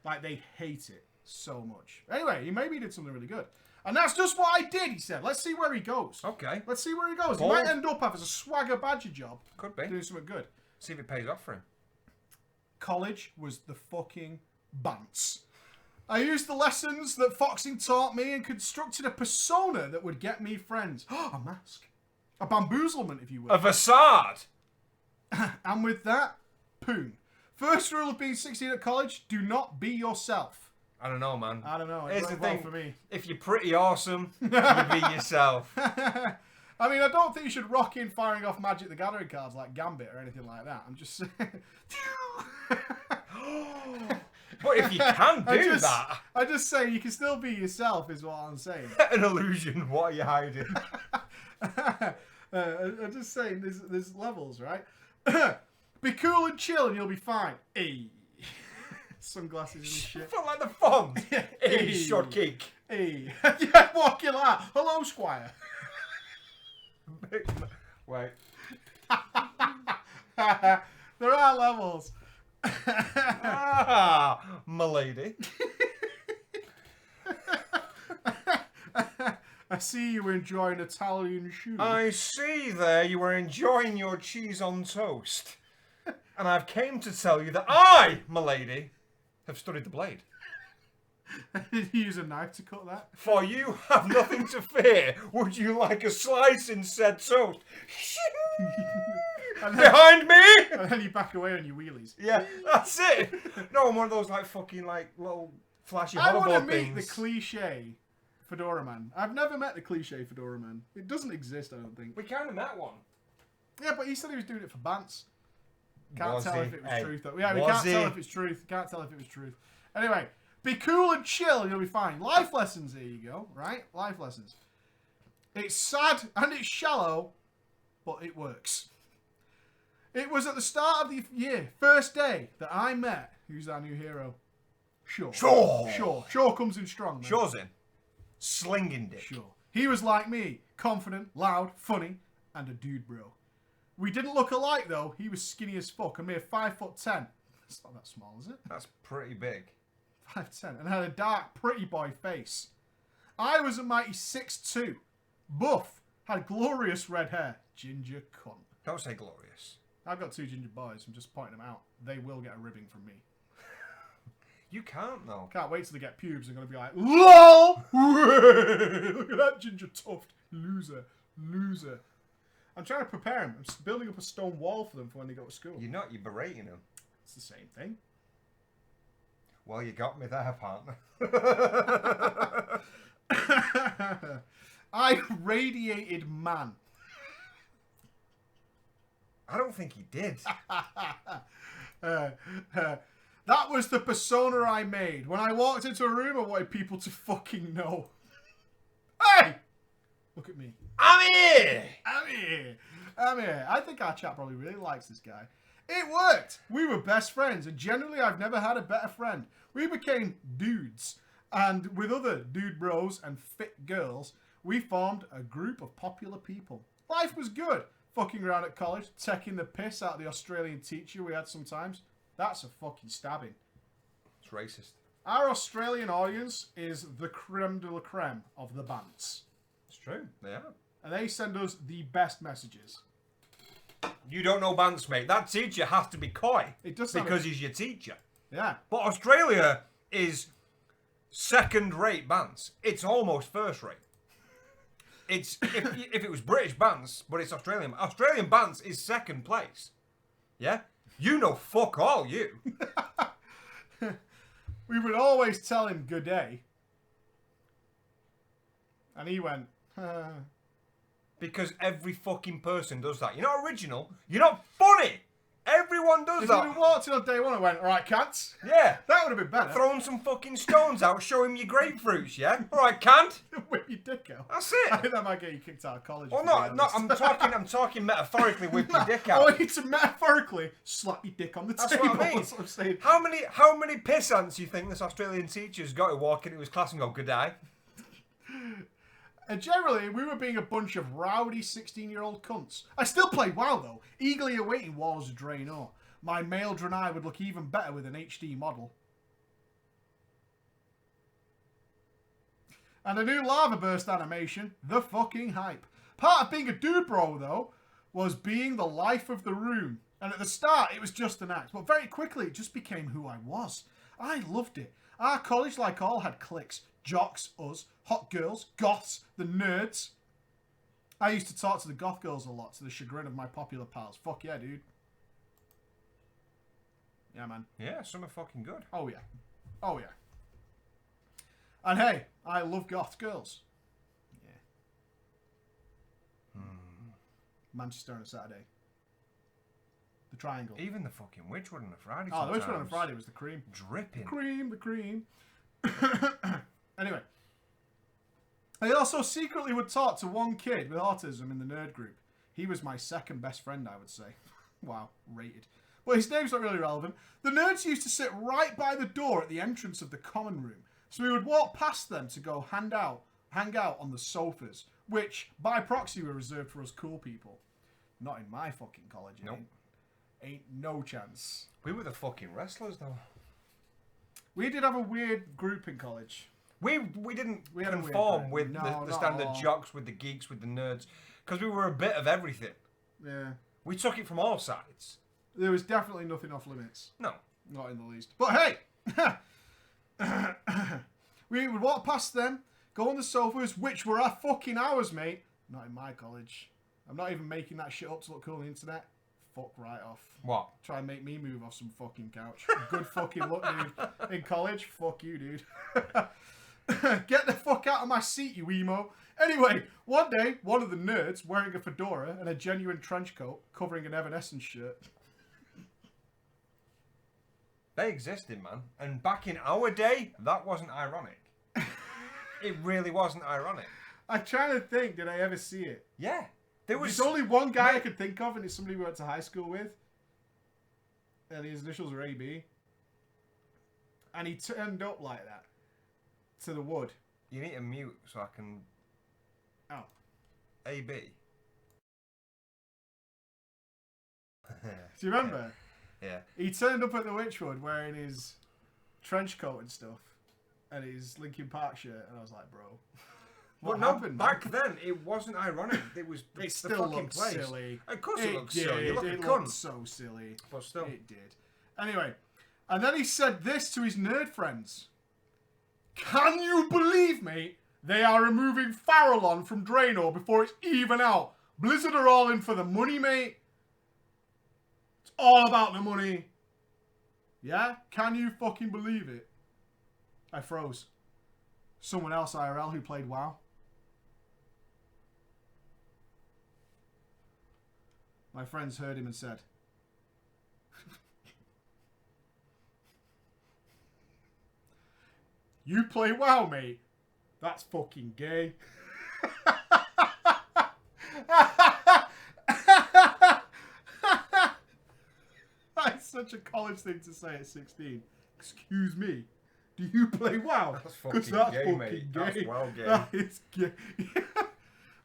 Like, they hate it so much. Anyway, maybe he did something really good. And that's just what I did, he said. Let's see where he goes. Okay. Let's see where he goes. Bold. He might end up having a swagger badger job. Could be. Doing something good. See if it pays off for him. College was the fucking bants. I used the lessons that Foxing taught me and constructed a persona that would get me friends. A mask. A bamboozlement, if you will. A facade. And with that, poon. First rule of being 16 at college, do not be yourself. I don't know, man. I don't know. It Here's the worked well thing. for me. If you're pretty awesome, you be yourself. I mean, I don't think you should rock in firing off Magic the Gathering cards like Gambit or anything like that. I'm just saying. But if you can do that, I just say you can still be yourself, is what I'm saying. an illusion. What are you hiding? I'm just saying, there's levels, right? Be cool and chill, and you'll be fine. Hey, sunglasses and shit. Felt like the font. Hey. Hey, short cake. Hey, yeah, walking like that. Hello, Squire. Wait. There are levels. Milady. I see you enjoying Italian shoes. I see there you were enjoying your cheese on toast. And I've came to tell you that I, milady, have studied the blade. Did you use a knife to cut that? For you have nothing to fear. Would you like a slice in said toast? And then, Behind me! and then you back away on your wheelies. Yeah, that's it. No, I'm one of those like fucking like little flashy I want to hoverboard meet things. the cliche fedora man. I've never met the cliche fedora man. It doesn't exist, I don't think. We kind of met one. Yeah, but he said he was doing it for bants. Can't Was tell he? if it was Hey, truth though. Yeah, we was can't tell he? if it's truth. Can't tell if it was truth. Anyway, be cool and chill, you'll be fine. Life lessons, here you go, right? Life lessons. It's sad and it's shallow, but it works. It was at the start of the year, first day, that I met, who's our new hero? Shaw. Shaw comes in strong, man. Shaw's in. Slinging dick. Shaw. He was like me, confident, loud, funny, and a dude bro. We didn't look alike though. He was skinny as fuck, a mere 5'10". It's not that small, is it? That's pretty big. 5'10", and had a dark, pretty boy face. I was a mighty 6'2", buff, had glorious red hair, ginger cunt. Don't say glorious. I've got 2 ginger boys. I'm just pointing them out. They will get a ribbing from me. You can't though. Can't wait till they get pubes. They're going to be like, LOL! Look at that ginger tuft. Loser. Loser. I'm trying to prepare them. I'm building up a stone wall for them for when they go to school. You're not. You're berating them. It's the same thing. Well, you got me there, partner. I radiated man. I don't think he did. That was the persona I made. When I walked into a room, I wanted people to fucking know. Hey! Look at me. I'm here! I'm here. I'm here. I think our chat probably really likes this guy. It worked. We were best friends, and generally I've never had a better friend. We became dudes, and with other dude bros and fit girls, we formed a group of popular people. Life was good. Fucking around at college, taking the piss out of the Australian teacher we had sometimes. That's a fucking stabbing. It's racist. Our Australian audience is the creme de la creme of the bants. It's true. They are. And they send us the best messages. You don't know Bants, mate. That teacher has to be coy. It does sound because he's your teacher. Yeah. But Australia is second-rate Bants. It's almost first-rate. It's if it was British Bants, but it's Australian. Australian Bants is second place. Yeah? You know fuck all, you. We would always tell him good day. And he went, Because every fucking person does that. You're not original. You're not funny. Everyone does If that. you'd have walked in on day one and went, alright, cats. Yeah. That would have been better. Throwing some fucking stones out, show him your grapefruits, yeah? Alright, can't. Whip your dick out. That's I it. think that might get you kicked out of college. Well, if you're no, honest. I'm talking metaphorically with your dick I out. want you to metaphorically slap your dick on the That's table. what I mean. That's what I'm saying. How many pissants you think this Australian teacher's got to walk into his class and go, good day? And generally, we were being a bunch of rowdy 16-year-old cunts. I still played WoW, though, eagerly awaiting Wars of Draenor. My male Draenei would look even better with an HD model. And a new lava burst animation, the fucking hype. Part of being a dude bro, though, was being the life of the room. And at the start, it was just an act, but very quickly, it just became who I was. I loved it. Our college, like all, had cliques. Jocks, us, hot girls, goths, the nerds. I used to talk to the goth girls a lot, to the chagrin of my popular pals. Fuck yeah, dude. Yeah, man. Yeah, some are fucking good. Oh, yeah. Oh, yeah. And hey, I love goth girls. Yeah. Manchester on a Saturday. The Triangle. Even the fucking Witchwood on a Friday. Oh, the Witchwood on a sometimes. Friday was the cream. Dripping. The cream. Anyway. I also secretly would talk to one kid with autism in the nerd group. He was my second best friend, I would say. Wow, rated. But his name's not really relevant. The nerds used to sit right by the door at the entrance of the common room. So we would walk past them to go hang out on the sofas, which, by proxy, were reserved for us cool people. Not in my fucking college, Nope. Ain't no chance. We were the fucking wrestlers, though. We did have a weird group in college. We didn't We had a weird conform group. with No, the not standard at all. jocks, with the geeks, with the nerds, because we were a bit of everything. Yeah. We took it from all sides. There was definitely nothing off limits. No. Not in the least. But hey! We would walk past them, go on the sofas, which were our fucking hours, mate. Not in my college. I'm not even making that shit up to look cool on the internet. Fuck right off. What? Try and make me move off some fucking couch. Good fucking luck, dude. In college, fuck you, dude. Get the fuck out of my seat, you emo. Anyway, one day, one of the nerds, wearing a fedora and a genuine trench coat, covering an Evanescence shirt. They existed, man. And back in our day, that wasn't ironic. It really wasn't ironic. I'm trying to think, did I ever see it? Yeah. There was There's only one guy I could think of, and it's somebody we went to high school with. And his initials were AB. And he turned up like that. To the wood. You need to mute so I can... Oh. AB. Do you remember? Yeah. He turned up at the Witchwood wearing his trench coat and stuff. And his Linkin Park shirt. And I was like, bro. What But no, happened? back then, it wasn't ironic. It was the, It the still fucking looked place. silly. Of course it looks did. silly. You look a It cunt. looked so silly. But still. It did. Anyway. And then he said this to his nerd friends. Can you believe, mate? They are removing Farallon from Draenor before it's even out. Blizzard are all in for the money, mate. It's all about the money. Yeah? Can you fucking believe it? I froze. Someone else IRL who played WoW. My friends heard him and said, "You play WoW, mate? That's fucking gay." That's such a college thing to say at 16. Excuse me, do you play WoW? That's 'Cause fucking gay, mate. That's gay. well gay. That is gay.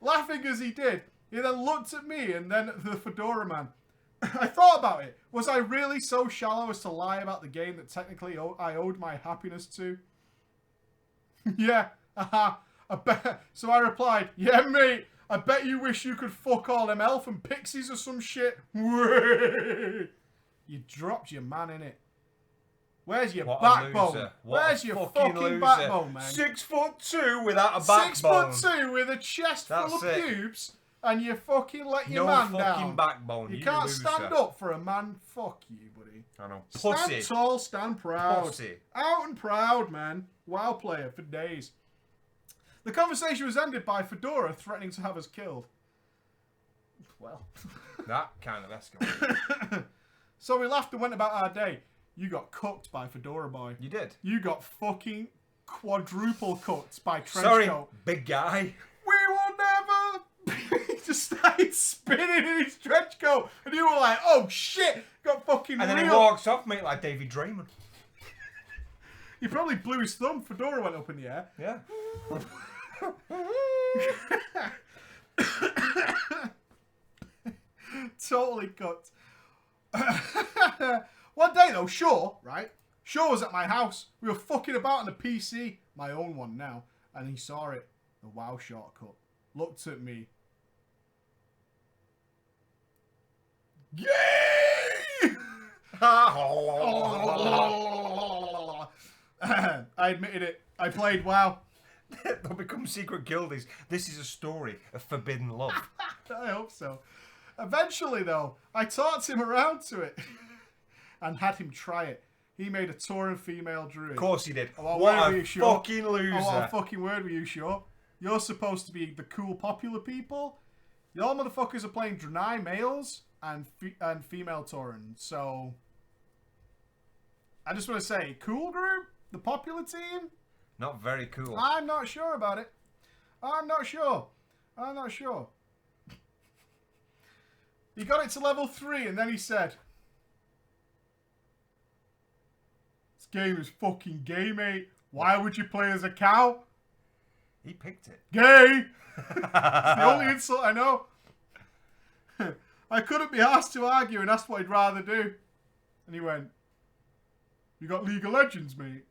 Laughing as he did, he then looked at me and then at the fedora man. I thought about it. Was I really so shallow as to lie about the game that technically I owed my happiness to? Yeah, I bet. So I replied, "Yeah, mate, I bet you wish you could fuck all them elf and pixies or some shit." You dropped your man in it. Where's your What a backbone? loser. Where's your fucking loser. backbone, man? 6'2" without a backbone. 6'2" with a chest That's full of it. pubes, and you fucking let your No man fucking down. backbone. You You can't loser. stand up for a man. Fuck you, buddy. I know. Pussy. Stand tall, stand proud. Pussy. Out and proud, man. WoW player for days. The conversation was ended by Fedora threatening to have us killed. Well. That kind of escalated. So we laughed and went about our day. You got cooked by Fedora Boy. You did. You got fucking quadruple cooked by Trenchcoat. Sorry, big guy. We will never. He just started spinning in his trench coat, and you were like, "Oh shit!" Got fucking And then real. he walks off, mate, like David Draymond. He probably blew his thumb. Fedora went up in the air. Yeah. Totally cooked. One day though, Shaw, right? Shaw was at my house. We were fucking about on the PC, my own one now, and he saw it. The WoW shortcut. Looked at me. Gay! I admitted it. I played WoW. They'll become secret guildies. This is a story of forbidden love. I hope so. Eventually, though, I talked him around to it and had him try it. He made a Tauran female druid. Of course he did. Oh, what where a are you, Shaw? fucking loser. Oh, what a fucking word were you, Shaw? You're supposed to be the cool, popular people. Y'all motherfuckers are playing Draenei males and female Tauran. So, I just want to say, cool group? The popular team? Not very cool. I'm not sure about it. I'm not sure. He got it to level 3 and then he said, "This game is fucking gay, mate. Why would you play as a cow? He picked it. Gay!" It's the only insult I know. I couldn't be asked to argue and asked what he'd rather do. And he went, "You got League of Legends, mate."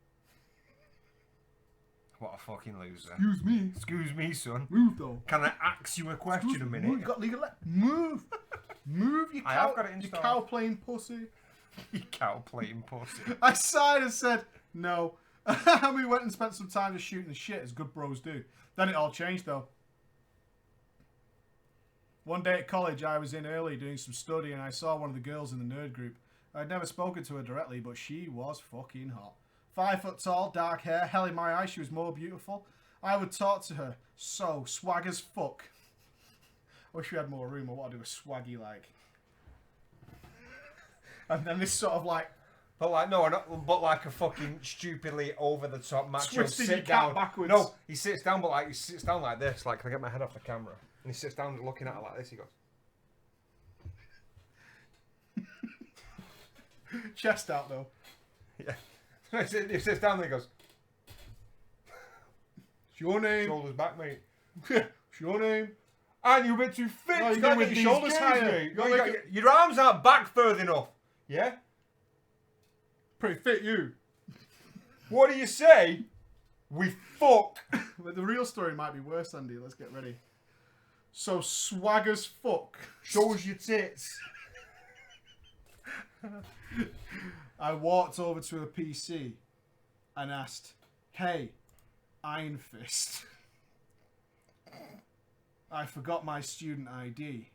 What a fucking loser. Excuse me. Excuse me, son. Move though. Can I ask you a question a minute? You got League of Legends. Move. Move, you cow. I have got it you installed. cow playing pussy. You cow playing pussy. I sighed and said, "No." And we went and spent some time just shooting the shit as good bros do. Then it all changed though. One day at college, I was in early doing some study and I saw one of the girls in the nerd group. I'd never spoken to her directly, but she was fucking hot. 5 foot tall, dark hair, hell in my eyes, she was more beautiful. I would talk to her, so swag as fuck. I wish we had more room. I want to do a swaggy like. And then this sort of like But like, no, not, but like a fucking stupidly over the top macho twisting your sit cat down. backwards. No, he sits down, but like he sits down like this. Like, can I get my head off the camera? And he sits down looking at her like this. He goes, chest out though. yeah. He sits down and he goes, It's your name. shoulders back, mate. It's your name. And you're a bit too fit No, you to gotta go get with your these shoulders games, higher. mate. You gotta You make gotta get- your arms aren't back further enough. Yeah? Pretty fit you. What do you say? We fuck. But the real story might be worse, Andy. Let's get ready. So swag as fuck. Shows your tits. I walked over to a PC and asked, "Hey, Iron Fist. I forgot my student ID.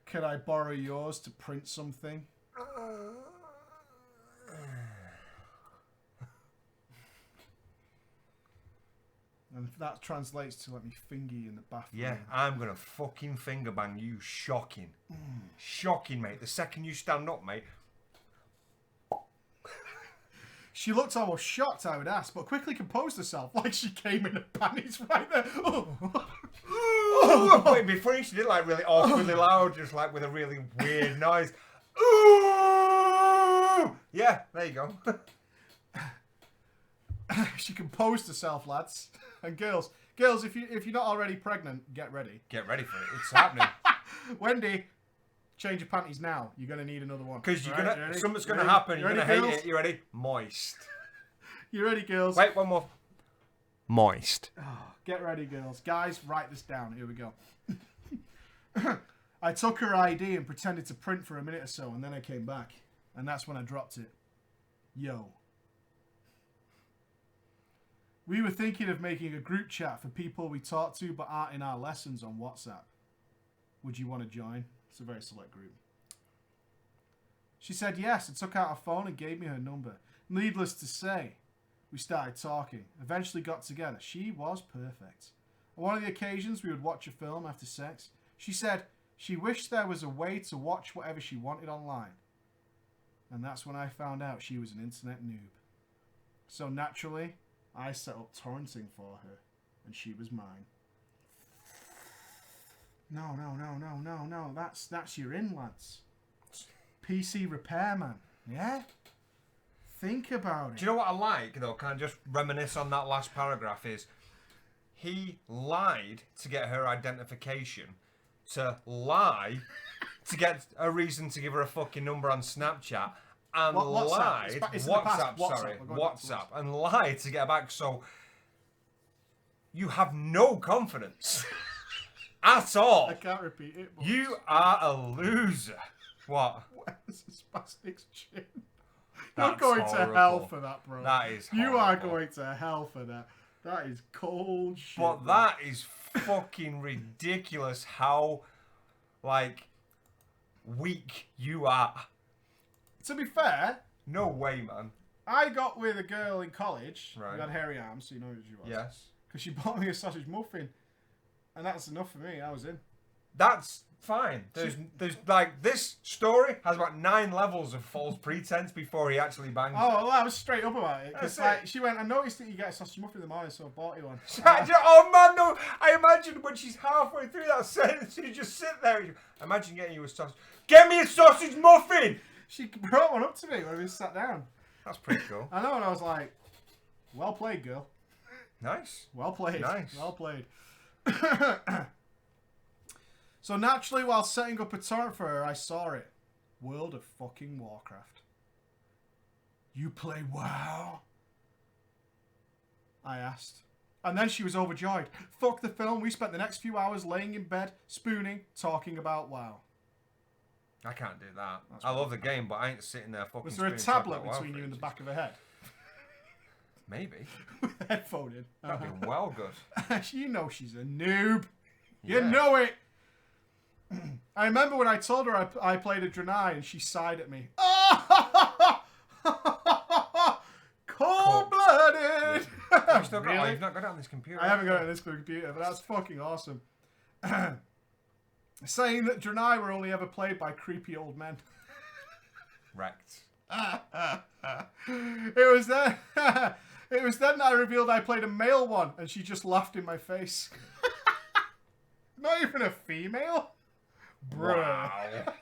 Could I borrow yours to print something?" And that translates to let me finger you in the bathroom. Yeah, I'm gonna fucking finger bang you. Shocking. Shocking, mate. The second you stand up, mate. She looked almost shocked, I would ask, but quickly composed herself, like she came in her panties right there. Wait, before she did like really awkwardly loud, just like with a really weird noise. Ooh! Yeah, there you go. She composed herself, lads and girls. Girls, if you're not already pregnant, get ready. Get ready for it. It's happening. Wendy, change your panties now. You're gonna need another one. Because Right, something's gonna happen. You're gonna hate girls? it. You ready? Moist. You ready, girls? Wait, one more. Moist. Get ready, girls. Guys, write this down. Here we go. I took her ID and pretended to print for a minute or so, and then I came back. And that's when I dropped it. Yo. We were thinking of making a group chat for people we talk to but aren't in our lessons on WhatsApp. Would you want to join? It's a very select group. She said yes and took out her phone and gave me her number. Needless to say, we started talking. Eventually got together. She was perfect. On one of the occasions we would watch a film after sex, she said she wished there was a way to watch whatever she wanted online. And that's when I found out she was an internet noob. So naturally, I set up torrenting for her, and she was mine. No. That's your in, lads. PC repairman. Yeah? Think about it. Do you know what I like, though? Can I just reminisce on that last paragraph? Is he lied to get her identification, to lie to get a reason to give her a fucking number on Snapchat, and WhatsApp? lied It's in the past. WhatsApp, and lied to get her back. So you have no confidence at all. I can't repeat it. But You are a loser. What? Where's the spastic's chin? That's You're going to horrible. hell for that, bro. That is You are horrible. going to hell for that. That is cold shit. But bro. that is fucking ridiculous how, like, weak you are. To be fair, No way, man. I got with a girl in college Right. who had hairy arms, so you know who she was. Yes. Because she bought me a sausage muffin. And that's enough for me. I was in. That's fine. There's like, this story has about 9 levels of false pretense before he actually bangs it. Oh, well, I was straight up about it. Because That's like, she went, I noticed that you get a sausage muffin in the morning, so I bought you one. Oh man, no! I imagine when she's halfway through that sentence, you just sit there. And imagine getting you a sausage. Get me a sausage muffin. She brought one up to me when we sat down. That's pretty cool. I know, and I was like, well played, girl. Nice. Well played. Nice. Well played. So naturally, while setting up a torrent for her, I saw it. World of fucking Warcraft. You play WoW? I asked. And then she was overjoyed. Fuck the film. We spent the next few hours laying in bed, spooning, talking about WoW. I can't do that. I love the game, but I ain't sitting there fucking. Was there a spinning top tablet like between you and the ages. back of her head? Maybe. With a headphone in. That'd be well good. You know she's a noob. You Yeah. know it. I remember when I told her I played a Draenei and she sighed at me. Cold-blooded. You've still got, oh, Really? you've not got it on this computer. I haven't got it on this computer, but that's fucking awesome. Saying that Draenei were only ever played by creepy old men. Wrecked. It was then that I revealed I played a male one, and she just laughed in my face. Not even a female? Bruh. Wow.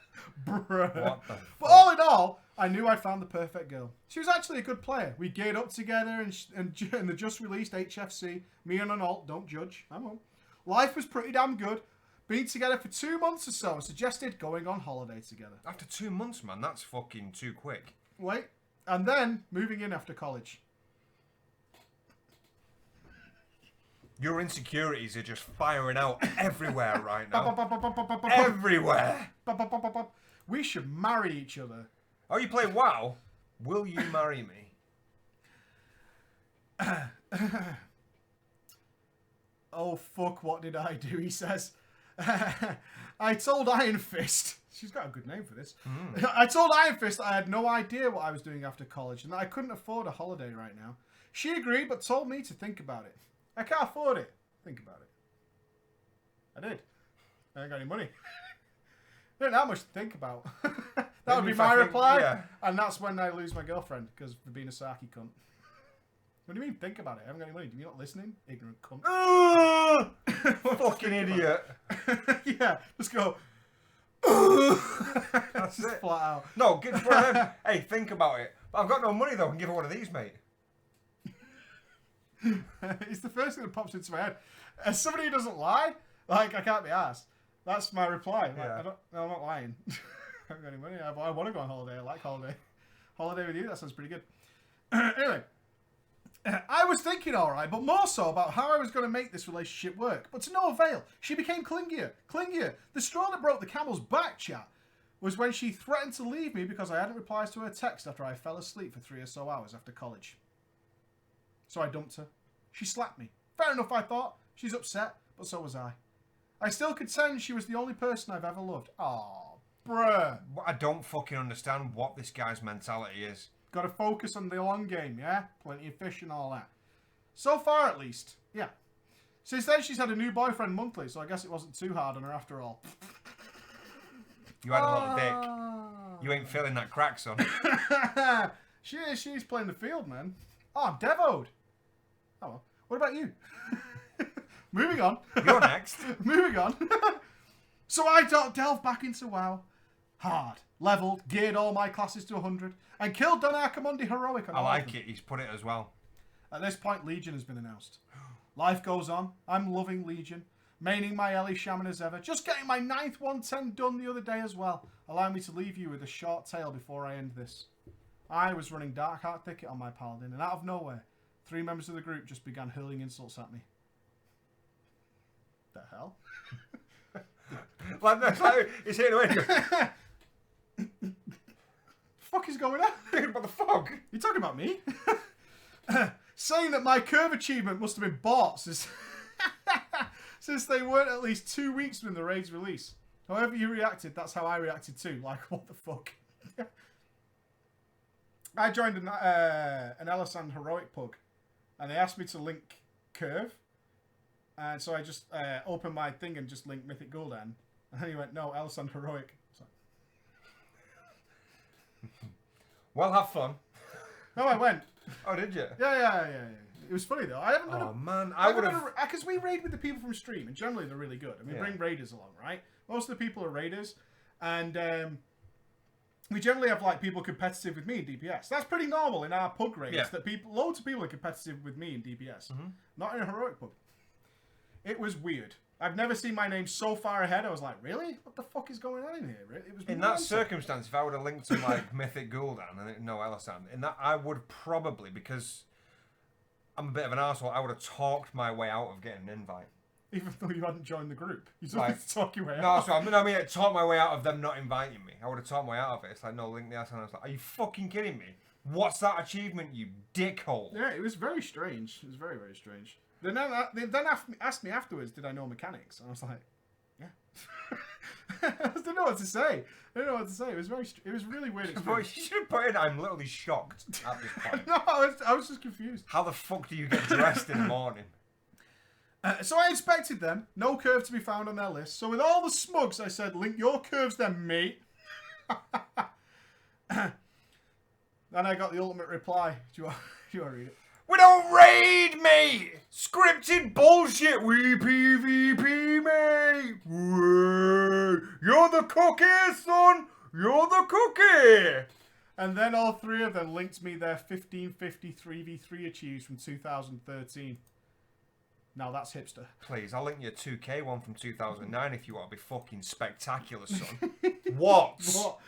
Bruh. What the But all in all, I knew I found the perfect girl. She was actually a good player. We geared up together in the just released HFC. Me and an alt, don't judge. I'm on. Life was pretty damn good. Been together for 2 months or so. Suggested going on holiday together. After 2 months, man, that's fucking too quick. Wait. And then moving in after college. Your insecurities are just firing out everywhere right now. Everywhere. We should marry each other. Oh, you play WoW? Will you marry me? Oh, fuck, what did I do? He says. I told Iron Fist. She's got a good name for this. I told Iron Fist I had no idea what I was doing after college and that I couldn't afford a holiday right now. She agreed but told me to think about it. I can't afford it. Think about it. I did. I ain't got any money. Not that much to think about. That would be my reply. Yeah. And that's when I lose my girlfriend, because for being a sarky cunt. What do you mean, think about it? I haven't got any money. Do you not listening? Ignorant cunt. Fucking idiot. Yeah, just go. That's just it. flat out. No, get one of them. Hey, think about it. But I've got no money though. I can give her one of these, mate. It's the first thing that pops into my head. As somebody who doesn't lie, like, I can't be asked. That's my reply. Like, Yeah. I'm not lying. I haven't got any money. I want to go on holiday. I like holiday. Holiday with you, that sounds pretty good. Anyway, I was thinking alright, but more so about how I was going to make this relationship work. But to no avail. She became clingier. The straw that broke the camel's back, chat, was when she threatened to leave me because I hadn't replied to her text after I fell asleep for 3 or so hours after college. So I dumped her. She slapped me. Fair enough, I thought. She's upset, but so was I. I still contend she was the only person I've ever loved. Aw, bruh. I don't fucking understand what this guy's mentality is. Got to focus on the long game, yeah? Plenty of fish and all that. So far, at least. Yeah. Since then, she's had a new boyfriend monthly, so I guess it wasn't too hard on her after all. You had a little dick. You ain't filling that crack, son. She's playing the field, man. Oh, I'm devoed. Oh, well. What about you? Moving on. You're next. Moving on. So I delved back into WoW. Hard. Leveled. Geared all my classes to 100. And killed Don Archimonde heroic on I all of like them. it. He's put it as well. At this point, Legion has been announced. Life goes on. I'm loving Legion. Maining my Ellie Shaman as ever. Just getting my 9th 110 done the other day as well. Allow me to leave you with a short tale before I end this. I was running Darkheart Thicket on my Paladin, and out of nowhere, 3 members of the group just began hurling insults at me. The hell? Like, that's like, he's hitting away. Fuck is going on? What the fuck? You talking about me? Saying that my curve achievement must have been bought since they weren't at least 2 weeks from the raid's release. However you reacted, that's how I reacted too. Like, what the fuck? I joined an Elisand heroic pug, and they asked me to link curve, and so I just opened my thing and just linked Mythic Gul'dan, and then he went, no, Elisand heroic. So, Well, have fun. no, I went. Oh, did you? Yeah. It was funny though. I haven't done Oh, a... man. I would have... Because we raid with the people from stream, and generally they're really good. I mean, Yeah. bring raiders along, right? Most of the people are raiders, and we generally have like people competitive with me in DPS. That's pretty normal in our pug raids. Yeah. That loads of people are competitive with me in DPS, not in a heroic pug. It was weird. I've never seen my name so far ahead. I was like, really? What the fuck is going on in here? It was In that mental. circumstance, if I would have linked to like Mythic Gul'dan and no Elisand, in that I would probably, because I'm a bit of an arsehole, I would have talked my way out of getting an invite. Even though you hadn't joined the group, you just Like, had to talk your way No, out. so I mean, talk my way out of them not inviting me. I would have talked my way out of it. It's like, no, link the Elisand. I was like, are you fucking kidding me? What's that achievement, you dickhole? Yeah, it was very strange. It was very, very strange. They then asked me afterwards, did I know mechanics? And I was like, yeah. I didn't know what to say. It was it was really weird Boy, experience. you should have put in, I'm literally shocked at this point. No, I was just confused. How the fuck do you get dressed in the morning? So I inspected them. No curve to be found on their list. So with all the smugs, I said, link your curves then, mate. Then I got the ultimate reply. Do you want to read it? We don't raid, mate! Scripted bullshit! We PvP, mate! Whoa. You're the cookie, son! You're the cookie! And then all 3 of them linked me their 1550 3v3 achieves from 2013. Now that's hipster. Please, I'll link you a 2K one from 2009 if you want to be fucking spectacular, son. What? What?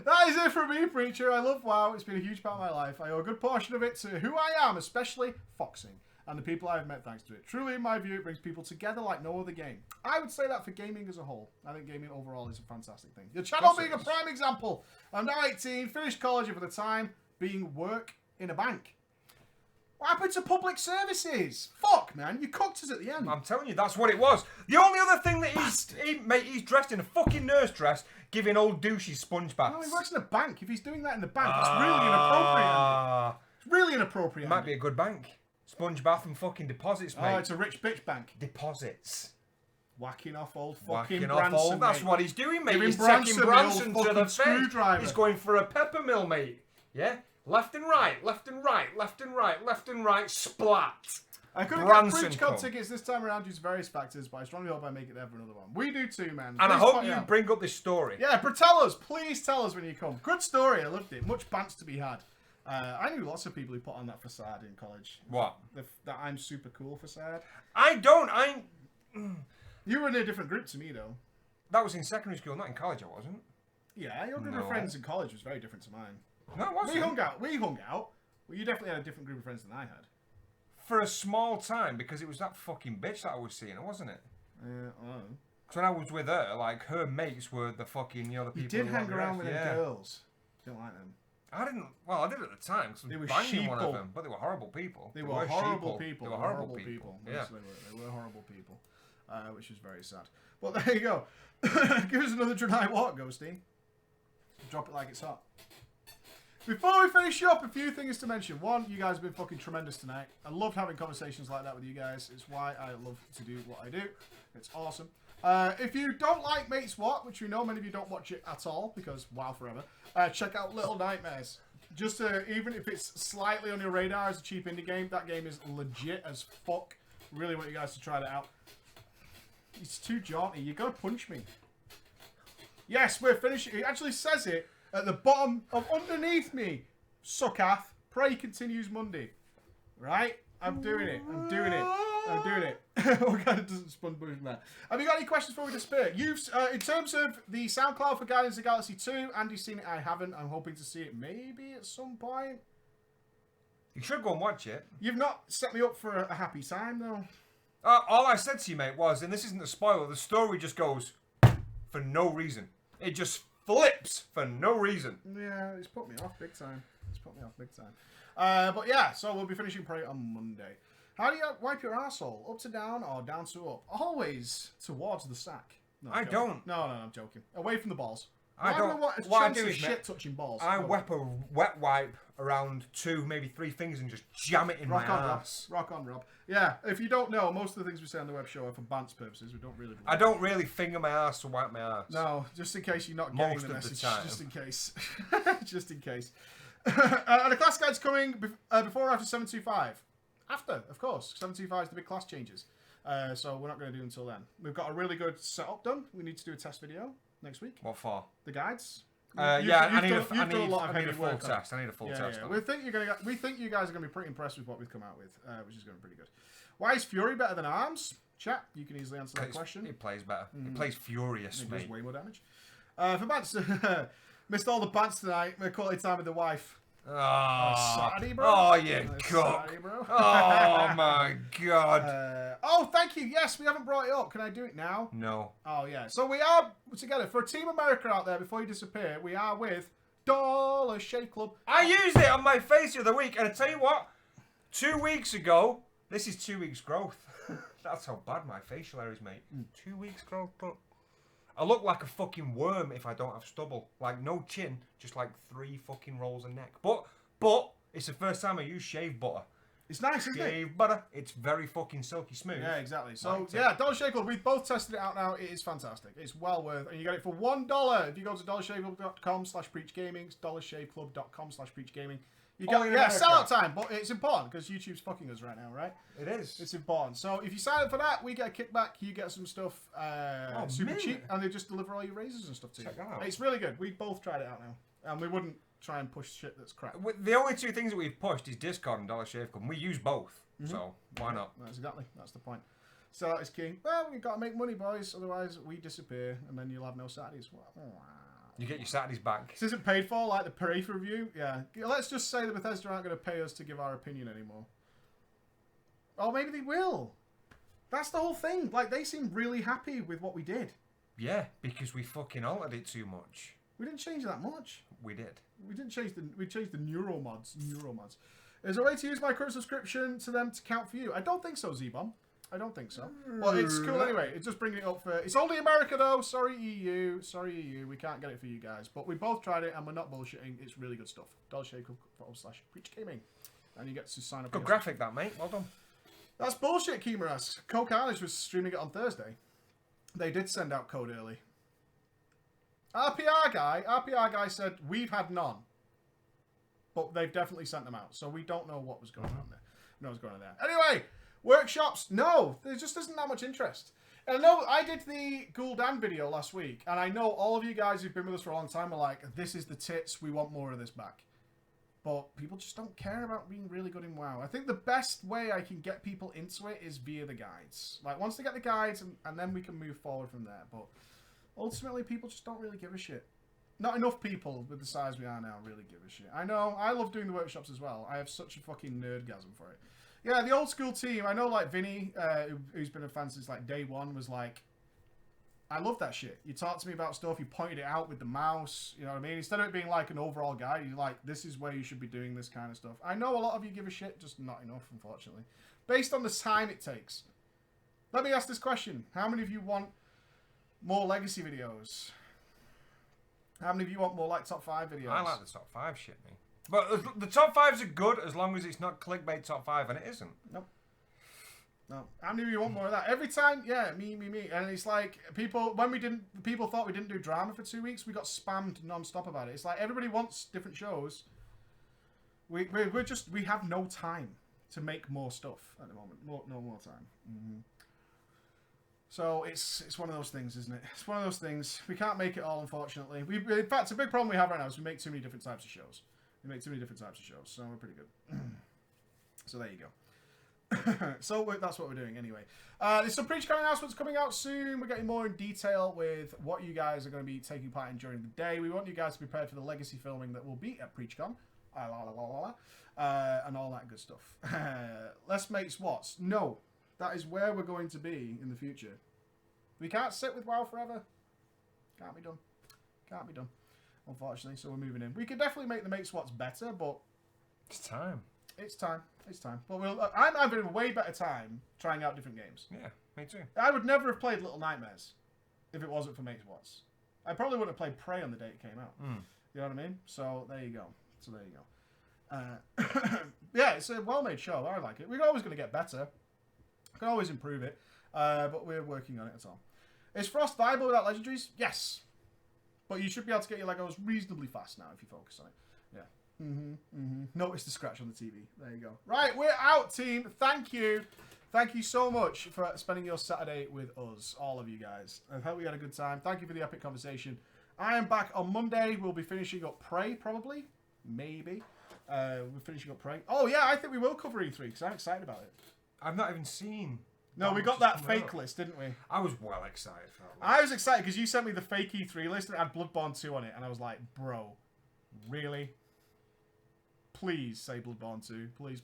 That is it for me, Preacher. I love WoW. It's been a huge part of my life. I owe a good portion of it to who I am, especially foxing, and the people I've met thanks to it. Truly, in my view, it brings people together like no other game. I would say that for gaming as a whole. I think gaming overall is a fantastic thing. Your channel being a prime example. I'm now 18, finished college, and for the time being work in a bank. What happened to public services? Fuck, man. You cooked us at the end. I'm telling you, that's what it was. The only other thing that he's dressed in a fucking nurse dress, giving old douchey sponge baths. No, he works in a bank. If he's doing that in the bank, it's really inappropriate. It's really inappropriate. It might be a good bank. Sponge bath and fucking deposits, mate. Oh, it's a rich bitch bank. Deposits. Whacking off old fucking Whacking Branson, off all. That's mate. what he's doing, mate. Giving He's taking Branson Branson the old to the fucking face. screwdriver. He's going for a pepper mill, mate. Yeah? Left and right, left and right, left and right, left and right, splat. I couldn't Branson get BreachCon come. tickets this time around due to various factors, but I strongly hope I make it there for another one. We do too, man. And I Please hope point you out. bring up this story. Yeah, but tell us. Please tell us when you come. Good story. I loved it. Much pants to be had. I knew lots of people who put on that facade in college. What? That I'm super cool facade. You were in a different group to me, though. That was in secondary school, not in college, I wasn't. Yeah, your group of friends in college was very different to mine. No, it wasn't. We hung out. Well, you definitely had a different group of friends than I had. For a small time, because it was that fucking bitch that I was seeing, wasn't it? I don't know. Because when I was with her, like, her mates were the fucking, the people You did who hang were around with yeah. the girls. Didn't like them. I didn't, well, I did at the time, because I They was were banging one sheeple. of them, but they were horrible people. They were horrible people. They were horrible people. Yeah. Yes, they were horrible people. Which is very sad. But there you go. Give us another dry walk, Ghosty. Drop it like it's hot. Before we finish up, a few things to mention. One, you guys have been fucking tremendous tonight. I loved having conversations like that with you guys. It's why I love to do what I do. It's awesome. If you don't like Mates What, which we know many of you don't watch it at all, because wow forever, check out Little Nightmares. Just even if it's slightly on your radar as a cheap indie game, that game is legit as fuck. Really want you guys to try that out. It's too jaunty. You gotta punch me. Yes, we're finishing. It actually says it at the bottom of underneath me. Suckath. Pray continues Monday. Right? I'm doing it. I'm doing it. I'm doing it. What kind of doesn't spun from that? Have you got any questions before we disappear? You've, in terms of the SoundCloud for Guardians of the Galaxy 2, Andy's seen it. I haven't. I'm hoping to see it maybe at some point. You should go and watch it. You've not set me up for a happy time though. All I said to you, mate, was, and this isn't a spoiler, the story just goes for no reason. It just flips for no reason. Yeah, it's put me off big time. But yeah, so we'll be finishing Prey on Monday. How do you wipe your arsehole? Up to down or down to up? Always towards the sack. No, I I'm don't. joking. No, I'm joking. Away from the balls. I Why don't. would I want a What I chance do of is, shit mate, touching balls? I No. whip a wet wipe around 2, maybe 3 fingers and just jam it in Rock my on, Rob. ass. Rock on, Rob. Yeah, if you don't know, most of the things we say on the web show are for bants purposes. We don't really believe I don't really finger my ass to wipe my ass. No, just in case you're not getting Most the of the message. time. Just in case. Just in case. And the class guide's coming before or after 725? After, of course. 725 is the big class changes. So we're not going to do until then. We've got a really good setup done. We need to do a test video next week. What for? The guides. I need a full work on it. test. I need a full test. Yeah. We think you guys are going to be pretty impressed with what we've come out with, which is going to be pretty good. Why is Fury better than Arms? Chat, you can easily answer that question. It plays better. It plays furious, It mate. does way more damage. For bants, missed all the bants tonight. Quality time with the wife. Oh, Saturday, bro. Oh, you cock. Saturday, bro. Oh, my God. Thank you. Yes, we haven't brought it up. Can I do it now? No. Oh, yeah. So we are together. For Team America out there, before you disappear, we are with Dollar Shave Club. I used it on my face the other week, and I tell you what, 2 weeks ago, this is 2 weeks growth. That's how bad my facial hair is, mate. 2 weeks growth, look. I look like a fucking worm if I don't have stubble. Like, no chin, just like 3 fucking rolls of neck. But, it's the first time I use shave butter. It's nice, isn't it? Shave butter. It's very fucking silky smooth. Yeah, exactly. So, Like yeah, Dollar Shave Club. We've both tested it out now. It is fantastic. It's well worth, and you get it for $1. If you go to dollarshaveclub.com/preachgaming, dollarshaveclub.com/preachgaming. You All got in yeah, America. sellout time, but it's important because YouTube's fucking us right now, right? It is. It's important. So if you sign up for that, we get a kickback. You get some stuff super man. cheap, and they just deliver all your razors and stuff to you. Check that out. It's really good. We both tried it out now, and we wouldn't try and push shit that's crap. The only 2 things that we've pushed is Discord and Dollar Shave Club. And we use both, so why not? That's the point. Sellout is king. Well, we've got to make money, boys. Otherwise, we disappear, and then you'll have no Saturdays. You get your Saturdays back. This isn't paid for, like the Parafe review. Yeah. Let's just say that Bethesda aren't going to pay us to give our opinion anymore. Oh, maybe they will. That's the whole thing. Like, they seem really happy with what we did. Yeah, because we fucking altered it too much. We didn't change that much. We did. We changed the neuromods. Is there a way to use my current subscription to them to count for you? I don't think so, Z-Bomb. I don't think so. Well, it's cool anyway. It's just bringing it up for... It's only America, though. Sorry, EU. We can't get it for you guys. But we both tried it, and we're not bullshitting. It's really good stuff. $.com/preachgaming. and you get to sign up. Good graphic, that, mate. Well done. That's bullshit, Keema asks. Cold Carnage was streaming it on Thursday. They did send out code early. RPR guy said, we've had none. But they've definitely sent them out. So we don't know what was going on there. No what's going on there. Anyway, workshops. No, there just isn't that much interest. And I know I did the Gul'dan video last week. And I know all of you guys who've been with us for a long time are like, this is the tits. We want more of this back. But people just don't care about being really good in WoW. I think the best way I can get people into it is via the guides. Like, once they get the guides, and then we can move forward from there. But ultimately, people just don't really give a shit. Not enough people with the size we are now really give a shit. I know, I love doing the workshops as well. I have such a fucking nerdgasm for it. Yeah, the old school team, I know, like, Vinny, who's been a fan since, like, day one, was like, I love that shit. You talked to me about stuff, you pointed it out with the mouse, you know what I mean? Instead of it being like an overall guide, you're like, this is where you should be doing this kind of stuff. I know a lot of you give a shit, just not enough, unfortunately. Based on the time it takes. Let me ask this question. How many of you want more legacy videos? How many of you want more like top 5 videos? I like the top 5 shit, me. But the top 5s are good as long as it's not clickbait top 5, and it isn't. Nope. No. How many of you want more of that? Every time, yeah, me. And it's like, people thought we didn't do drama for 2 weeks, we got spammed non-stop about it. It's like, everybody wants different shows. We have no time to make more stuff at the moment. No more time. Mm-hmm. So it's one of those things, isn't it? It's one of those things. We can't make it all, unfortunately. In fact, a big problem we have right now is we make too many different types of shows. So we're pretty good. So there you go. So that's what we're doing anyway. There's some PreachCon announcements coming out soon. We're getting more in detail with what you guys are going to be taking part in during the day. We want you guys to be prepared for the legacy filming that will be at PreachCon. And all that good stuff. Let's make SWATs. No, that is where we're going to be in the future. We can't sit with WoW forever. Can't be done. Unfortunately, so we're moving in. We could definitely make the Make SWATs better, but it's time. It's time. But I'm having a way better time trying out different games. Yeah, me too. I would never have played Little Nightmares if it wasn't for Make SWATs. I probably wouldn't have played Prey on the day it came out. You know what I mean? So there you go. Yeah, it's a well-made show. I like it. We're always going to get better. We can always improve it. But we're working on it at all. Is Frost viable without legendaries? Yes. But you should be able to get your Legos reasonably fast now if you focus on it. Yeah. Notice the scratch on the TV. There you go. Right, we're out, team. Thank you. Thank you so much for spending your Saturday with us, all of you guys. I hope we had a good time. Thank you for the epic conversation. I am back on Monday. We'll be finishing up Prey, probably. Maybe. We're finishing up Prey. Oh, yeah, I think we will cover E3 because I'm excited about it. I've not even seen... No, we got that fake list, didn't we? I was well excited for that. I was excited because you sent me the fake E3 list and it had Bloodborne 2 on it. And I was like, bro, really? Please say Bloodborne 2. Please.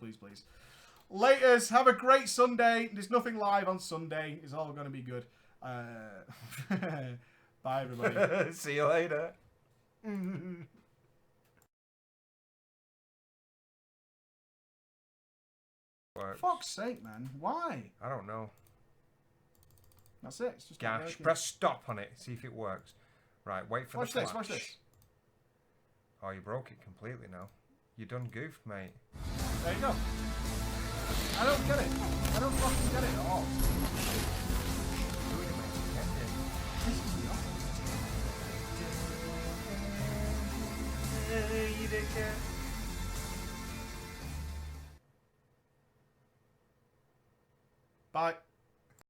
Laters, have a great Sunday. There's nothing live on Sunday. It's all going to be good. Bye, everybody. See you later. Fuck's sake, man. Why? I don't know. That's it. It's just Gash. Press stop on it. See if it works. Right, wait for the flash. Watch this. Oh, you broke it completely now. You done goofed, mate. There you go. I don't get it. I don't fucking get it at all. You did get. Bye.